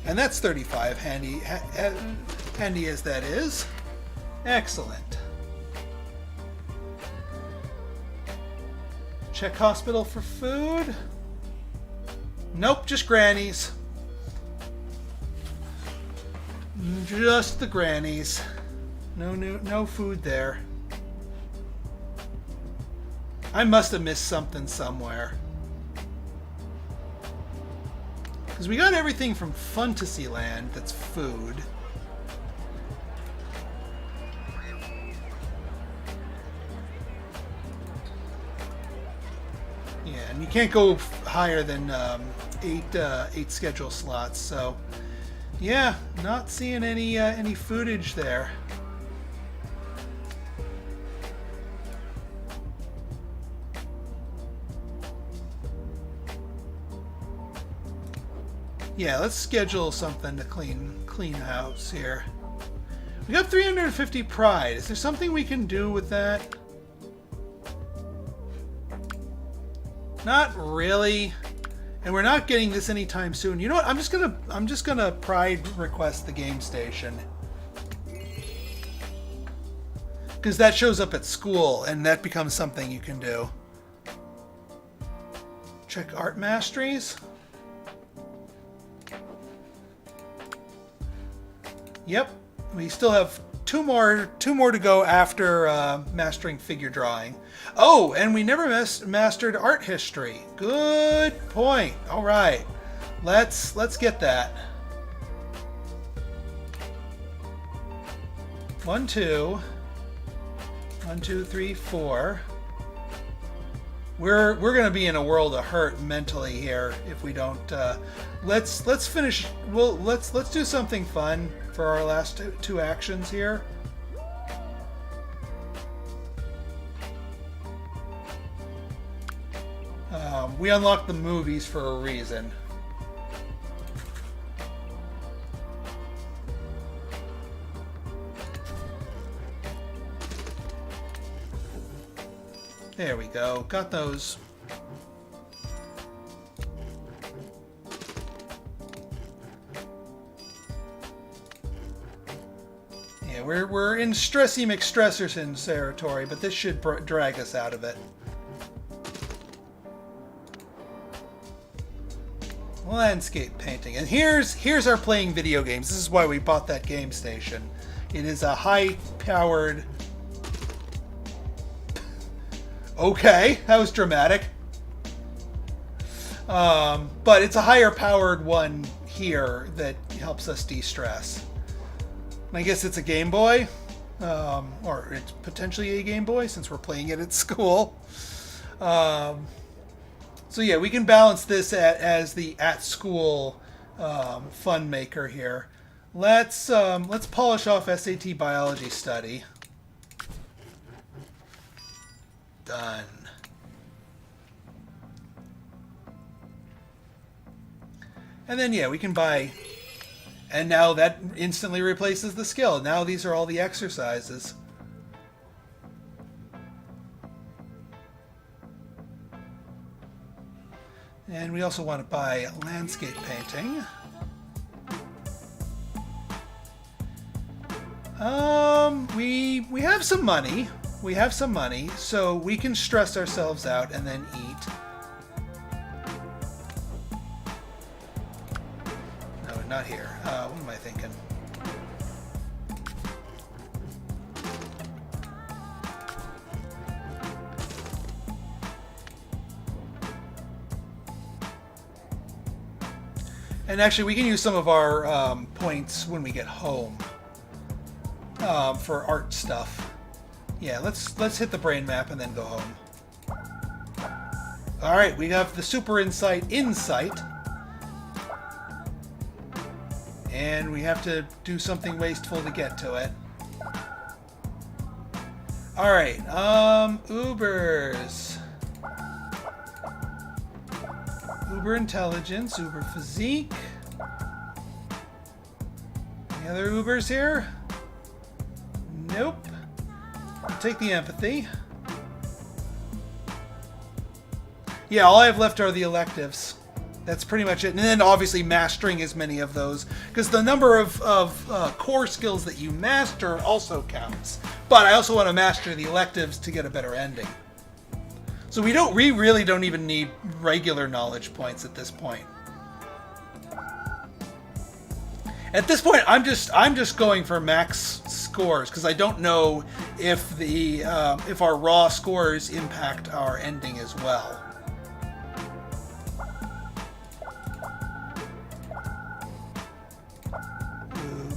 Speaker 1: And that's 35, handy as that is. Excellent. Check hospital for food. Nope, just grannies. Just the grannies. No food there. I must have missed something somewhere. Because we got everything from Fantasyland that's food. Yeah, and you can't go higher than 8 schedule slots, so yeah, not seeing any footage there. Yeah, let's schedule something to clean house here. We got 350 pride. Is there something we can do with that? Not really. And we're not getting this anytime soon. You know what? I'm just gonna pride request the game station. Because that shows up at school and that becomes something you can do. Check art masteries. Yep, we still have two more to go after mastering figure drawing. Oh, and we never mastered art history. Good point. All right, let's get that. 1, 2, 1, 2, 3, 4. We're gonna be in a world of hurt mentally here if we don't. Let's finish. Well, let's do something fun for our last two actions here. We unlocked the movies for a reason. There we go. Got those. Yeah, we're in Stressy McStresserson territory, but this should drag us out of it. Landscape painting. And here's our playing video games. This is why we bought that game station. It is a high-powered... Okay, that was dramatic. But it's a higher-powered one here that helps us de-stress. I guess it's a Game Boy. Or it's potentially a Game Boy since we're playing it at school. So yeah, we can balance this as the at-school fun maker here. Let's polish off SAT biology study. Done. And then yeah, we can buy. And now that instantly replaces the skill. Now these are all the exercises. And we also want to buy landscape painting. We have some money. We have some money, so we can stress ourselves out and then eat. No, not here. What am I thinking? And actually, we can use some of our points when we get home for art stuff. Yeah, let's hit the brain map and then go home. All right, we have the super insight, and we have to do something wasteful to get to it. All right, Ubers. Uber intelligence, Uber physique. Any other Ubers here? Nope. I'll take the empathy. Yeah, all I have left are the electives. That's pretty much it. And then obviously mastering as many of those, because the number of core skills that you master also counts. But I also want to master the electives to get a better ending. So we really don't even need regular knowledge points at this point. At this point, I'm just going for max scores because I don't know if if our raw scores impact our ending as well.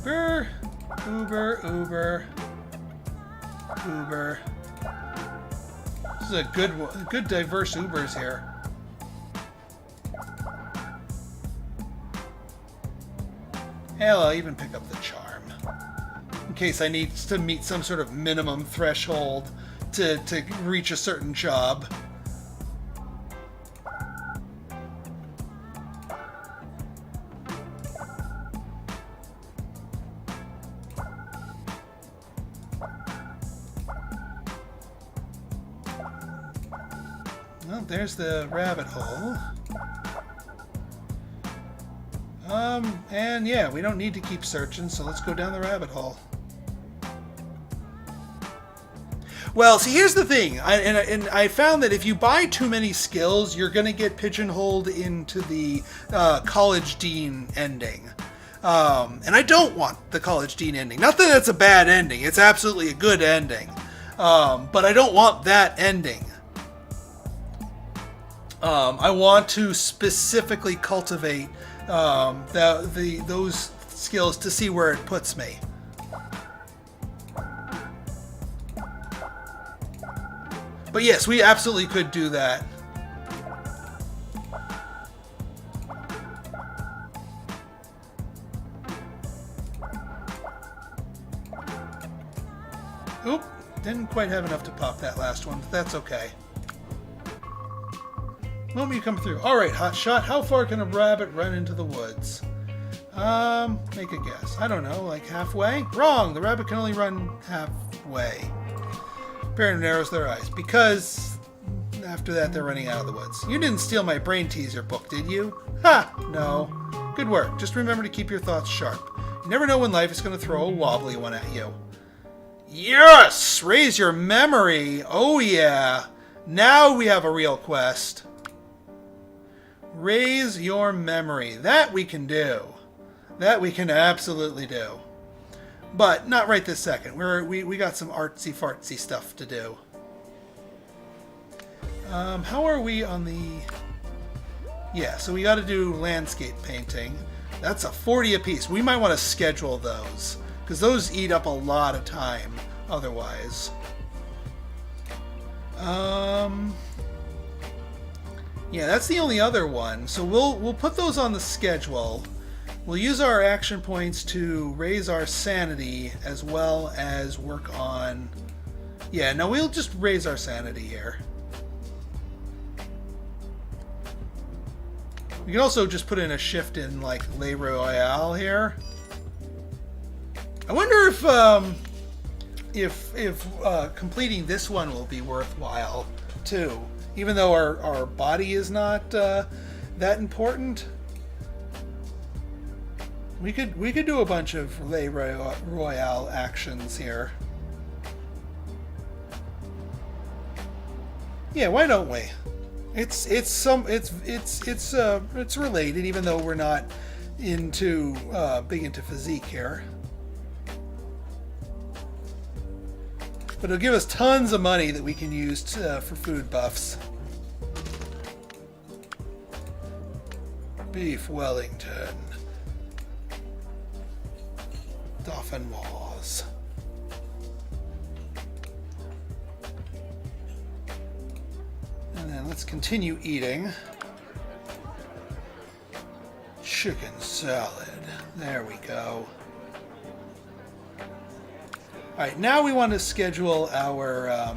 Speaker 1: Uber, Uber, Uber, Uber. This is a good diverse Ubers here. Hell, I'll even pick up the charm. In case I need to meet some sort of minimum threshold to reach a certain job. Well, there's the rabbit hole. And yeah, we don't need to keep searching, so let's go down the rabbit hole. Well, see, here's the thing. I found that if you buy too many skills, you're going to get pigeonholed into the college dean ending. And I don't want the college dean ending. Not that it's a bad ending. It's absolutely a good ending. But I don't want that ending. I want to specifically cultivate those skills to see where it puts me. But yes, we absolutely could do that. Oop, didn't quite have enough to pop that last one, but that's okay. Moment you come through. Alright, hotshot. How far can a rabbit run into the woods? Make a guess. I don't know, like halfway? Wrong! The rabbit can only run halfway. Parent narrows their eyes. Because after that, they're running out of the woods. You didn't steal my brain teaser book, did you? Ha! No. Good work. Just remember to keep your thoughts sharp. You never know when life is going to throw a wobbly one at you. Yes! Raise your memory! Oh yeah! Now we have a real quest. Raise your memory. That we can do. That we can absolutely do. But not right this second. We got some artsy fartsy stuff to do. How are we on the... Yeah, so we got to do landscape painting. That's a 40 apiece. We might want to schedule those, because those eat up a lot of time otherwise. Yeah, that's the only other one. So we'll put those on the schedule. We'll use our action points to raise our sanity as well as work on... Yeah, no, we'll just raise our sanity here. We can also just put in a shift in, like, Les Royale here. I wonder if completing this one will be worthwhile, too. Even though our body is not that important. We could do a bunch of Les Royale actions here. Yeah, why don't we? It's related, even though we're not big into physique here. But it'll give us tons of money that we can use for food buffs. Beef Wellington. Dauphinoise. And then let's continue eating. Chicken salad. There we go. Alright, now we want to schedule our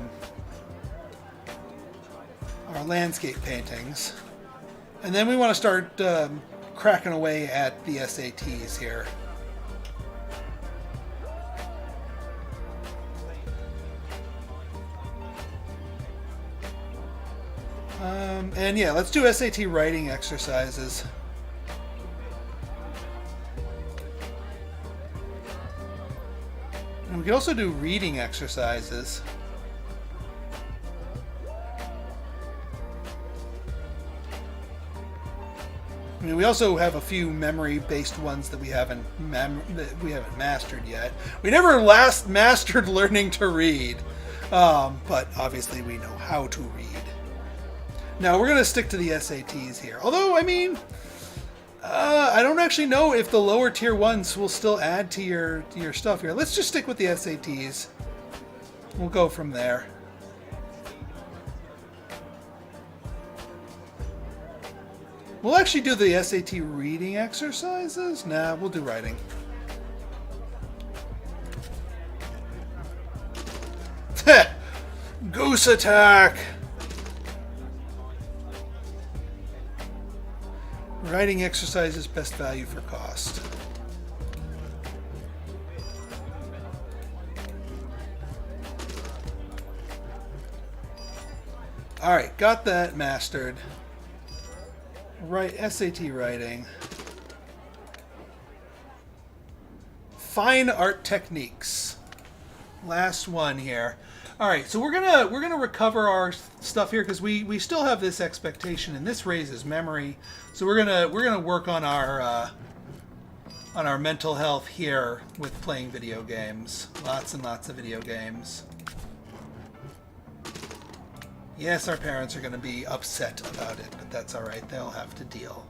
Speaker 1: landscape paintings. And then we want to start cracking away at the SATs here. And yeah, let's do SAT writing exercises. And we can also do reading exercises. I mean, we also have a few memory-based ones that we haven't mastered yet. We never mastered learning to read, but obviously we know how to read. Now we're going to stick to the SATs here. Although, I mean, I don't actually know if the lower tier ones will still add to your stuff here. Let's just stick with the SATs. We'll go from there. We'll actually do the SAT reading exercises. Nah, we'll do writing. Goose attack! Writing exercises, best value for cost. Alright, got that mastered. Right, SAT writing. Fine art techniques. Last one here. All right, so we're gonna recover our stuff here because we still have this expectation, and this raises memory. So we're gonna work on our mental health here with playing video games. Lots and lots of video games. Yes, our parents are going to be upset about it, but that's all right. They'll have to deal.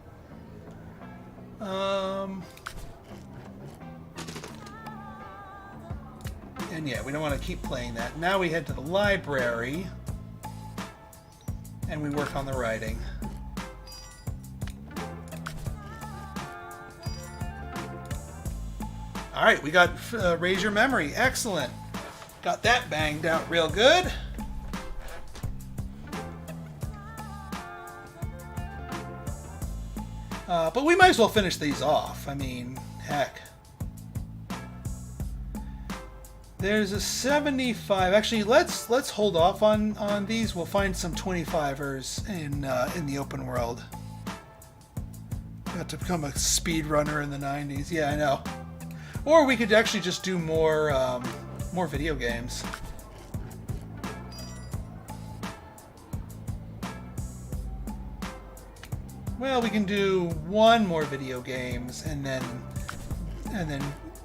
Speaker 1: And yeah, we don't want to keep playing that. Now we head to the library, and we work on the writing. All right, we got raise your memory. Excellent. Got that banged out real good. But we might as well finish these off. I mean, heck. There's a 75. Actually, let's hold off on these. We'll find some 25ers in the open world. Got to become a speedrunner in the 90s. Yeah, I know. Or we could actually just do more video games. Well, we can do one more video games and then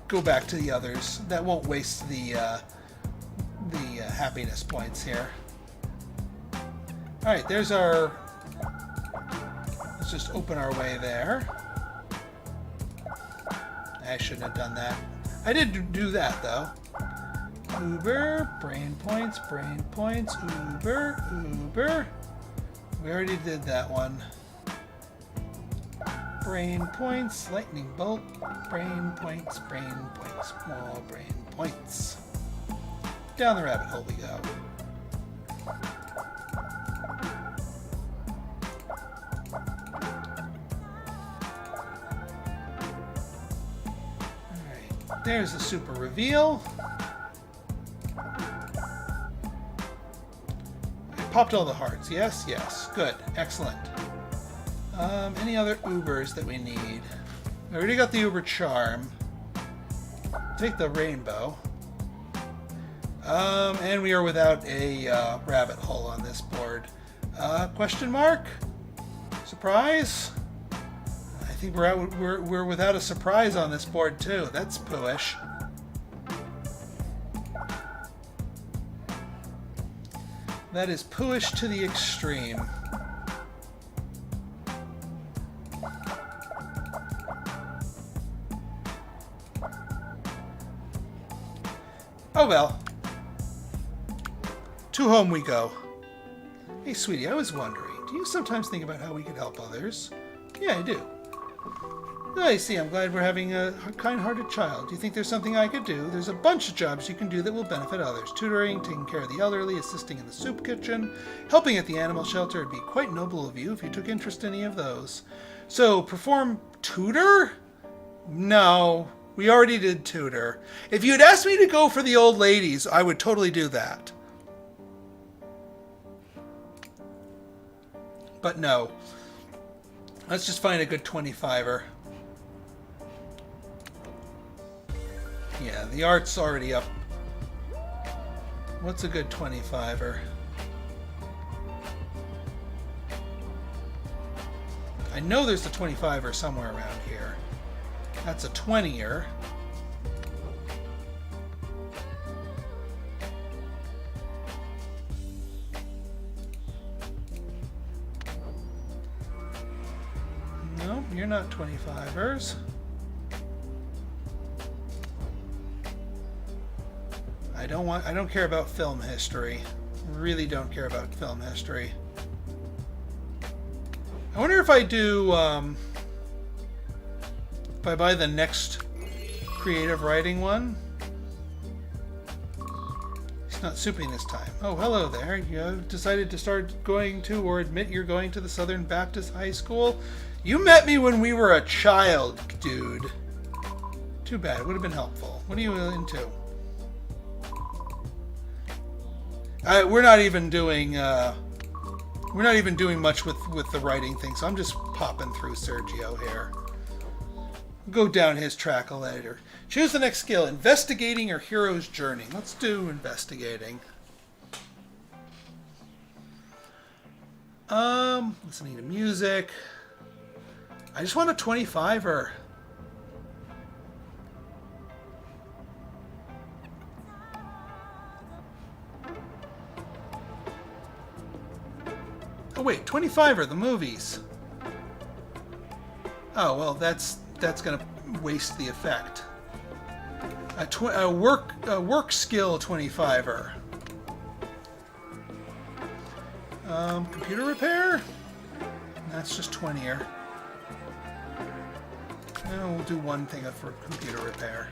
Speaker 1: go back to the others. That won't waste the happiness points here. All right, there's our. Let's just open our way there. I shouldn't have done that. I did do that though. Uber, brain points, Uber. We already did that one. Brain points, lightning bolt, brain points, more brain points. Down the rabbit hole we go. Alright, there's the super reveal. I popped all the hearts, yes? Yes, good, excellent. Any other Ubers that we need? We already got the Uber charm. Take the rainbow. And we are without a rabbit hole on this board. Question mark? Surprise? I think we're without a surprise on this board too. That's pooish. That is pooish to the extreme. Oh well. To home we go. Hey, sweetie, I was wondering, do you sometimes think about how we could help others? Yeah, I do. I see, I'm glad we're having a kind-hearted child. Do you think there's something I could do? There's a bunch of jobs you can do that will benefit others. Tutoring, taking care of the elderly, assisting in the soup kitchen, helping at the animal shelter. It'd be quite noble of you if you took interest in any of those. So, perform tutor? No, we already did tutor. If you'd asked me to go for the old ladies, I would totally do that. But no. Let's just find a good 25-er. Yeah, the art's already up. What's a good 25-er? I know there's a 25-er somewhere around here. That's a 20-er. No, you're not 25ers. I don't care about film history. Really don't care about film history. I wonder if I do, if I buy the next creative writing one. He's not souping this time. Oh, hello there. You have decided to start going to or admit you're going to the Southern Baptist High School? You met me when we were a child, dude. Too bad. It would have been helpful. What are you into? We're not even doing much with the writing thing, so I'm just popping through Sergio here. Go down his track later. Choose the next skill: investigating or hero's journey. Let's do investigating. Listening to music. I just want a 25-er. Oh wait, 25-er, the movies. Oh well, that's gonna waste the effect. A work skill 25-er. Computer repair. That's just 20-er. We'll do one thing for computer repair.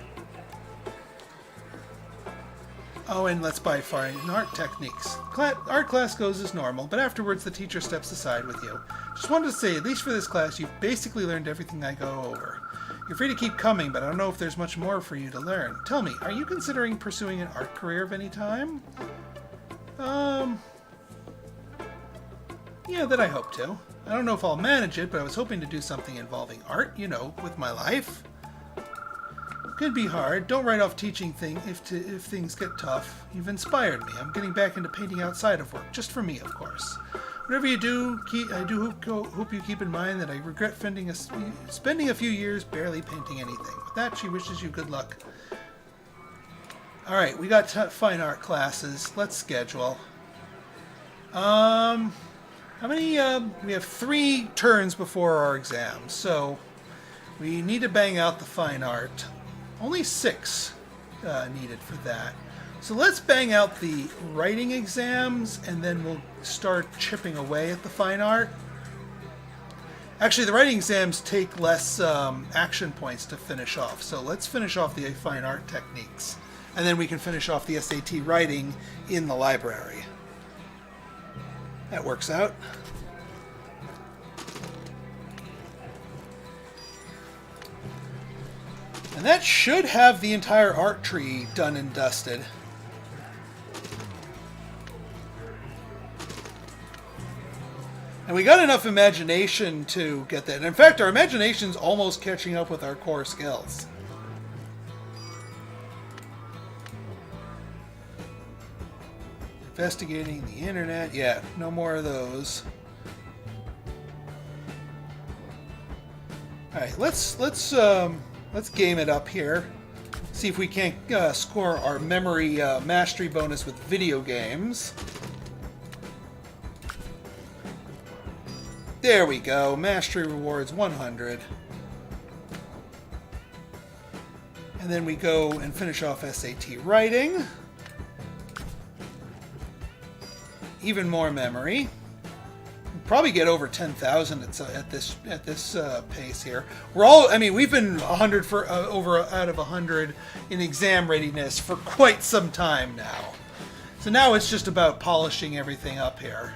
Speaker 1: Oh, and let's buy fine art techniques. Art class goes as normal, but afterwards the teacher steps aside with you. Just wanted to say, at least for this class, you've basically learned everything I go over. You're free to keep coming, but I don't know if there's much more for you to learn. Tell me, are you considering pursuing an art career of any time? Yeah, that I hope to. I don't know if I'll manage it, but I was hoping to do something involving art, you know, with my life. Could be hard. Don't write off teaching if things get tough. You've inspired me. I'm getting back into painting outside of work, just for me, of course. Whatever you do, I do hope you keep in mind that I regret spending a few years barely painting anything. With that, she wishes you good luck. All right, we got fine art classes. Let's schedule. How many? We have 3 turns before our exams, so we need to bang out the fine art. Only 6 needed for that. So let's bang out the writing exams, and then we'll start chipping away at the fine art. Actually, the writing exams take less action points to finish off, so let's finish off the fine art techniques. And then we can finish off the SAT writing in the library. That works out. And that should have the entire art tree done and dusted. And we got enough imagination to get that. And in fact, our imagination's almost catching up with our core skills. Investigating the internet. Yeah, no more of those. All right, let's game it up here. See if we can't score our memory mastery bonus with video games. There we go. Mastery rewards 100. And then we go and finish off SAT writing. Even more memory. Probably get over 10,000 at this pace here. We've been 100 for over out of 100 in exam readiness for quite some time now. So now it's just about polishing everything up here.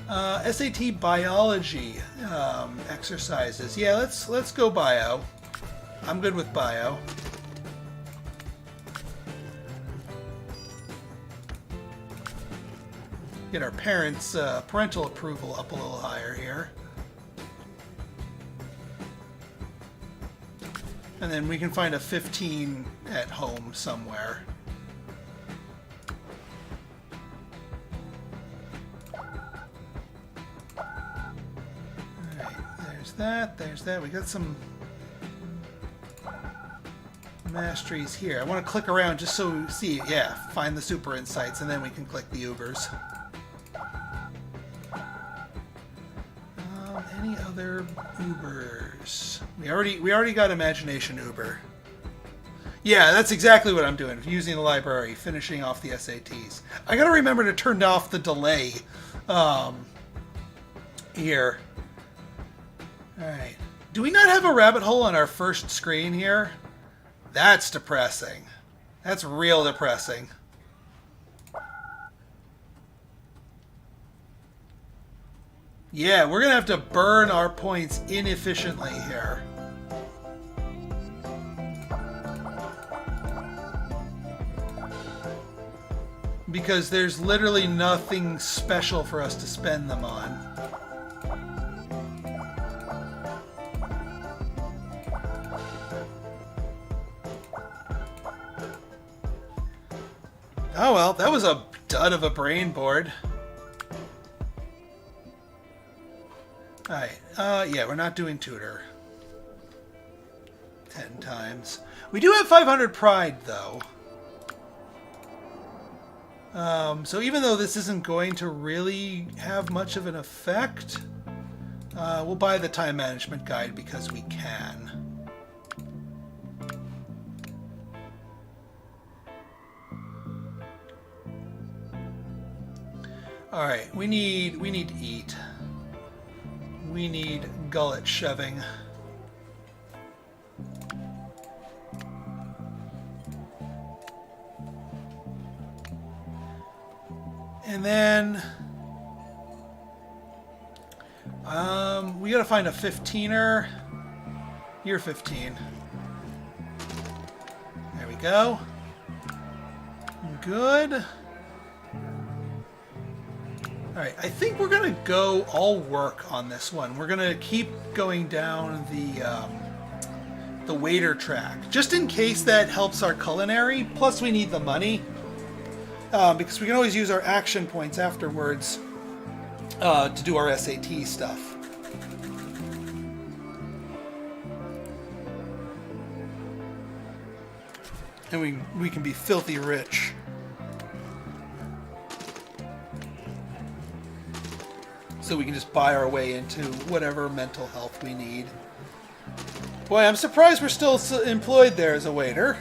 Speaker 1: SAT biology exercises. Yeah, let's go bio. I'm good with bio. Get our parents' parental approval up a little higher here. And then we can find a 15 at home somewhere. Alright, there's that. We got some masteries here. I want to click around just so we see, yeah, find the super insights, and then we can click the Ubers. Any other Ubers? We already got imagination Uber. Yeah, that's exactly what I'm doing. Using the library, finishing off the SATs. I gotta remember to turn off the delay here. Alright. Do we not have a rabbit hole on our first screen here? That's depressing. That's real depressing. Yeah, we're gonna have to burn our points inefficiently here. Because there's literally nothing special for us to spend them on. Oh well, that was a dud of a brain board. Alright, yeah, we're not doing tutor. 10 times. We do have 500 pride, though. So even though this isn't going to really have much of an effect, we'll buy the time management guide because we can. Alright, we need to eat. We need gullet shoving. And then we gotta find a 15er. You're 15. There we go. Good. Alright, I think we're going to go all work on this one. We're going to keep going down the waiter track, just in case that helps our culinary. Plus we need the money, because we can always use our action points afterwards to do our SAT stuff. And we can be filthy rich. So we can just buy our way into whatever mental health we need. Boy, I'm surprised we're still employed there as a waiter.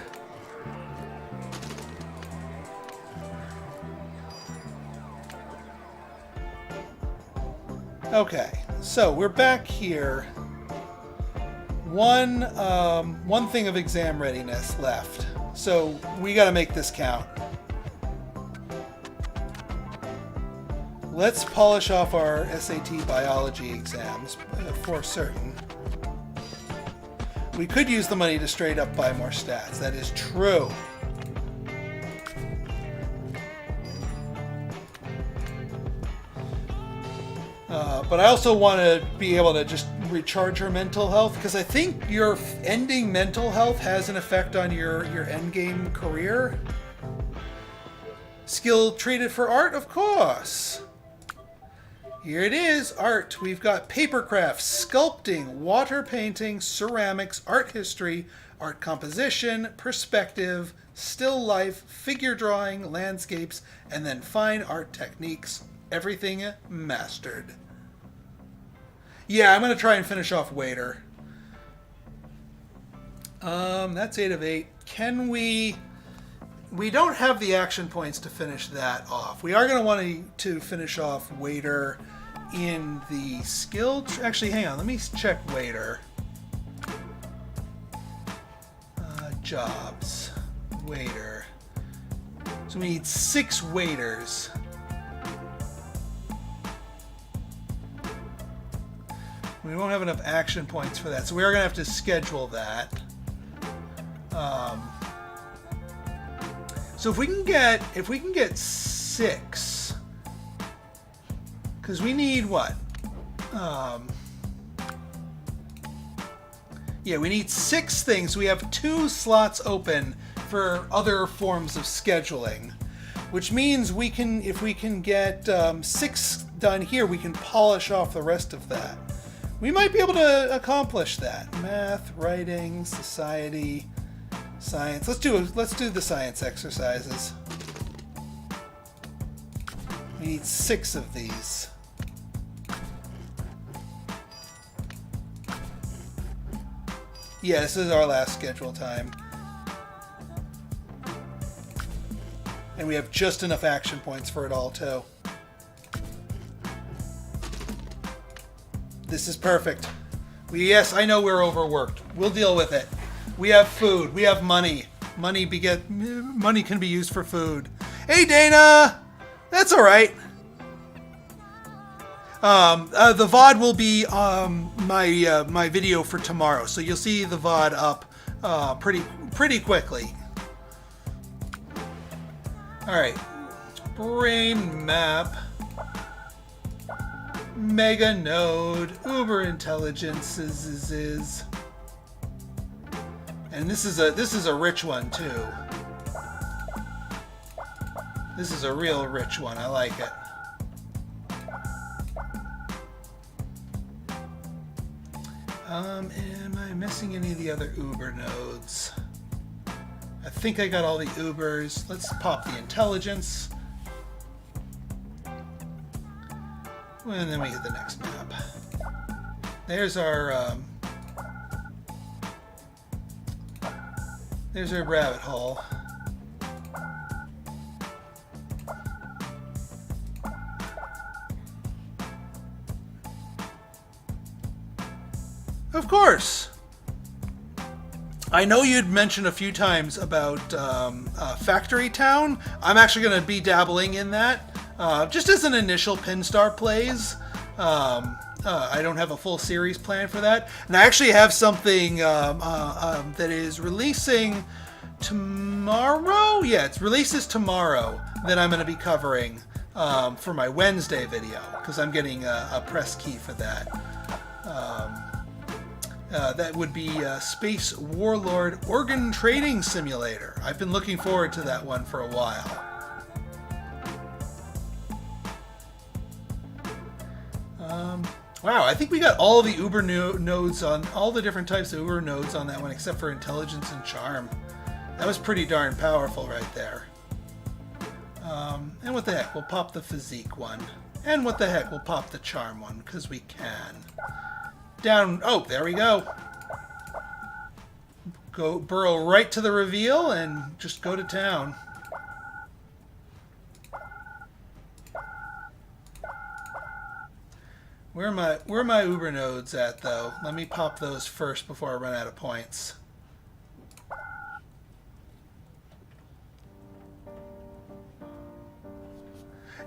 Speaker 1: Okay, so we're back here. One thing of exam readiness left. So we got to make this count. Let's polish off our SAT biology exams for certain. We could use the money to straight up buy more stats. That is true. But I also want to be able to just recharge her mental health, because I think your ending mental health has an effect on your endgame career. Skill traded for art, of course. Here it is, art. We've got papercraft, sculpting, water painting, ceramics, art history, art composition, perspective, still life, figure drawing, landscapes, and then fine art techniques. Everything mastered. Yeah, I'm going to try and finish off waiter. That's 8 of 8. Can we... We don't have the action points to finish that off. We are going to want to finish off waiter in the skill... Actually, hang on. Let me check waiter. Jobs. Waiter. So we need 6 waiters. We won't have enough action points for that, so we are going to have to schedule that. So if we can get 6, because we need what? Yeah, we need 6 things. We have 2 slots open for other forms of scheduling, which means we can, if we can get 6 done here, we can polish off the rest of that. We might be able to accomplish that. Math, writing, society, science. Let's do the science exercises. We need 6 of these. Yeah, this is our last schedule time. And we have just enough action points for it all, too. This is perfect. Yes, I know we're overworked. We'll deal with it. We have food. We have money. Money can be used for food. Hey, Dana! That's all right. The VOD will be my video for tomorrow, so you'll see the VOD up pretty quickly. All right, brain map, mega node, uber intelligences, and this is a rich one too. This is a real rich one. I like it. Am I missing any of the other Uber nodes? I think I got all the Ubers. Let's pop the intelligence. And then we hit the next map. There's our rabbit hole. Of course. I know you'd mentioned a few times about Factory Town. I'm actually going to be dabbling in that, just as an initial Pinstar plays. I don't have a full series plan for that, and I actually have something that is releasing tomorrow. Yeah, it releases tomorrow that I'm going to be covering for my Wednesday video, because I'm getting a press key for that. That would be Space Warlord Organ Trading Simulator. I've been looking forward to that one for a while. Wow, I think we got all the Uber nodes on, all the different types of Uber nodes on that one, except for Intelligence and Charm. That was pretty darn powerful right there. And what the heck, we'll pop the Physique one. And what the heck, we'll pop the Charm one, because we can. Down, oh, there we go. Go burrow right to the reveal and just go to town. Where are my Uber nodes at, though? Let me pop those first before I run out of points.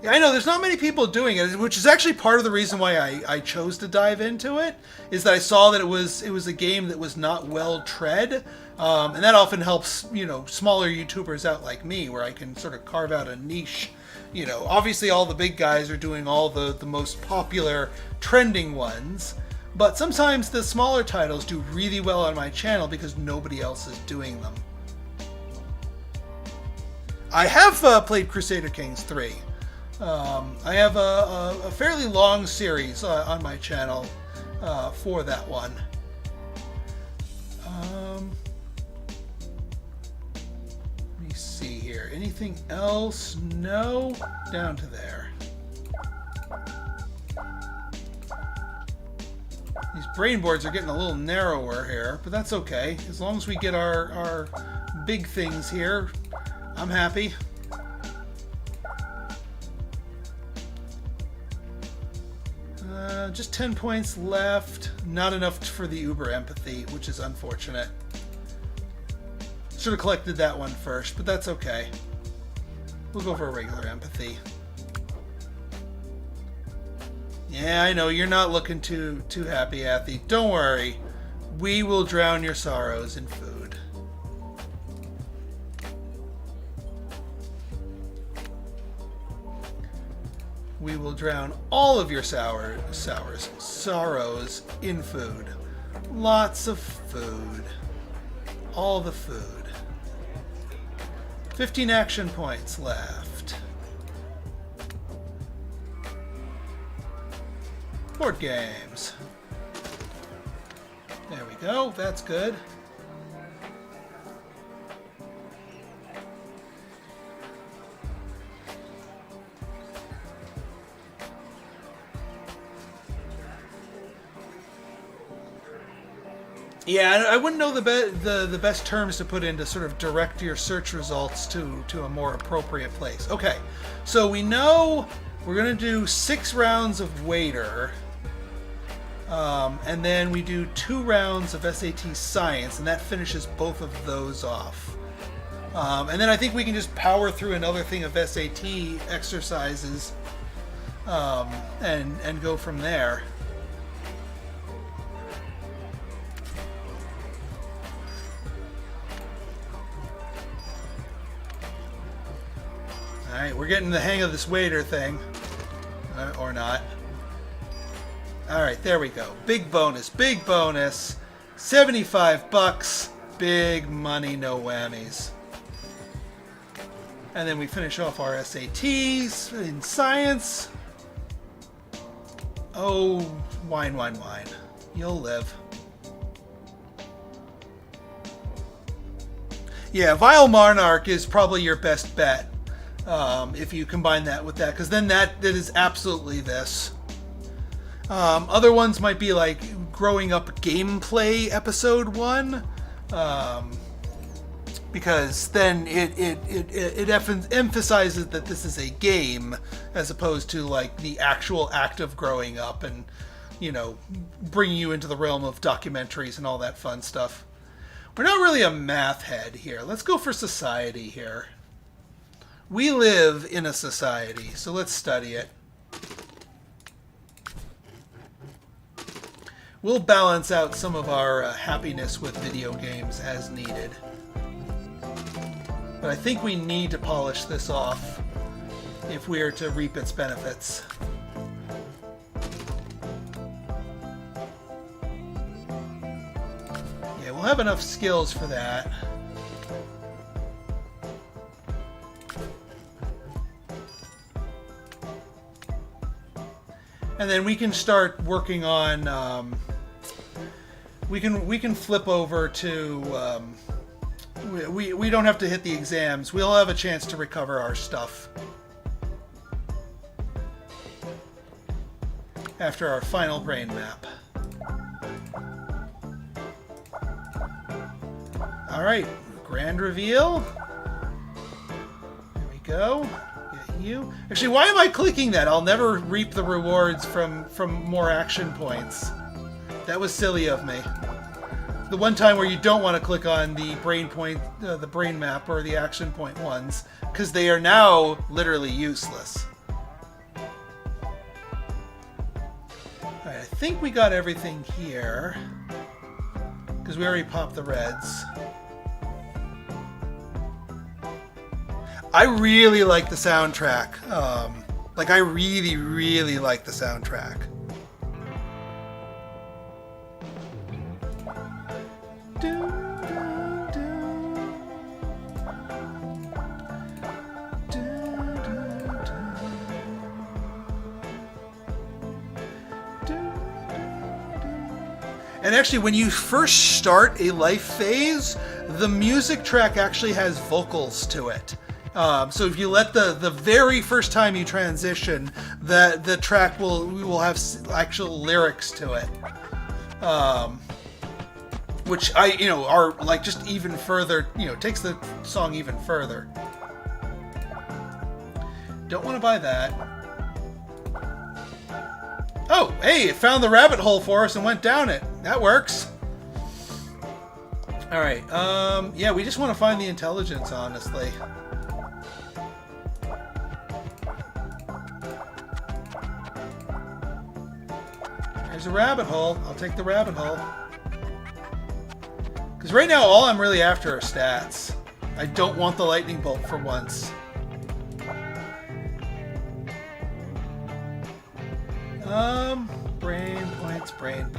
Speaker 1: Yeah, I know there's not many people doing it, which is actually part of the reason why I chose to dive into it, is that I saw that it was a game that was not well tread, and that often helps, you know, smaller YouTubers out like me, where I can sort of carve out a niche. You know, obviously all the big guys are doing all the most popular trending ones, but sometimes the smaller titles do really well on my channel because nobody else is doing them. I have played Crusader Kings 3. I have a fairly long series on my channel for that one. Let me see here. Anything else? No? Down to there. These brain boards are getting a little narrower here, but that's okay. As long as we get our big things here, I'm happy. Just 10 points left. Not enough for the Uber empathy, which is unfortunate. Should have collected that one first, but that's okay. We'll go for a regular empathy. Yeah, I know, you're not looking too happy, Athie. Don't worry. We will drown your sorrows in food. We will drown all of your sorrows in food. Lots of food. All the food. 15 action points left. Board games. There we go. That's good. Yeah, I wouldn't know the best terms to put in to sort of direct your search results to a more appropriate place. Okay, so we know we're going to do 6 rounds of waiter, and then we do 2 rounds of SAT science, and that finishes both of those off. And then I think we can just power through another thing of SAT exercises and go from there. Alright, we're getting the hang of this waiter thing. Or not. Alright, there we go. Big bonus, big bonus. 75 bucks. Big money, no whammies. And then we finish off our SATs in science. Oh, wine, wine, wine. You'll live. Yeah, Vile Monarch is probably your best bet. If you combine that with that, because then that is absolutely this. Other ones might be like Growing Up Gameplay Episode 1, because then it emphasizes that this is a game as opposed to like the actual act of growing up and, you know, bringing you into the realm of documentaries and all that fun stuff. We're not really a math head here. Let's go for society here. We live in a society, so let's study it. We'll balance out some of our happiness with video games as needed. But I think we need to polish this off if we are to reap its benefits. Yeah, we'll have enough skills for that. And then we can start working on. We can flip over to. We don't have to hit the exams. We'll have a chance to recover our stuff after our final brain map. All right, grand reveal. There we go. You. Actually, why am I clicking that? I'll never reap the rewards from more action points. That was silly of me. The one time where you don't want to click on the brain point, the brain map or the action point ones, because they are now literally useless. Alright, I think we got everything here, because we already popped the reds. I really like the soundtrack. I really, really like the soundtrack. And actually, when you first start a life phase, the music track actually has vocals to it. So if you let the very first time you transition, the track will have actual lyrics to it, which are like just even further, takes the song even further. Don't want to buy that. Oh, hey, it found the rabbit hole for us and went down it. That works. All right. Yeah, we just want to find the intelligence, honestly. There's a rabbit hole. I'll take the rabbit hole. Because right now, all I'm really after are stats. I don't want the lightning bolt for once. Brain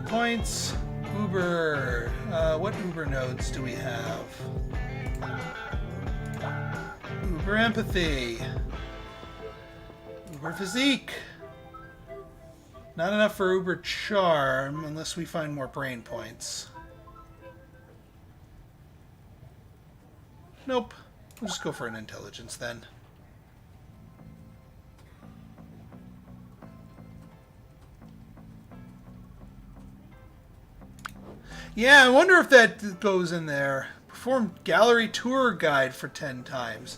Speaker 1: points. Uber. What Uber nodes do we have? Uber empathy. Uber physique. Not enough for Uber charm unless we find more brain points. Nope. We'll just go for an intelligence then. Yeah, I wonder if that goes in there. Perform gallery tour guide for 10 times.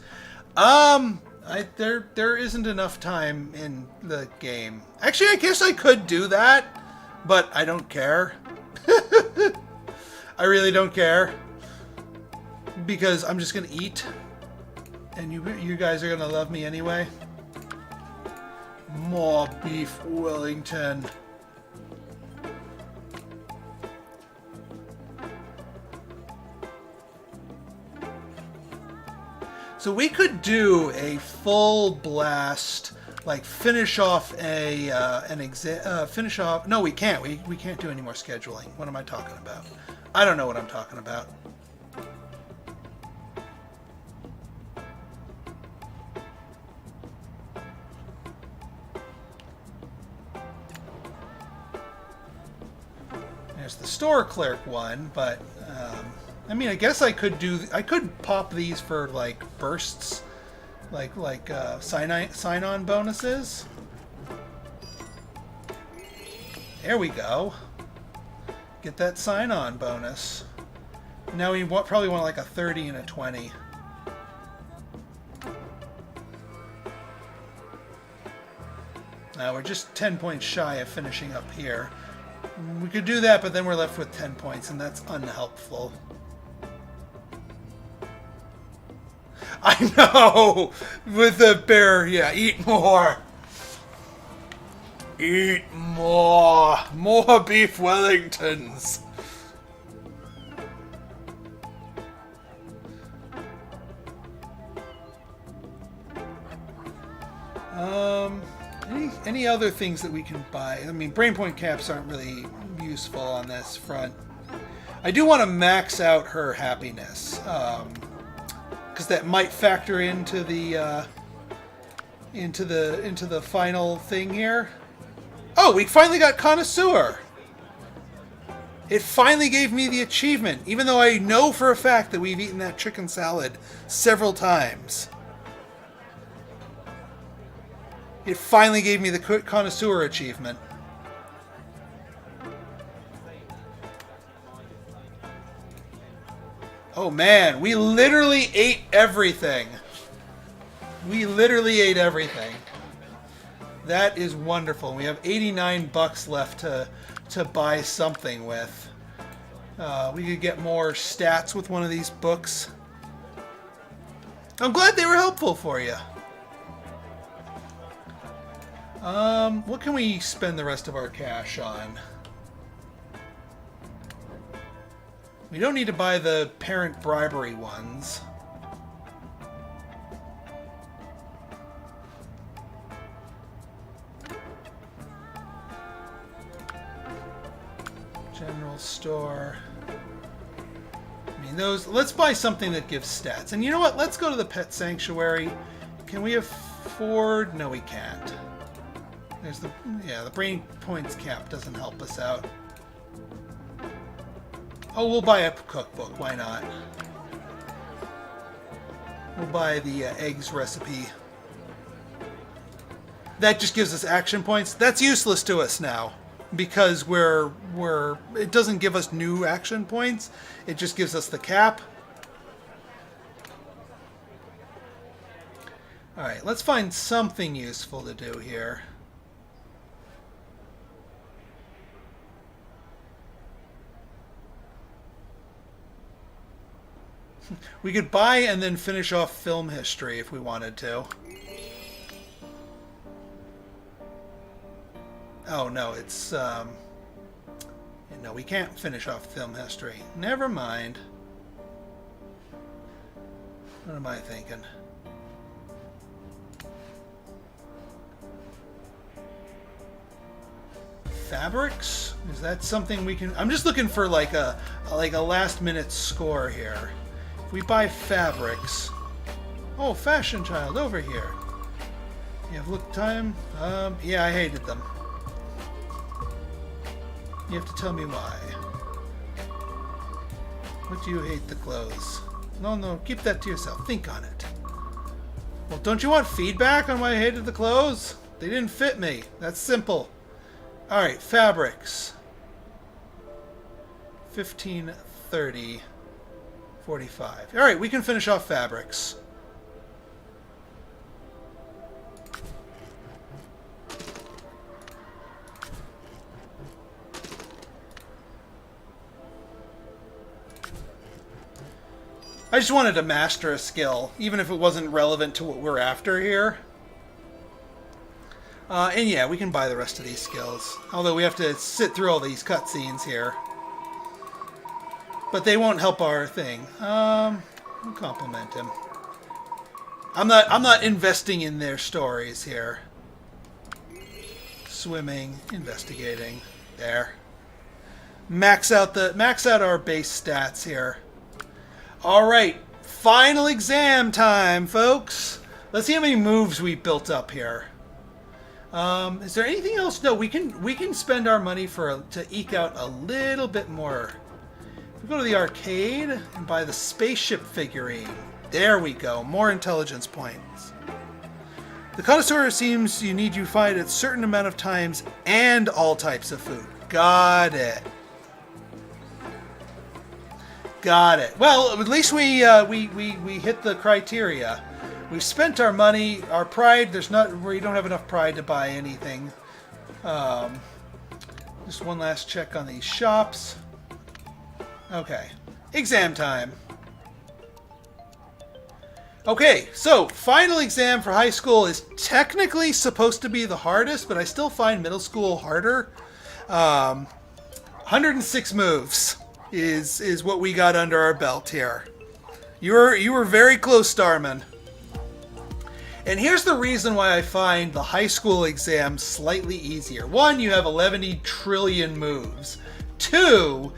Speaker 1: There isn't enough time in the game. Actually, I guess I could do that, but I don't care. I really don't care. Because I'm just going to eat. And you guys are going to love me anyway. More beef Wellington. So we could do a full blast, like finish off an exam. Finish off. No, we can't. We can't do any more scheduling. What am I talking about? I don't know what I'm talking about. There's the store clerk one, but. I mean, I guess I could pop these for like bursts, like sign-on bonuses. There we go. Get that sign-on bonus. Now we probably want like a 30 and a 20. Now we're just 10 points shy of finishing up here. We could do that, but then we're left with 10 points, and that's unhelpful. I know! With the bear, yeah, eat more! Eat more! More beef Wellingtons! Any other things that we can buy? I mean, brain point caps aren't really useful on this front. I do want to max out her happiness. Because that might factor into the final thing here. Oh, we finally got Connoisseur. It finally gave me the achievement, even though I know for a fact that we've eaten that chicken salad several times. It finally gave me the Connoisseur achievement. Oh man, we literally ate everything. We literally ate everything. That is wonderful. We have 89 bucks left to buy something with. We could get more stats with one of these books. I'm glad they were helpful for you. What can we spend the rest of our cash on? We don't need to buy the parent bribery ones. General store. I mean, those. Let's buy something that gives stats. And you know what? Let's go to the pet sanctuary. Can we afford? No, we can't. There's the brain points cap doesn't help us out. Oh, we'll buy a cookbook. Why not? We'll buy the eggs recipe. That just gives us action points. That's useless to us now because it doesn't give us new action points. It just gives us the cap. All right, let's find something useful to do here. We could buy and then finish off film history if we wanted to. Oh, no, it's... no, we can't finish off film history. Never mind. What am I thinking? Fabrics? Is that something we can... I'm just looking for like a last-minute score here. If we buy fabrics... Oh, Fashion Child, over here. You have look time? Yeah, I hated them. You have to tell me why. What do you hate the clothes? No, keep that to yourself. Think on it. Well, don't you want feedback on why I hated the clothes? They didn't fit me. That's simple. Alright, fabrics. 15, 30, 45. Alright, we can finish off fabrics. I just wanted to master a skill, even if it wasn't relevant to what we're after here. And yeah, we can buy the rest of these skills. Although we have to sit through all these cutscenes here. But they won't help our thing. We'll compliment him. I'm not investing in their stories here. Swimming, investigating. There. Max out our base stats here. Alright, final exam time, folks. Let's see how many moves we built up here. Is there anything else? No, we can spend our money to eke out a little bit more. If we go to the arcade and buy the spaceship figurine. There we go, more intelligence points. The connoisseur seems you find a certain amount of times and all types of food. Got it. Got it. Well, at least we hit the criteria. We've spent our money, our pride. We don't have enough pride to buy anything. Just one last check on these shops. Okay, exam time. Okay, so final exam for high school is technically supposed to be the hardest, but I still find middle school harder. 106 moves is what we got under our belt here. You were very close, Starman. And here's the reason why I find the high school exam slightly easier. One, you have 11 trillion moves. Two,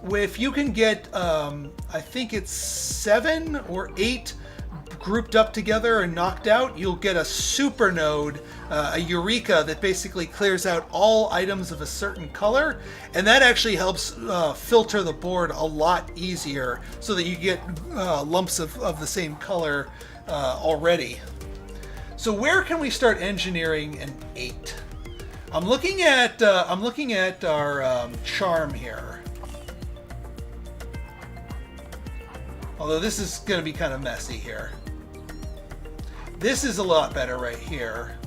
Speaker 1: if you can get, I think it's 7 or 8 grouped up together and knocked out, you'll get a super node, a Eureka, that basically clears out all items of a certain color, and that actually helps filter the board a lot easier so that you get lumps of the same color already. So where can we start engineering an 8? I'm looking at our charm here. Although this is going to be kind of messy here. This is a lot better right here.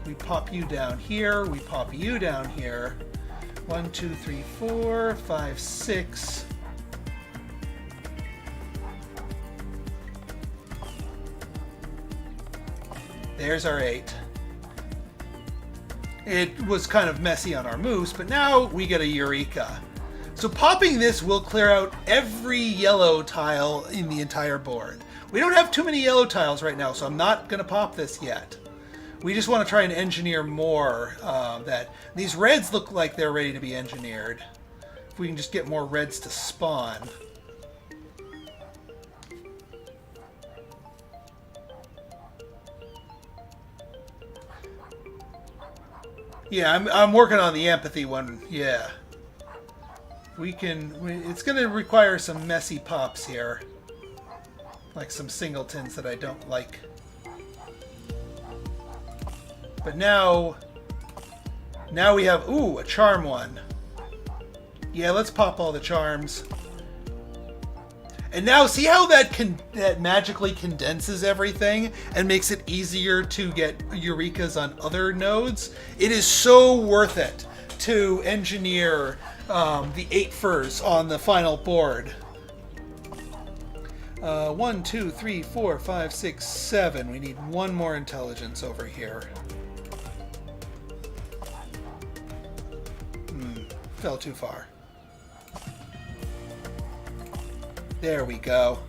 Speaker 1: We pop you down here. We pop you down here. 1, 2, 3, 4, 5, 6. There's our 8. It was kind of messy on our moves, but now we get a Eureka. So popping this will clear out every yellow tile in the entire board. We don't have too many yellow tiles right now, so I'm not going to pop this yet. We just want to try and engineer more. That these reds look like they're ready to be engineered. If we can just get more reds to spawn. Yeah, I'm working on the empathy one. Yeah. It's going to require some messy pops here. Like some singletons that I don't like. But now we have, ooh, a charm one. Yeah, let's pop all the charms. And now, see how that magically condenses everything and makes it easier to get Eurekas on other nodes? It is so worth it to engineer the 8 furs on the final board. 1, 2, 3, 4, 5, 6, 7. We need one more intelligence over here. Fell too far. There we go.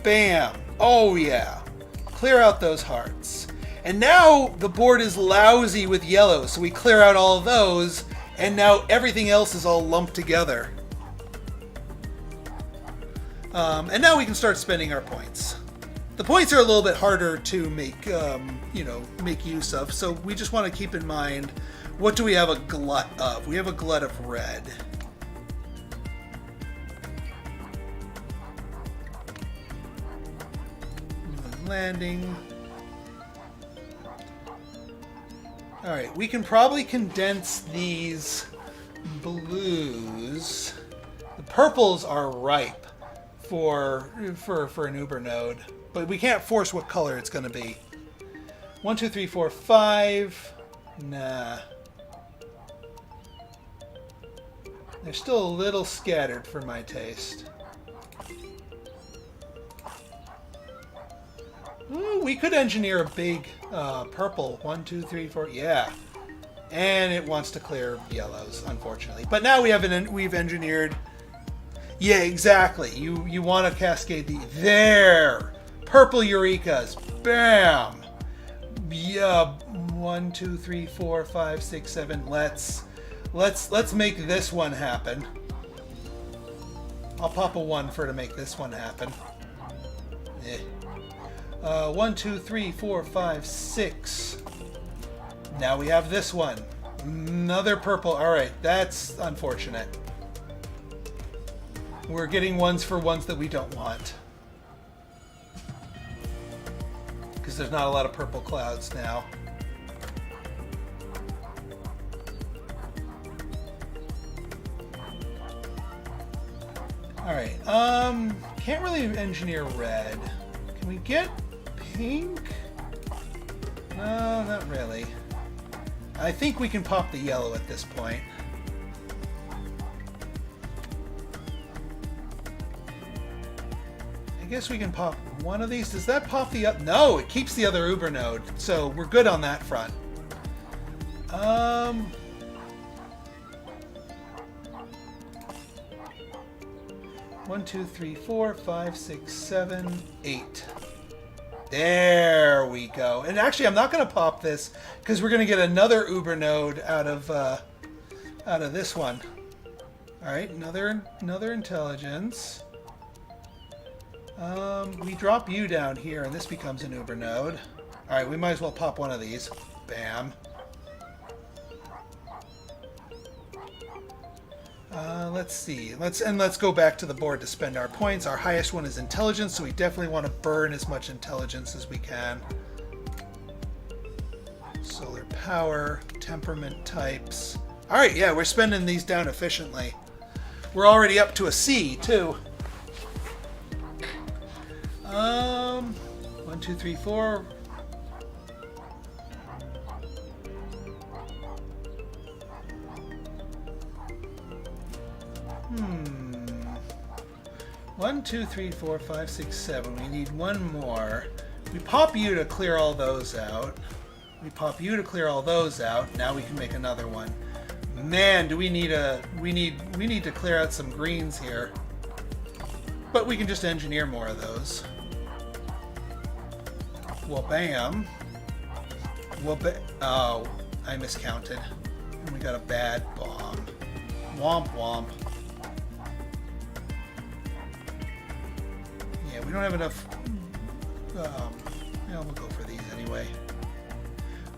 Speaker 1: Bam! Oh yeah. Clear out those hearts. And now the board is lousy with yellow, so we clear out all of those, and now everything else is all lumped together. And now we can start spending our points. The points are a little bit harder to make, make use of, so we just want to keep in mind, what do we have a glut of? We have a glut of red. Landing. Alright, we can probably condense these blues. The purples are ripe for an Uber node, but we can't force what color it's going to be. 1, 2, 3, 4, 5. Nah. They're still a little scattered for my taste. Ooh, we could engineer a big purple. 1, 2, 3, 4. Yeah. And it wants to clear yellows, unfortunately. But now we've engineered. Yeah, exactly. You want to cascade the there. Purple Eurekas. Bam. Yeah. 1, 2, 3, 4, 5, 6, 7. Let's make this one happen. I'll pop a 1 to make this one happen. Eh. 1, 2, 3, 4, 5, 6. Now we have this one. Another purple. Alright, that's unfortunate. We're getting ones for ones that we don't want. Because there's not a lot of purple clouds now. Alright, can't really engineer red. Can we get pink? No, not really. I think we can pop the yellow at this point. I guess we can pop one of these. Does that pop the other? No, it keeps the other Uber node. So we're good on that front. 1, 2, 3, 4, 5, 6, 7, 8. There we go. And actually, I'm not going to pop this because we're going to get another Uber node out of this one. All right, another intelligence. We drop you down here, and this becomes an Uber node. All right, we might as well pop one of these. Bam. Let's see. Let's go back to the board to spend our points. Our highest one is intelligence, so we definitely want to burn as much intelligence as we can. Solar power, temperament types. All right, yeah, we're spending these down efficiently. We're already up to a C too. 1, 2, 3, 4. 1, 2, 3, 4, 5, 6, 7. We need one more. We pop you to clear all those out. We pop you to clear all those out. Now we can make another one. Man, do we need we need to clear out some greens here. But we can just engineer more of those. Well, bam. Well, oh, I miscounted. And we got a bad bomb. Womp womp. We don't have enough. We'll go for these anyway.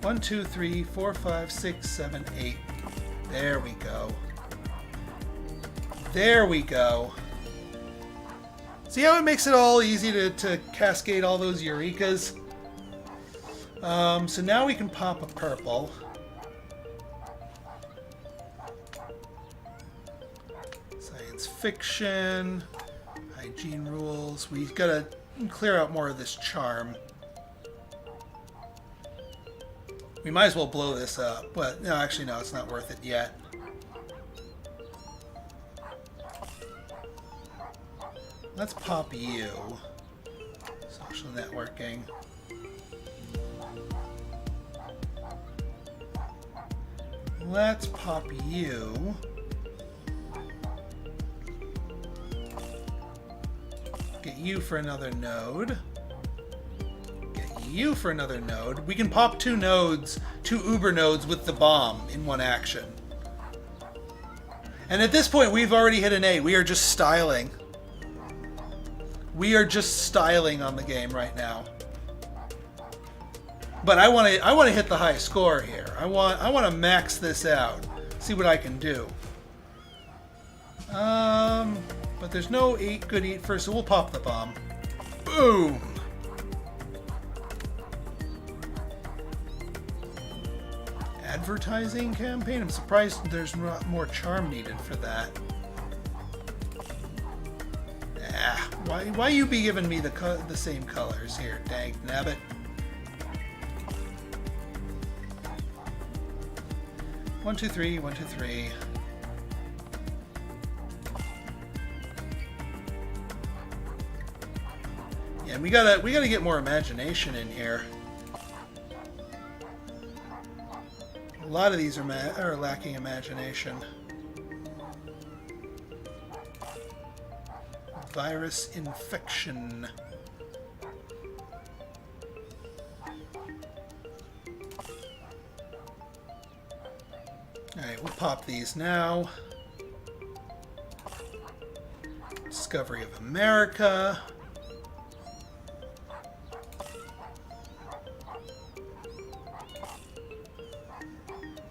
Speaker 1: 1, 2, 3, 4, 5, 6, 7, 8. There we go. There we go. See how it makes it all easy to cascade all those Eurekas? So now we can pop a purple. Science fiction. Hygiene rules. We've got to clear out more of this charm. We might as well blow this up. But no, actually no, it's not worth it yet. Let's pop you. Social networking. Let's pop you. Get you for another node. Get you for another node. We can pop 2 nodes, 2 Uber nodes with the bomb in one action. And at this point, we've already hit an A. We are just styling. We are just styling on the game right now. But I want to hit the high score here. I want to max this out. See what I can do. But there's no good eat first, so we'll pop the bomb. Boom. Advertising campaign. I'm surprised there's not more charm needed for that. Why you be giving me the same colors here, dang nabbit? One, two, three. 1, 2, 3. Yeah, we gotta get more imagination in here. A lot of these are lacking imagination. Virus infection. Alright, we'll pop these now. Discovery of America.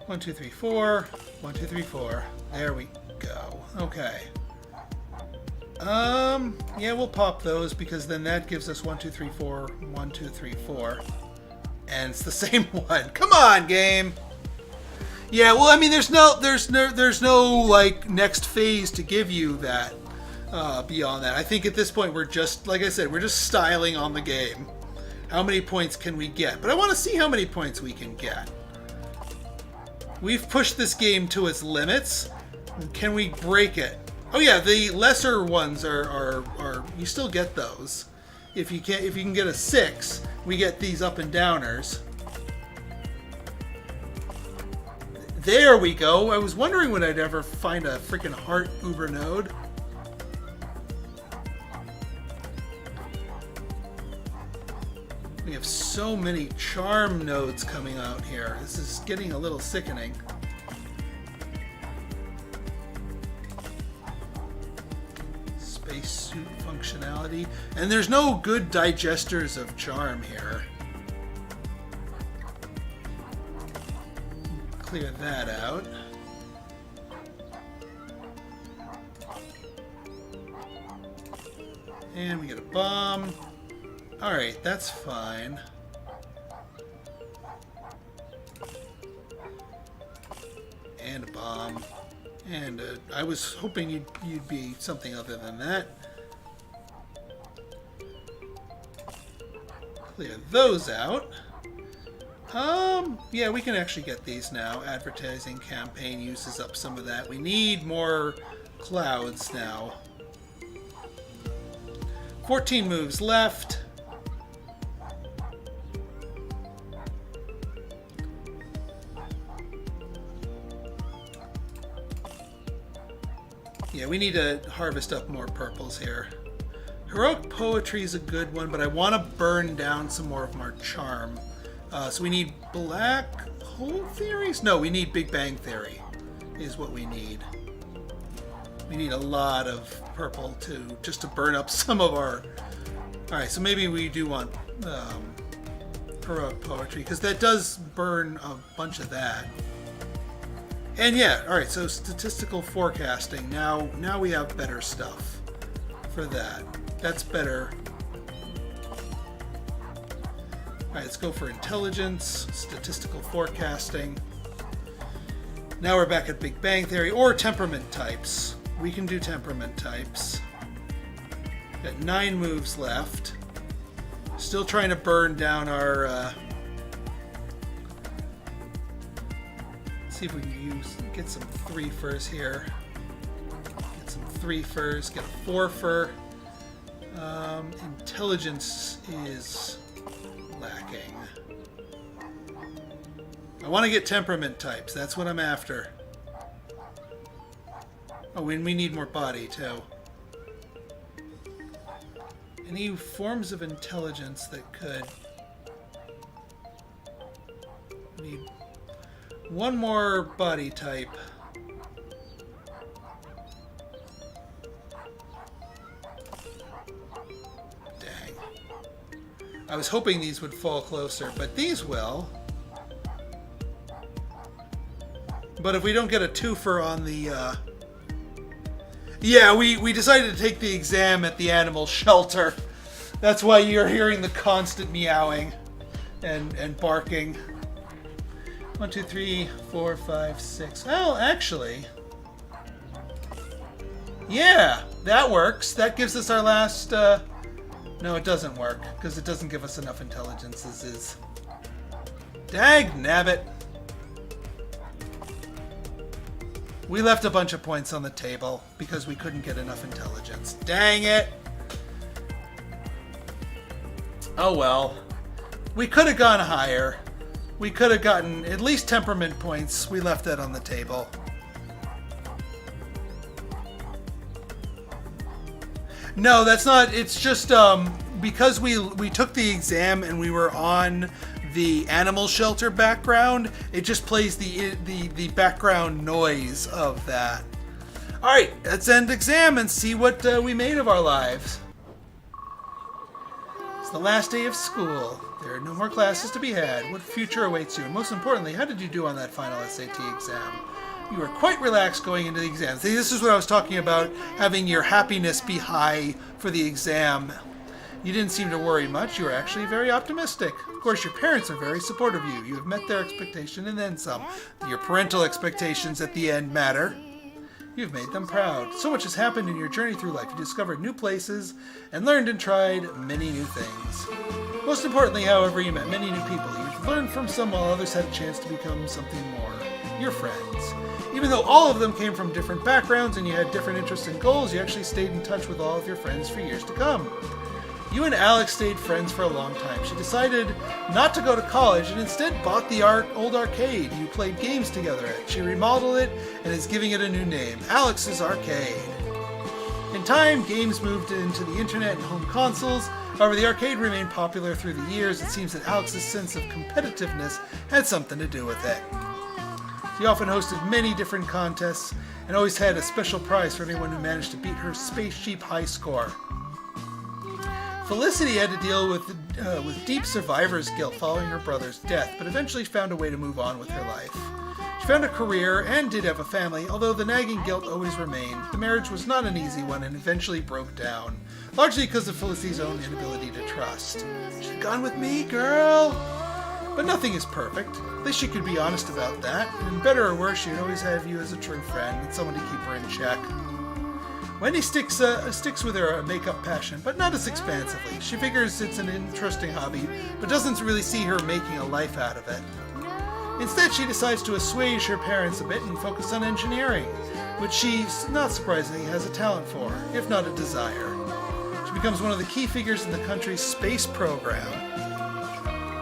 Speaker 1: One, two, three, 4. 1, 2, 3, 4. There we go. Okay. Yeah, we'll pop those because then that gives us 1, 2, 3, 4, 1, 2, 3, 4. And it's the same one. Come on, game. Yeah, well, I mean, there's no like next phase to give you that beyond that. I think at this point we're just, like I said, we're just styling on the game. How many points can we get? But I want to see how many points we can get. We've pushed this game to its limits. Can we break it? Oh yeah, the lesser ones are you still get those. If you can get a 6, we get these up and downers. There we go. I was wondering when I'd ever find a freaking heart Uber node. We have so many charm nodes coming out here. This is getting a little sickening. Spacesuit functionality. And there's no good digesters of charm here. Clear that out. And we get a bomb. Alright, that's fine. And a bomb. And I was hoping you'd be something other than that. Clear those out. Yeah, we can actually get these now. Advertising campaign uses up some of that. We need more clouds now. 14 moves left. Yeah, we need to harvest up more purples here. Heroic poetry is a good one, but I want to burn down some more of our charm. So we need black hole theories? No, we need Big Bang Theory is what we need. We need a lot of purple just to burn up some of our... Alright, so maybe we do want heroic poetry, because that does burn a bunch of that. And yeah, alright, so statistical forecasting. Now we have better stuff for that. That's better. Alright, let's go for intelligence, statistical forecasting. Now we're back at Big Bang Theory, or temperament types. We can do temperament types. Got 9 moves left. Still trying to burn down our... see if we can get some 3 furs here. Get some 3 furs, get a 4 fur. Intelligence is lacking. I want to get temperament types. That's what I'm after. Oh, and we need more body, too. Any forms of intelligence that could... need one more body type. Dang. I was hoping these would fall closer, but these will. But if we don't get a twofer on the... Yeah, we decided to take the exam at the animal shelter. That's why you're hearing the constant meowing and barking. 1, 2, 3, 4, 5, 6. Well, actually... yeah, that works. That gives us our last... no, it doesn't work, because it doesn't give us enough intelligence as is. Dag-nabbit. We left a bunch of points on the table because we couldn't get enough intelligence. Dang it! Oh well. We could have gone higher. We could have gotten at least temperament points. We left that on the table. No, that's not... it's just because we took the exam and we were on the animal shelter background, it just plays the background noise of that. Alright, let's end exam and see what we made of our lives. It's the last day of school. There are no more classes to be had. What future awaits you? And most importantly, how did you do on that final SAT exam? You were quite relaxed going into the exam. See, this is what I was talking about, having your happiness be high for the exam. You didn't seem to worry much. You were actually very optimistic. Of course, your parents are very supportive of you. You have met their expectation and then some. Your parental expectations at the end matter. You've made them proud. So much has happened in your journey through life. You discovered new places and learned and tried many new things. Most importantly, however, you met many new people. You've learned from some while others had a chance to become something more. Your friends. Even though all of them came from different backgrounds and you had different interests and goals, you actually stayed in touch with all of your friends for years to come. You and Alex stayed friends for a long time. She decided not to go to college and instead bought the old arcade you played games together at. She remodeled it and is giving it a new name, Alex's Arcade. In time, games moved into the internet and home consoles. However, the arcade remained popular through the years. It seems that Alex's sense of competitiveness had something to do with it. She often hosted many different contests and always had a special prize for anyone who managed to beat her Space Sheep high score. Felicity had to deal with deep survivor's guilt following her brother's death, but eventually found a way to move on with her life. She found a career and did have a family, although the nagging guilt always remained. The marriage was not an easy one and eventually broke down, largely because of Felicity's own inability to trust. She'd gone with me, girl! But nothing is perfect. At least she could be honest about that, and better or worse, she'd always have you as a true friend and someone to keep her in check. Wendy sticks with her makeup passion, but not as expansively. She figures it's an interesting hobby, but doesn't really see her making a life out of it. Instead, she decides to assuage her parents a bit and focus on engineering, which she, not surprisingly, has a talent for, if not a desire. She becomes one of the key figures in the country's space program.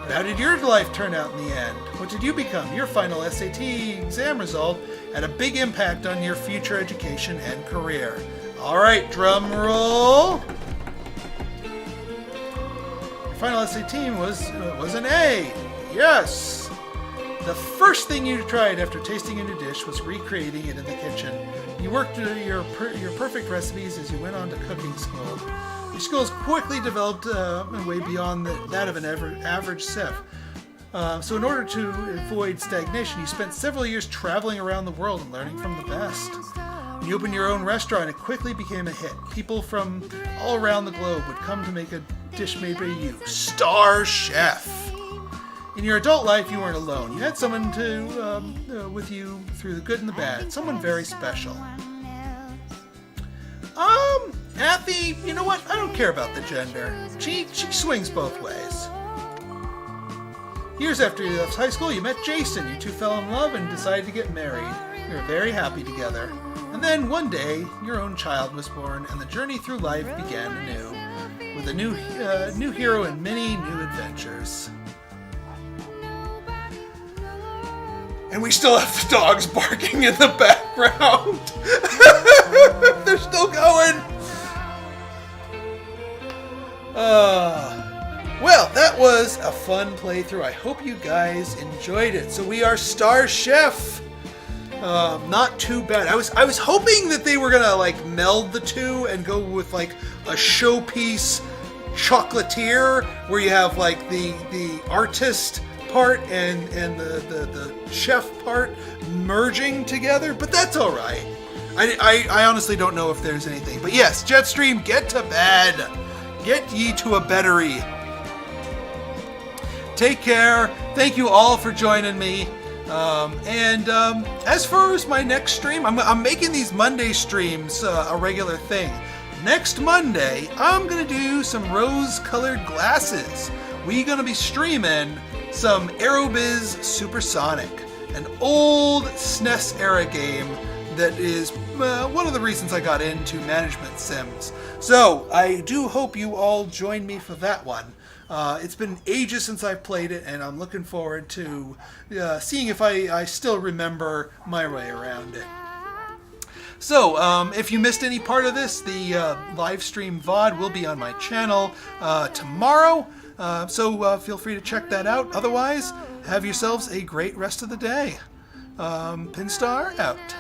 Speaker 1: But how did your life turn out in the end? What did you become? Your final SAT exam result had a big impact on your future education and career. All right, drum roll. Your final SAT was an A. Yes. The first thing you tried after tasting a new dish was recreating it in the kitchen. You worked your perfect recipes as you went on to cooking school. Your skills quickly developed way beyond that of an average chef. So in order to avoid stagnation, you spent several years traveling around the world and learning from the best. You opened your own restaurant and it quickly became a hit. People from all around the globe would come to make a dish made by you. Star Chef! In your adult life, you weren't alone. You had someone with you through the good and the bad. Someone very special. Athie, you know what? I don't care about the gender. She swings both ways. Years after you left high school, you met Jason. You two fell in love and decided to get married. You were very happy together. And then one day, your own child was born, and the journey through life began anew, with a new hero and many new adventures. And we still have the dogs barking in the background. They're still going. Well, that was a fun playthrough. I hope you guys enjoyed it. So we are Star Chef. Not too bad. I was hoping that they were gonna like meld the two and go with like a showpiece chocolatier, where you have like the artist part and the chef part merging together, but that's all right. I honestly don't know if there's anything, but yes, Jetstream, get to bed. Get ye to a beddery. Take care. Thank you all for joining me. As far as my next stream, I'm making these Monday streams a regular thing. Next Monday, I'm gonna do some rose-colored glasses. We're gonna be streaming some Aerobiz Supersonic, an old SNES era game that is one of the reasons I got into management sims. So I do hope you all join me for that one. It's been ages since I've played it, and I'm looking forward to seeing if I still remember my way around it. So, if you missed any part of this, the live stream VOD will be on my channel tomorrow. So feel free to check that out. Otherwise, have yourselves a great rest of the day. Pinstar out.